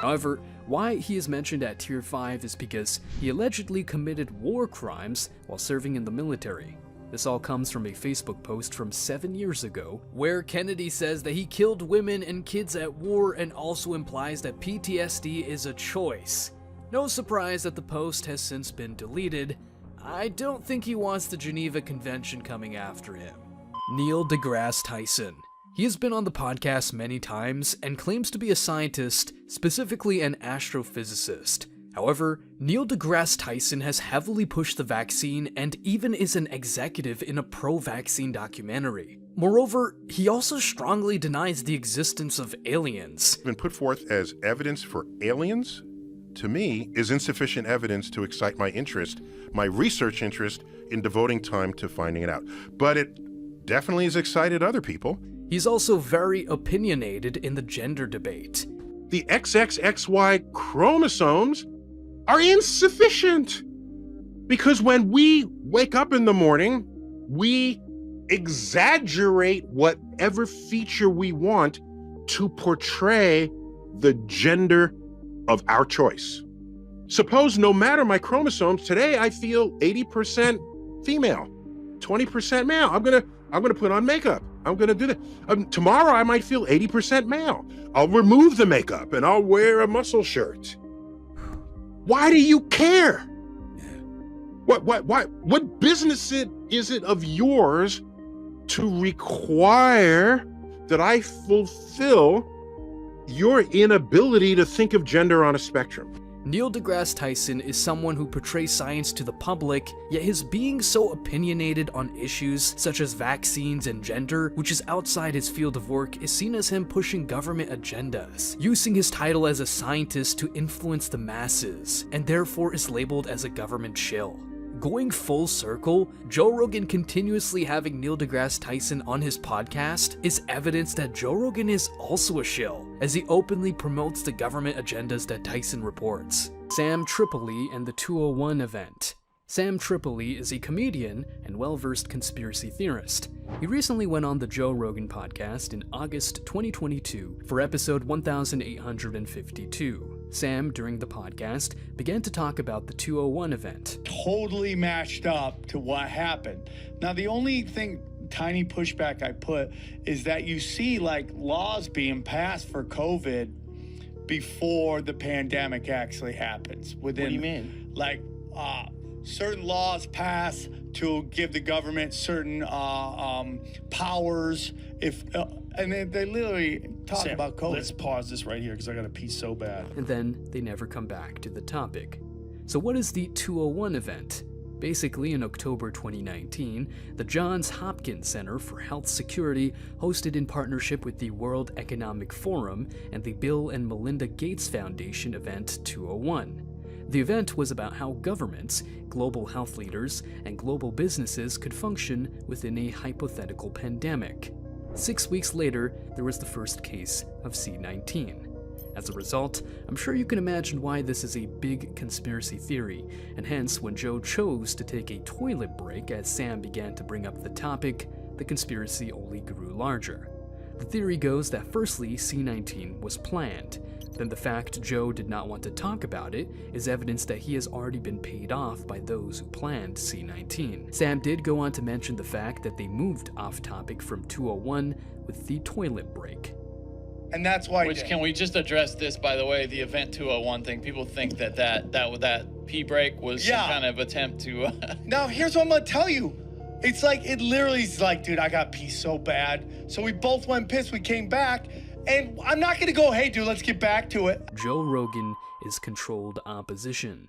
However, why he is mentioned at Tier 5 is because he allegedly committed war crimes while serving in the military. This all comes from a Facebook post from 7 years ago, where Kennedy says that he killed women and kids at war and also implies that PTSD is a choice. No surprise that the post has since been deleted. I don't think he wants the Geneva Convention coming after him. Neil deGrasse Tyson. He has been on the podcast many times and claims to be a scientist, specifically an astrophysicist. However, Neil deGrasse Tyson has heavily pushed the vaccine and even is an executive in a pro-vaccine documentary. Moreover, he also strongly denies the existence of aliens. Been put forth as evidence for aliens, to me, is insufficient evidence to excite my interest, my research interest, in devoting time to finding it out. But it definitely has excited other people. He's also very opinionated in the gender debate. The XXXY chromosomes are insufficient because when we wake up in the morning, we exaggerate whatever feature we want to portray the gender of our choice. Suppose no matter my chromosomes, today I feel 80% female, 20% male. I'm gonna put on makeup. I'm going to do that. Tomorrow I might feel 80% male. I'll remove the makeup and I'll wear a muscle shirt. Why do you care? What business is it of yours to require that I fulfill your inability to think of gender on a spectrum? Neil deGrasse Tyson is someone who portrays science to the public, yet his being so opinionated on issues such as vaccines and gender, which is outside his field of work, is seen as him pushing government agendas, using his title as a scientist to influence the masses, and therefore is labeled as a government shill. Going full circle, Joe Rogan continuously having Neil deGrasse Tyson on his podcast is evidence that Joe Rogan is also a shill, as he openly promotes the government agendas that Tyson reports. Sam Tripoli and the 201 event. Sam Tripoli is a comedian and well-versed conspiracy theorist. He recently went on the Joe Rogan Podcast in August 2022 for episode 1852. Sam, during the podcast, began to talk about the 201 event. Totally matched up to what happened. Now, the only tiny pushback I put is that you see like laws being passed for COVID before the pandemic actually happens. What do you mean? Like, certain laws pass to give the government certain powers. And they literally talk about COVID. Let's pause this right here because I got to pee so bad. And then they never come back to the topic. So what is the 201 event? Basically, in October 2019, the Johns Hopkins Center for Health Security hosted in partnership with the World Economic Forum and the Bill and Melinda Gates Foundation event 201. The event was about how governments, global health leaders, and global businesses could function within a hypothetical pandemic. 6 weeks later, there was the first case of C-19. As a result, I'm sure you can imagine why this is a big conspiracy theory, and hence when Joe chose to take a toilet break as Sam began to bring up the topic, the conspiracy only grew larger. The theory goes that firstly, C-19 was planned. Then the fact Joe did not want to talk about it is evidence that he has already been paid off by those who planned C-19. Sam did go on to mention the fact that they moved off topic from 201 with the toilet break. And that's why. Can we just address this, by the way, the event 201 thing? People think that pee break was some kind of attempt to. Now, here's what I'm gonna tell you. It's like, it literally is like, dude, I got pee so bad. So we both went pissed. We came back. And I'm not gonna go, hey dude, let's get back to it. Joe Rogan is controlled opposition.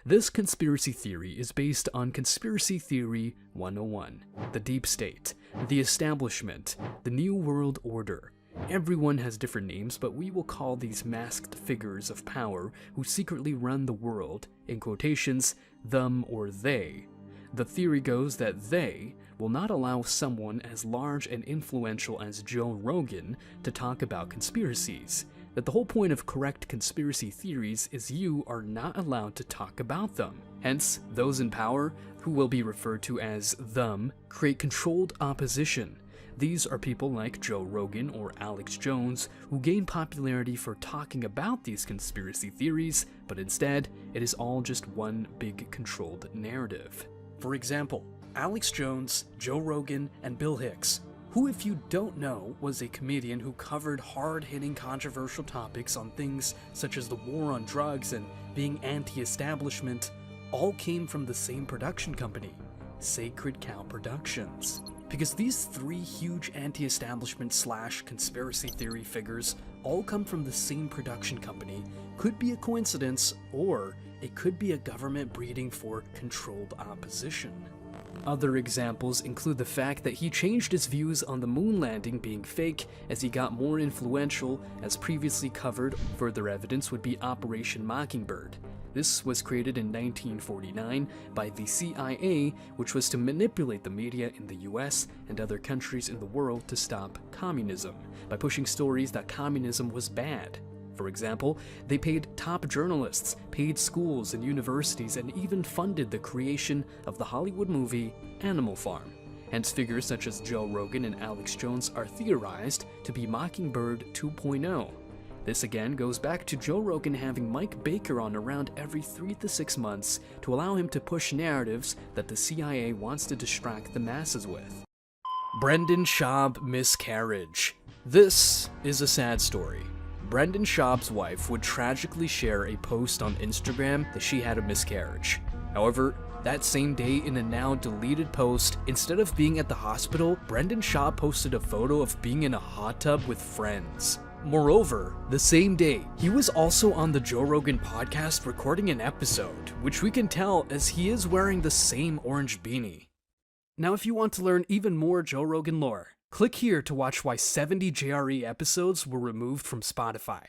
This conspiracy theory is based on Conspiracy Theory 101, the deep state, the establishment, the New World Order. Everyone has different names, but we will call these masked figures of power who secretly run the world, in quotations, them or they. The theory goes that they will not allow someone as large and influential as Joe Rogan to talk about conspiracies. That the whole point of correct conspiracy theories is you are not allowed to talk about them. Hence, those in power, who will be referred to as them, create controlled opposition. These are people like Joe Rogan or Alex Jones who gain popularity for talking about these conspiracy theories, but instead, it is all just one big controlled narrative. For example, Alex Jones, Joe Rogan, and Bill Hicks, who, if you don't know, was a comedian who covered hard-hitting controversial topics on things such as the war on drugs and being anti-establishment, all came from the same production company, Sacred Cow Productions. Because these three huge anti-establishment / conspiracy theory figures all come from the same production company could be a coincidence, or it could be a government breeding for controlled opposition. Other examples include the fact that he changed his views on the moon landing being fake as he got more influential, as previously covered. Further evidence would be Operation Mockingbird. This was created in 1949 by the CIA, which was to manipulate the media in the US and other countries in the world to stop communism, by pushing stories that communism was bad. For example, they paid top journalists, paid schools and universities, and even funded the creation of the Hollywood movie Animal Farm. Hence, figures such as Joe Rogan and Alex Jones are theorized to be Mockingbird 2.0. This again goes back to Joe Rogan having Mike Baker on around every 3 to 6 months to allow him to push narratives that the CIA wants to distract the masses with. Brendan Schaub miscarriage. This is a sad story. Brendan Schaub's wife would tragically share a post on Instagram that she had a miscarriage. However, that same day, in a now deleted post, instead of being at the hospital, Brendan Schaub posted a photo of being in a hot tub with friends. Moreover, the same day, he was also on the Joe Rogan Podcast recording an episode, which we can tell as he is wearing the same orange beanie. Now, if you want to learn even more Joe Rogan lore, click here to watch why 70 JRE episodes were removed from Spotify.